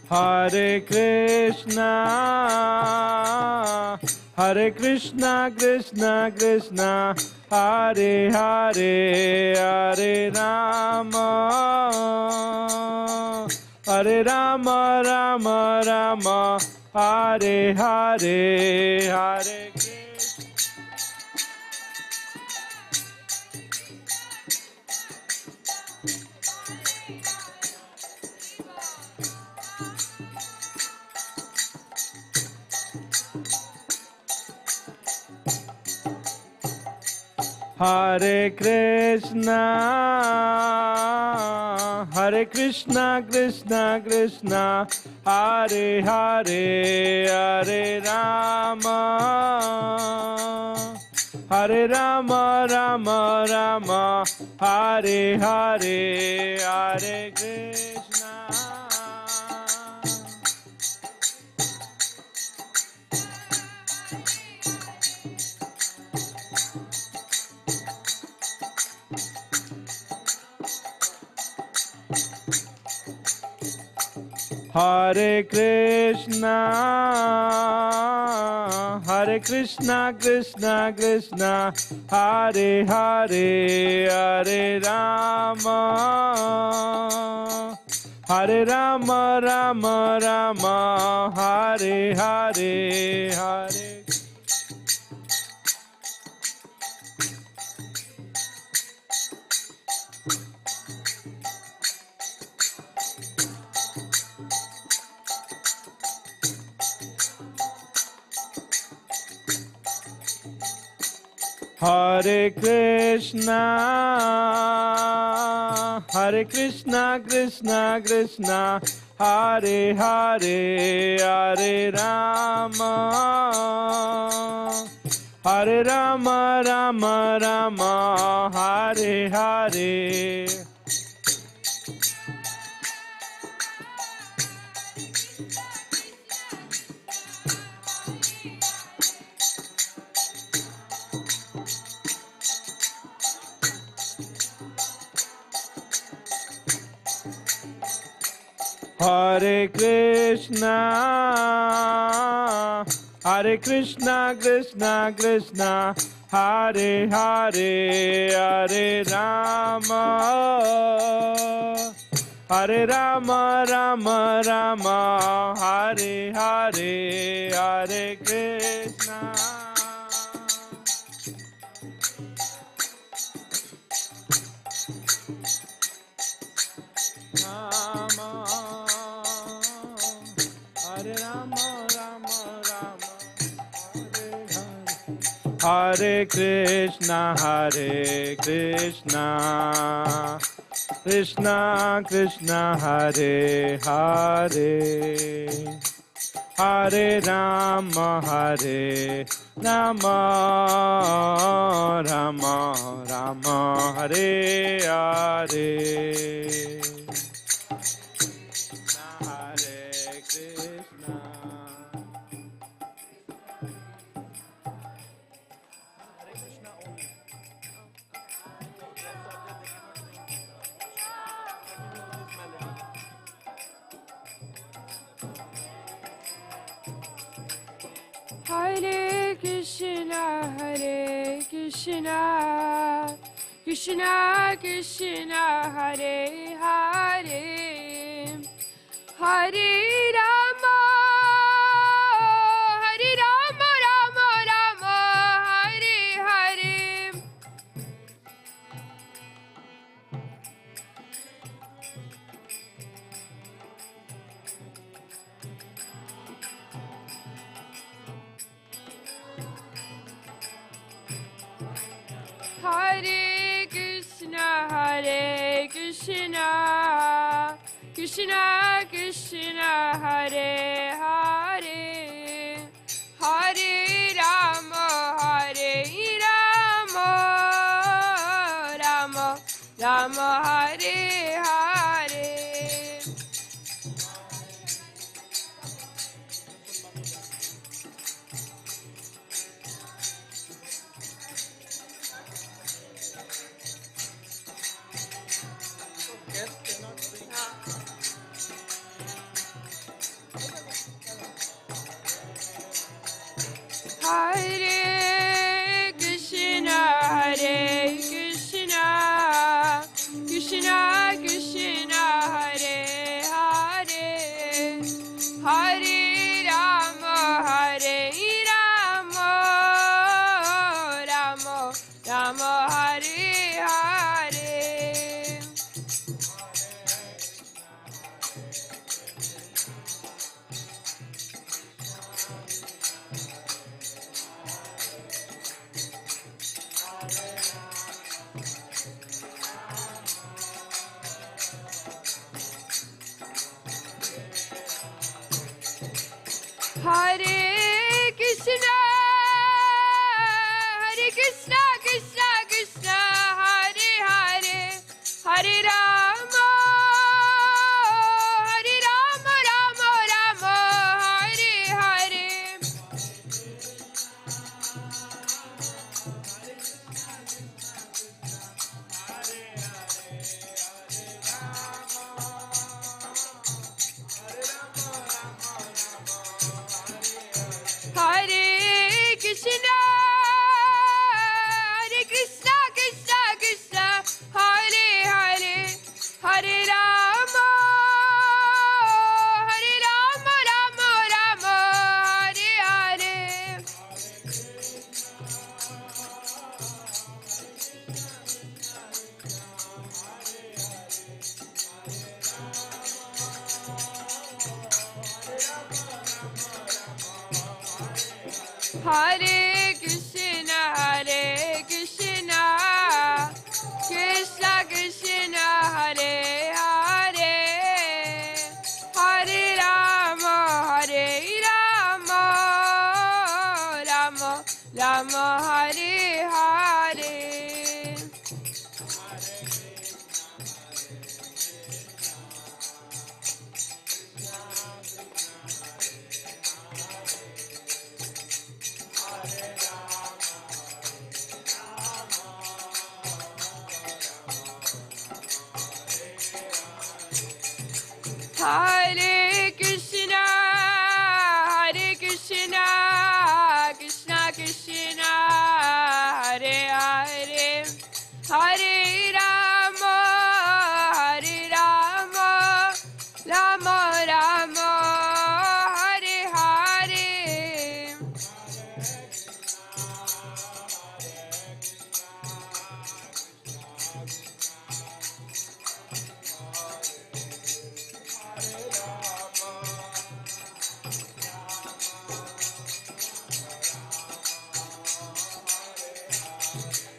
Hare Krishna, Krishna Krishna, Hare Hare, Hare Rama, Rama Rama, Hare Hare, Hare Krishna. Hare Krishna, Krishna Krishna, Hare Hare, Hare Rama, Rama Rama, Hare Hare, Hare Krishna. Hare Krishna, Krishna Krishna, Hare Hare, Hare Rama, Rama Rama, Hare Hare, Hare. Hare Krishna, Krishna Krishna, Hare Hare, Hare Rama, Rama Rama, Hare Hare. Hare Krishna, Hare Krishna, Krishna Krishna, Hare Hare, Hare Rama, Hare Rama, Rama Rama, Hare Hare, Hare Krishna. Hare Krishna, Hare Krishna, Krishna Krishna, Hare Hare, Hare Rama, Hare Rama, Rama Rama, Hare Hare. Hare Krishna. Hare Krishna, Hare Krishna, Krishna Krishna, Hare Hare, Hare Rama, Hare Rama, Rama Rama, Hare Hare. Hare Krishna, Hare Krishna, Krishna Krishna, Hare Hare, Hare Rama, Hare Rama, Rama Rama, Hare Hare. Hare Krishna, Hare Krishna, Krishna Krishna, Hare Hare, Hare Rama, Hare Rama, Rama Rama, Hare Hare. Hare Krishna, Hare Krishna, Krishna Krishna, Hare Hare, Hare Rama, Hare Rama, Rama Rama, Hare Hare. Hare Krishna, Hare Krishna, Krishna Krishna, Hare Hare, Hare Rama, Hare Rama, Rama Rama, Hare Hare. Hare Krishna, Hare Krishna, Krishna Krishna, Hare Hare, Hare Rama, Hare Rama, Rama Rama, Hare Hare. Hare Hare Krishna, Krishna Krishna, Hare Hare, Hare Rama, Rama Rama, Hare Hare.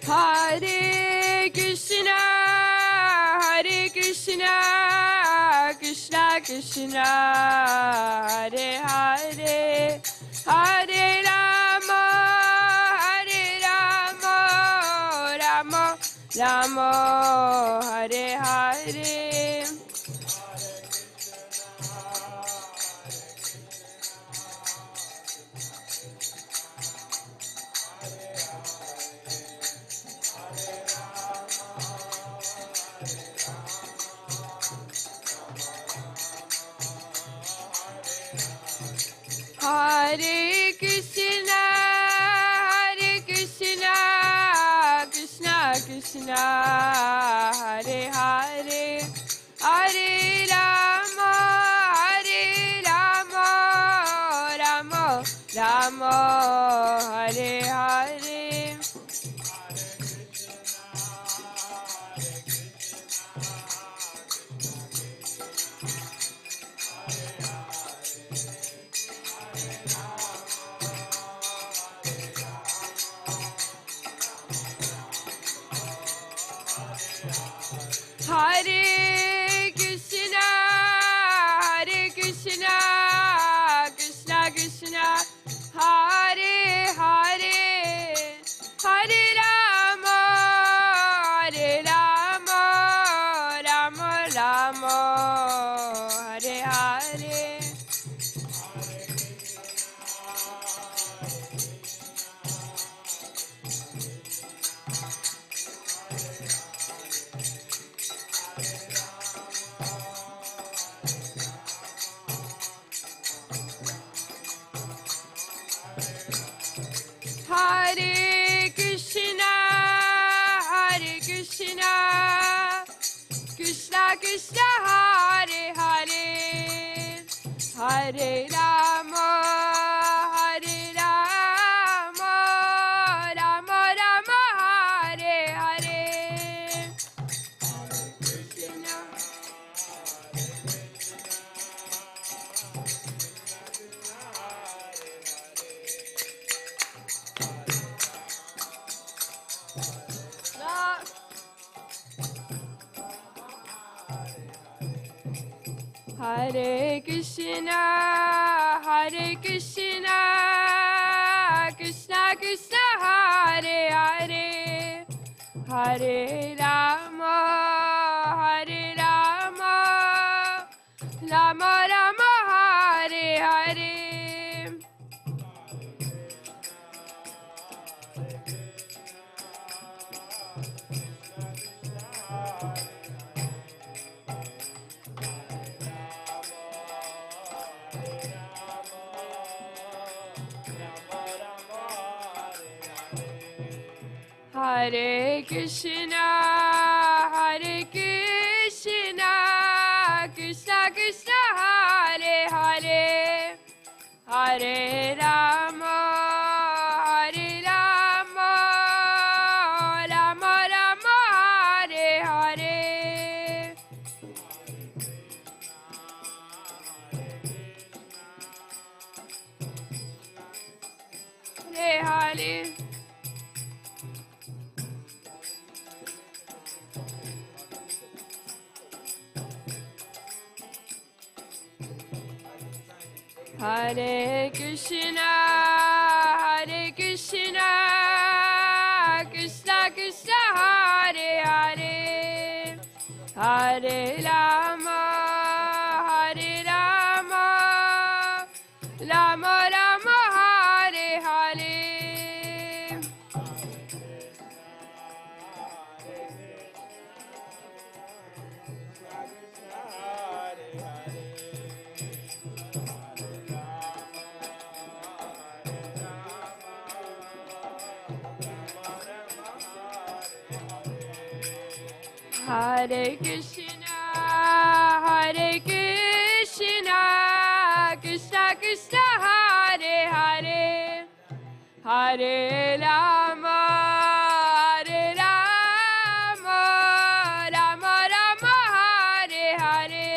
Hare Krishna, Krishna Krishna, Hare Hare, Hare Rama, Rama Rama, Hare Hare. Hare Krishna, Krishna Krishna, Hare Hare, Hare Rama, Rama, Hare Hare. Hare Krishna, Krishna Krishna, Hare Hare, Hare Rama, Rama Rama, Hare Hare. Hare Krishna, Krishna Krishna, Hare Hare, Hare Rama, Rama Rama, Hare Hare. Krishna. Hare Krishna, Krishna Krishna, Hare Hare, Hare Rama, Rama Rama, Hare Hare. Hare Krishna, Krishna Krishna, Hare Hare, Hare Rama, Rama Rama, Hare Hare. Hare Hare. Hare Krishna, Krishna Krishna, Hare Hare, Hare Rama, Rama Rama, Hare Hare. Hare Krishna, Hare Krishna, Krishna Krishna, Hare Hare, Hare Rama, Hare Rama, Rama Rama, Hare Hare.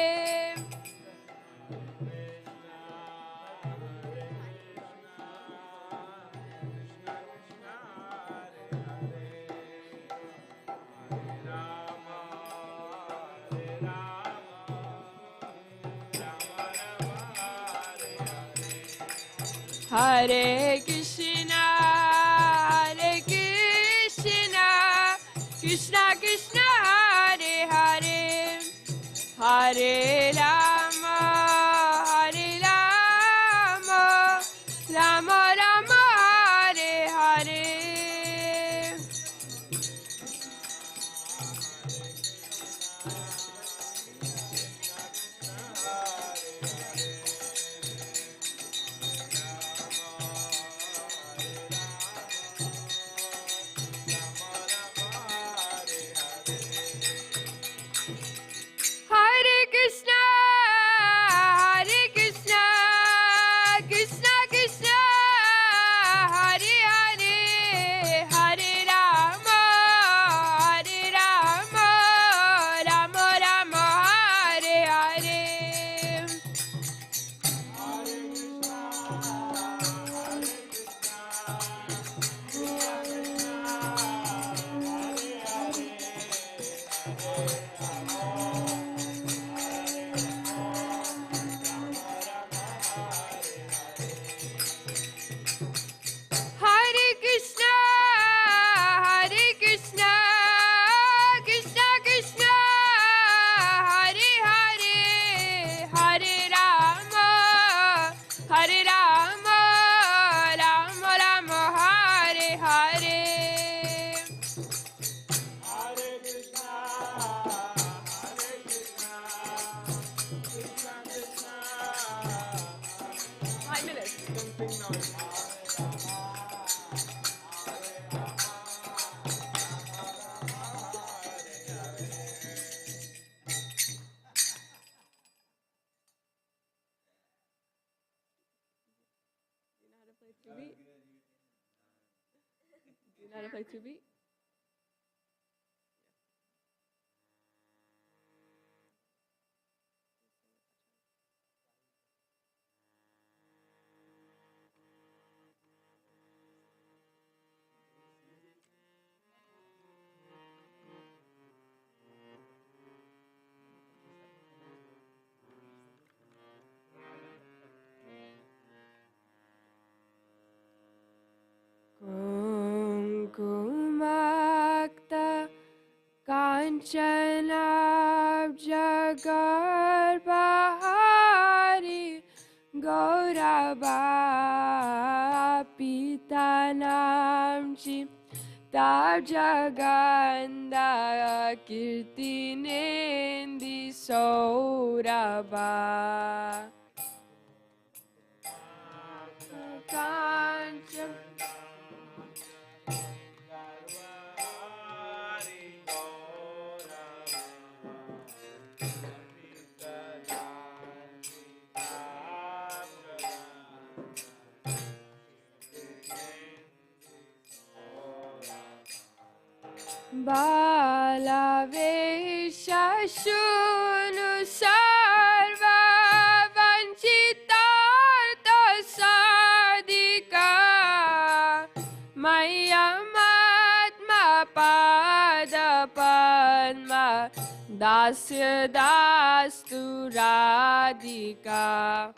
Hare Krishna, Hare Krishna, Krishna Krishna, Hare Hare, Hare Rama, Hare Rama, Rama Rama, Hare Hare. Hare Krishna, Hare Krishna, Krishna Krishna, Hare Hare, Hare Rama, Hare Rama, Rama Rama, Hare Hare. Hare Krishna, Hare Krishna, Krishna Krishna, Hare Hare, Hare Rama, Hare Rama, Rama Rama, Hare Hare. Do you know how to play 2-beat? Kumakta Kanchanabjagarbhari Gaurabha Pitanamchi Tabjaganda Kirtinendi Saurabha Kanchan Balavesha Shunu Sarva Vanchitartha Sadhika Mayamatma Pada Padma Dasya Dastu Radhika.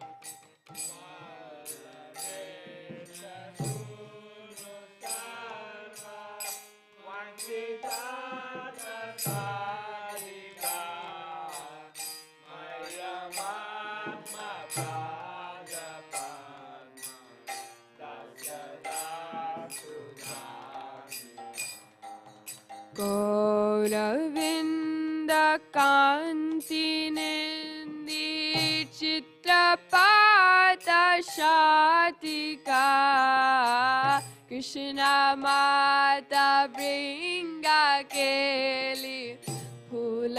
Gauravinda Kanti Nindi Chitrapata Shatika Krishna Mata Bringa Keli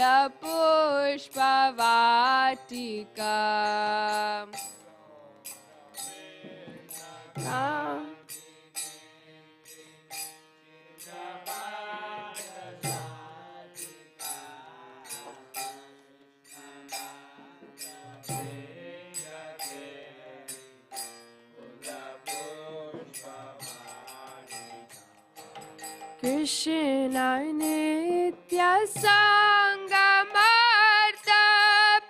फलपुष्पवाटिका Krishna Nitya Sangamarta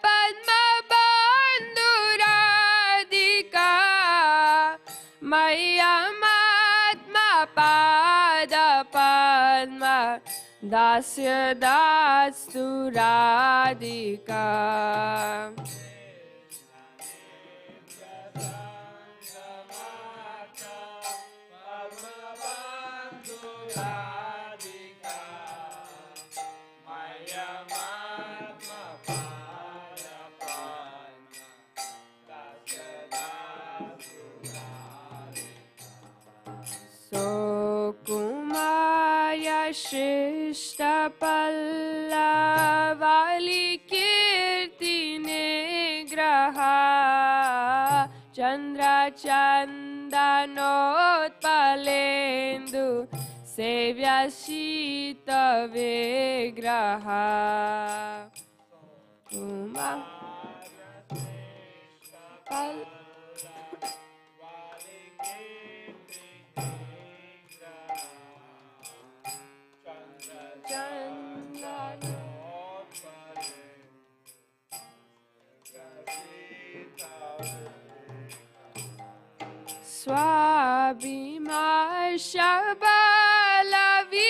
Padma Bandhuradhika Maya Matma Pada Padma Dasya Dastu Radhika So Kumaya Shrishta Pallavali Kirti Nigraha Chandra Chandanot Palendu Sevya Shita Vigraha Swabhimarsha Balavisha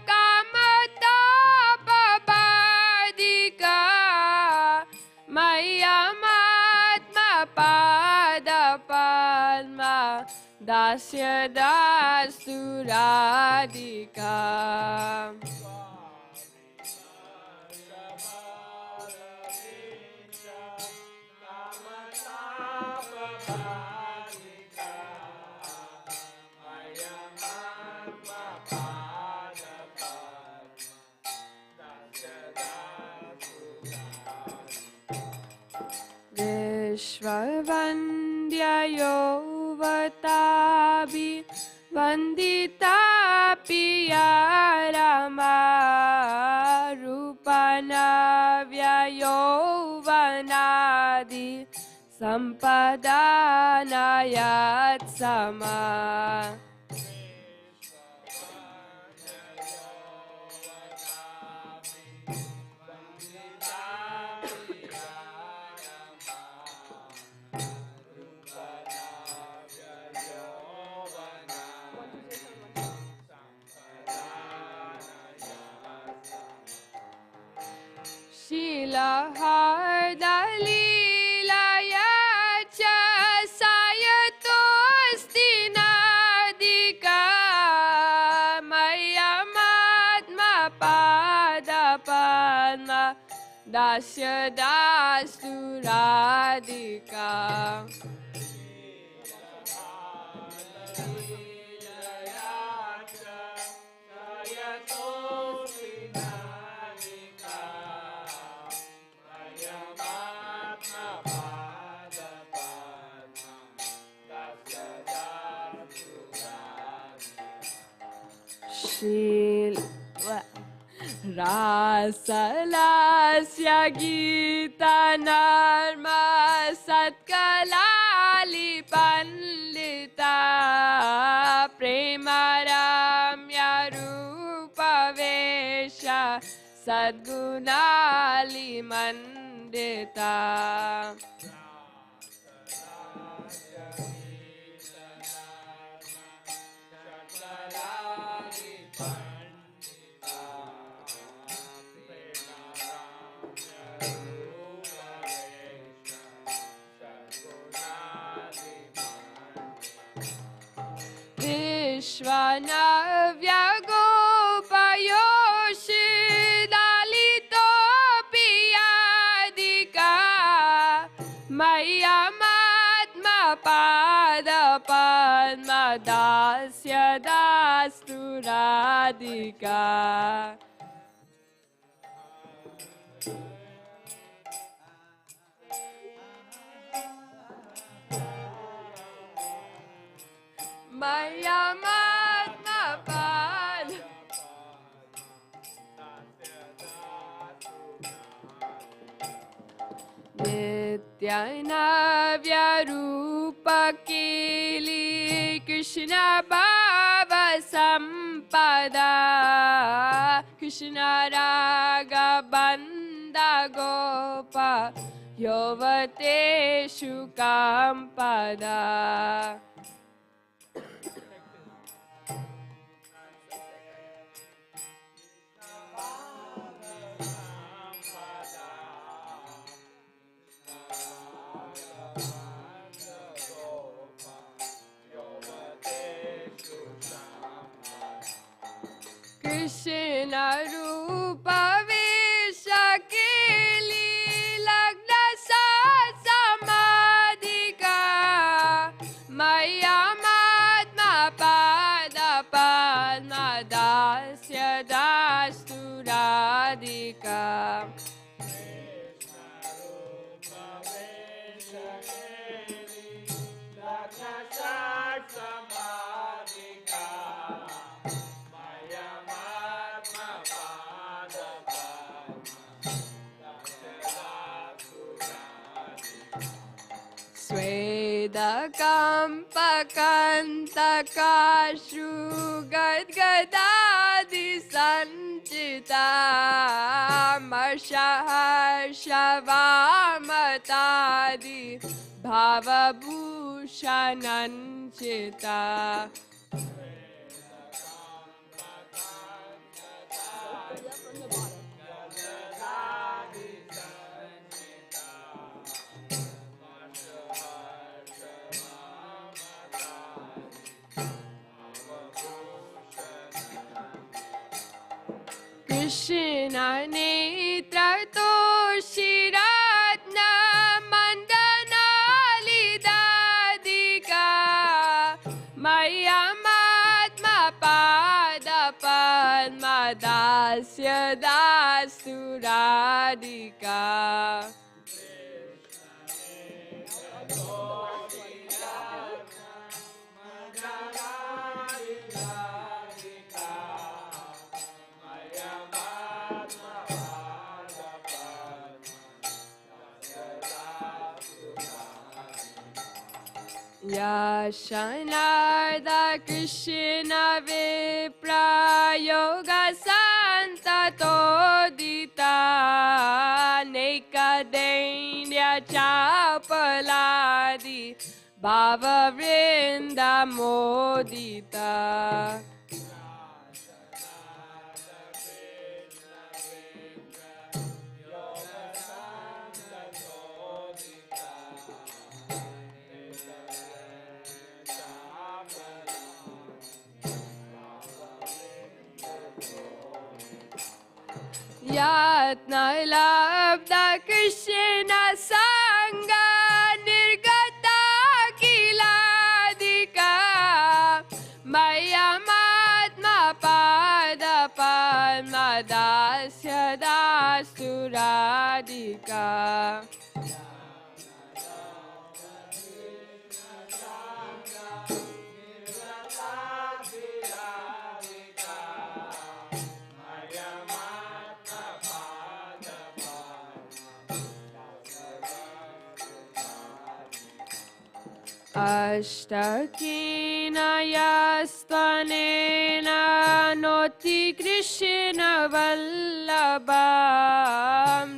Kamatapabadika Maya Matma Pada Padma Dasya Dastu Radhika Vishwavandya Yovatabi Vandita Piya Rama Rupanavya Yovanadi Sampadana Sama Shila Hardalilaya Cha Sayatosti Nadika Maya Matma Pada Padma Dasya Dastu Radhika Rasalasya Gita Narma Satkalali Pandita Premaramya Rupa Vesha Sadgunali Mandita Vishwanavya Gopayoshi Dalito Piyadika Maya Matma Pada Padma Dasya Dastu Radhika Nityanavya Rupa Keli Krishna Bhava Sampada Krishna Raga Banda Gopa Yovate Shukampada. Krishna Rupa Vishakeli Lagna Samadhika Maya Matma Pada Padma Dasya Dastu Radhika. Sweda Kampa Kanta Kashu Gadgadadi Sanchita Marsha Harsha Vamatadi Bhava Bhushananchita. Krishna Netra Toshiratna Mandana Lidadika Maya Matma Pada Padma Dasya Dastu Radhika. Yashanarda Krishna Vipra Yoga Santa Todita Nekadenya Chapaladi Bhava Vrinda Modita. Yatna Labda Krishna Sangha Nirgata Kiladika Maya Matma Pada Padma Dasya Dastu Radhika. Ashtakena Yastvanena Noti Krishna Vallabham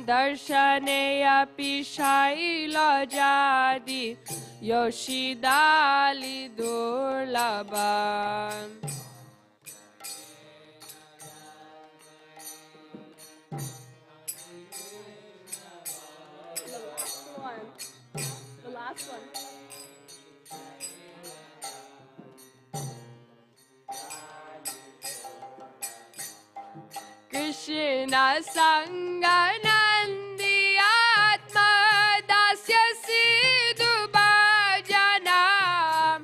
Darshaneya Pishaila Jadi Yoshidali Durlabham. The last one. Krishna Sangha Nandi Atma Dasya Sidhu Bhajanam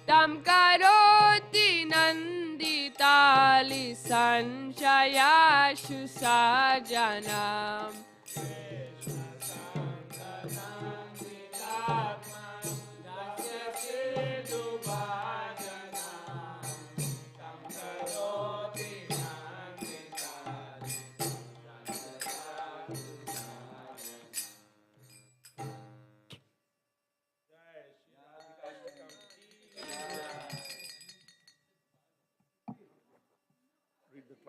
Tam Karoti Nanditali Sanchayashu Sajanam.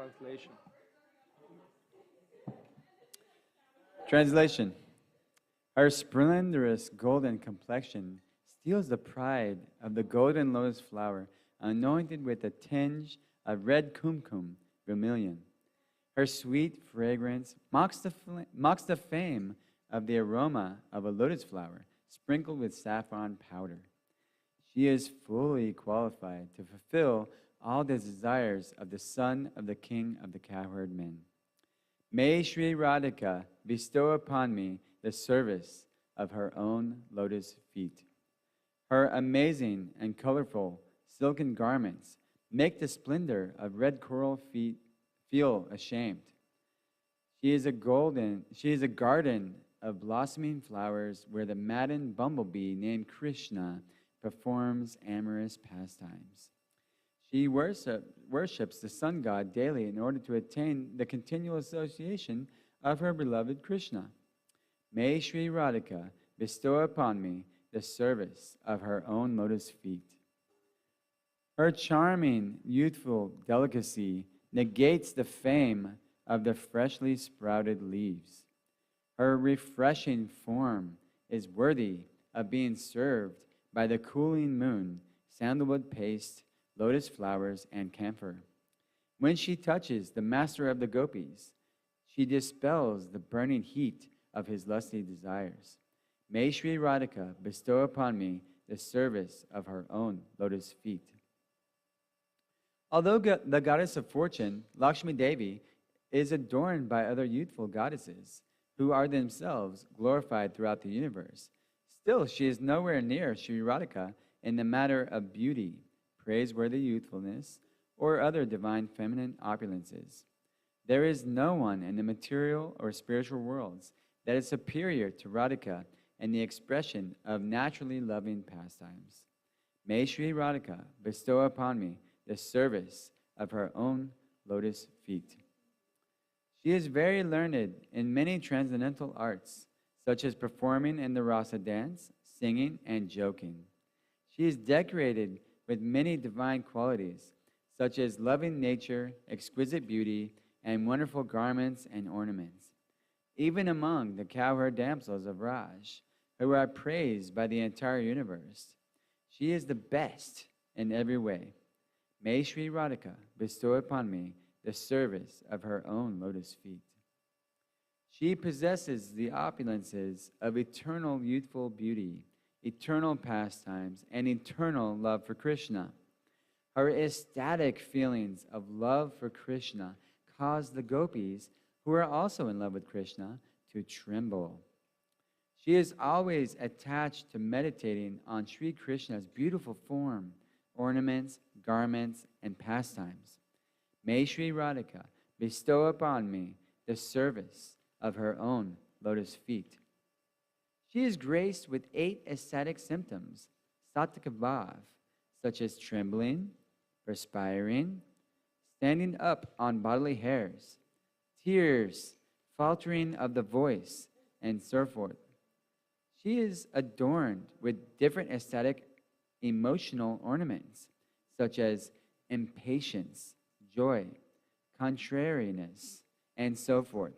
Translation. Translation. Her splendorous golden complexion steals the pride of the golden lotus flower, anointed with a tinge of red kumkum vermilion. Her sweet fragrance mocks the fame of the aroma of a lotus flower sprinkled with saffron powder. She is fully qualified to fulfill all the desires of the son of the king of the cowherd men. May Sri Radhika bestow upon me the service of her own lotus feet. Her amazing and colorful silken garments make the splendor of red coral feet feel ashamed. She is a garden of blossoming flowers where the maddened bumblebee named Krishna performs amorous pastimes. She worships the sun god daily in order to attain the continual association of her beloved Krishna. May Sri Radhika bestow upon me the service of her own lotus feet. Her charming, youthful delicacy negates the fame of the freshly sprouted leaves. Her refreshing form is worthy of being served by the cooling moon, sandalwood paste, lotus flowers, and camphor. When she touches the master of the gopis, she dispels the burning heat of his lusty desires. May Sri Radhika bestow upon me the service of her own lotus feet. Although the goddess of fortune, Lakshmi Devi, is adorned by other youthful goddesses who are themselves glorified throughout the universe, still she is nowhere near Sri Radhika in the matter of beauty, praiseworthy youthfulness, or other divine feminine opulences. There is no one in the material or spiritual worlds that is superior to Radhika in the expression of naturally loving pastimes. May Sri Radhika bestow upon me the service of her own lotus feet. She is very learned in many transcendental arts, such as performing in the rasa dance, singing, and joking. She is decorated with many divine qualities, such as loving nature, exquisite beauty, and wonderful garments and ornaments. Even among the cowherd damsels of Raj, who are praised by the entire universe, she is the best in every way. May Sri Radhika bestow upon me the service of her own lotus feet. She possesses the opulences of eternal youthful beauty, eternal pastimes, and eternal love for Krishna. Her ecstatic feelings of love for Krishna cause the gopis, who are also in love with Krishna, to tremble. She is always attached to meditating on Sri Krishna's beautiful form, ornaments, garments, and pastimes. May Sri Radhika bestow upon me the service of her own lotus feet. She is graced with 8 ecstatic symptoms, sattva bhav, such as trembling, perspiring, standing up on bodily hairs, tears, faltering of the voice, and so forth. She is adorned with different ecstatic emotional ornaments, such as impatience, joy, contrariness, and so forth.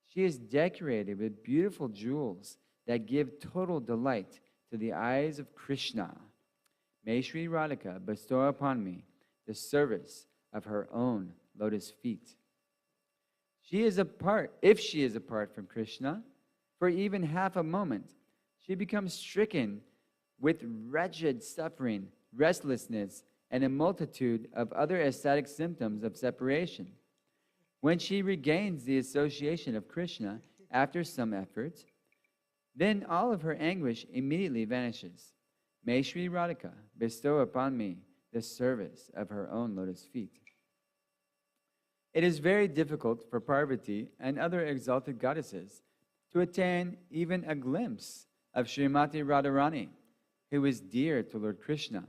She is decorated with beautiful jewels that give total delight to the eyes of Krishna. May Sri Radhika bestow upon me the service of her own lotus feet. If she is apart from Krishna, for even half a moment, she becomes stricken with wretched suffering, restlessness, and a multitude of other ecstatic symptoms of separation. When she regains the association of Krishna after some effort, then all of her anguish immediately vanishes. May Sri Radhika bestow upon me the service of her own lotus feet. It is very difficult for Parvati and other exalted goddesses to attain even a glimpse of Srimati Radharani, who is dear to Lord Krishna.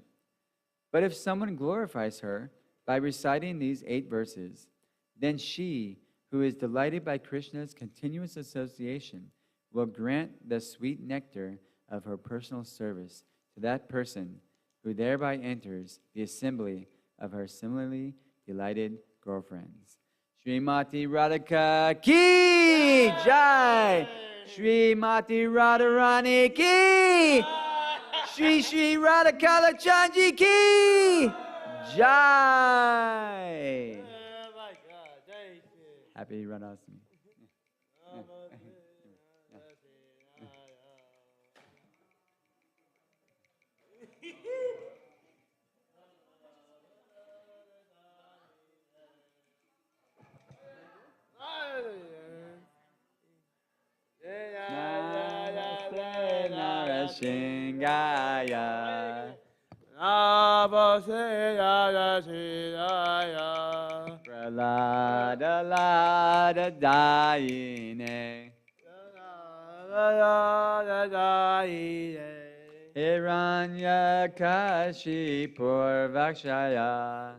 But if someone glorifies her by reciting these 8 verses, then she, who is delighted by Krishna's continuous association, will grant the sweet nectar of her personal service to that person who thereby enters the assembly of her similarly delighted girlfriends. Srimati Radhika ki jai. Srimati Radharani ki. Shri Radhakala Chanji ki jai. Happy Radhashtami. Narasingaya Pralada Lada Dayine Hiranya Kashi Purvakshaya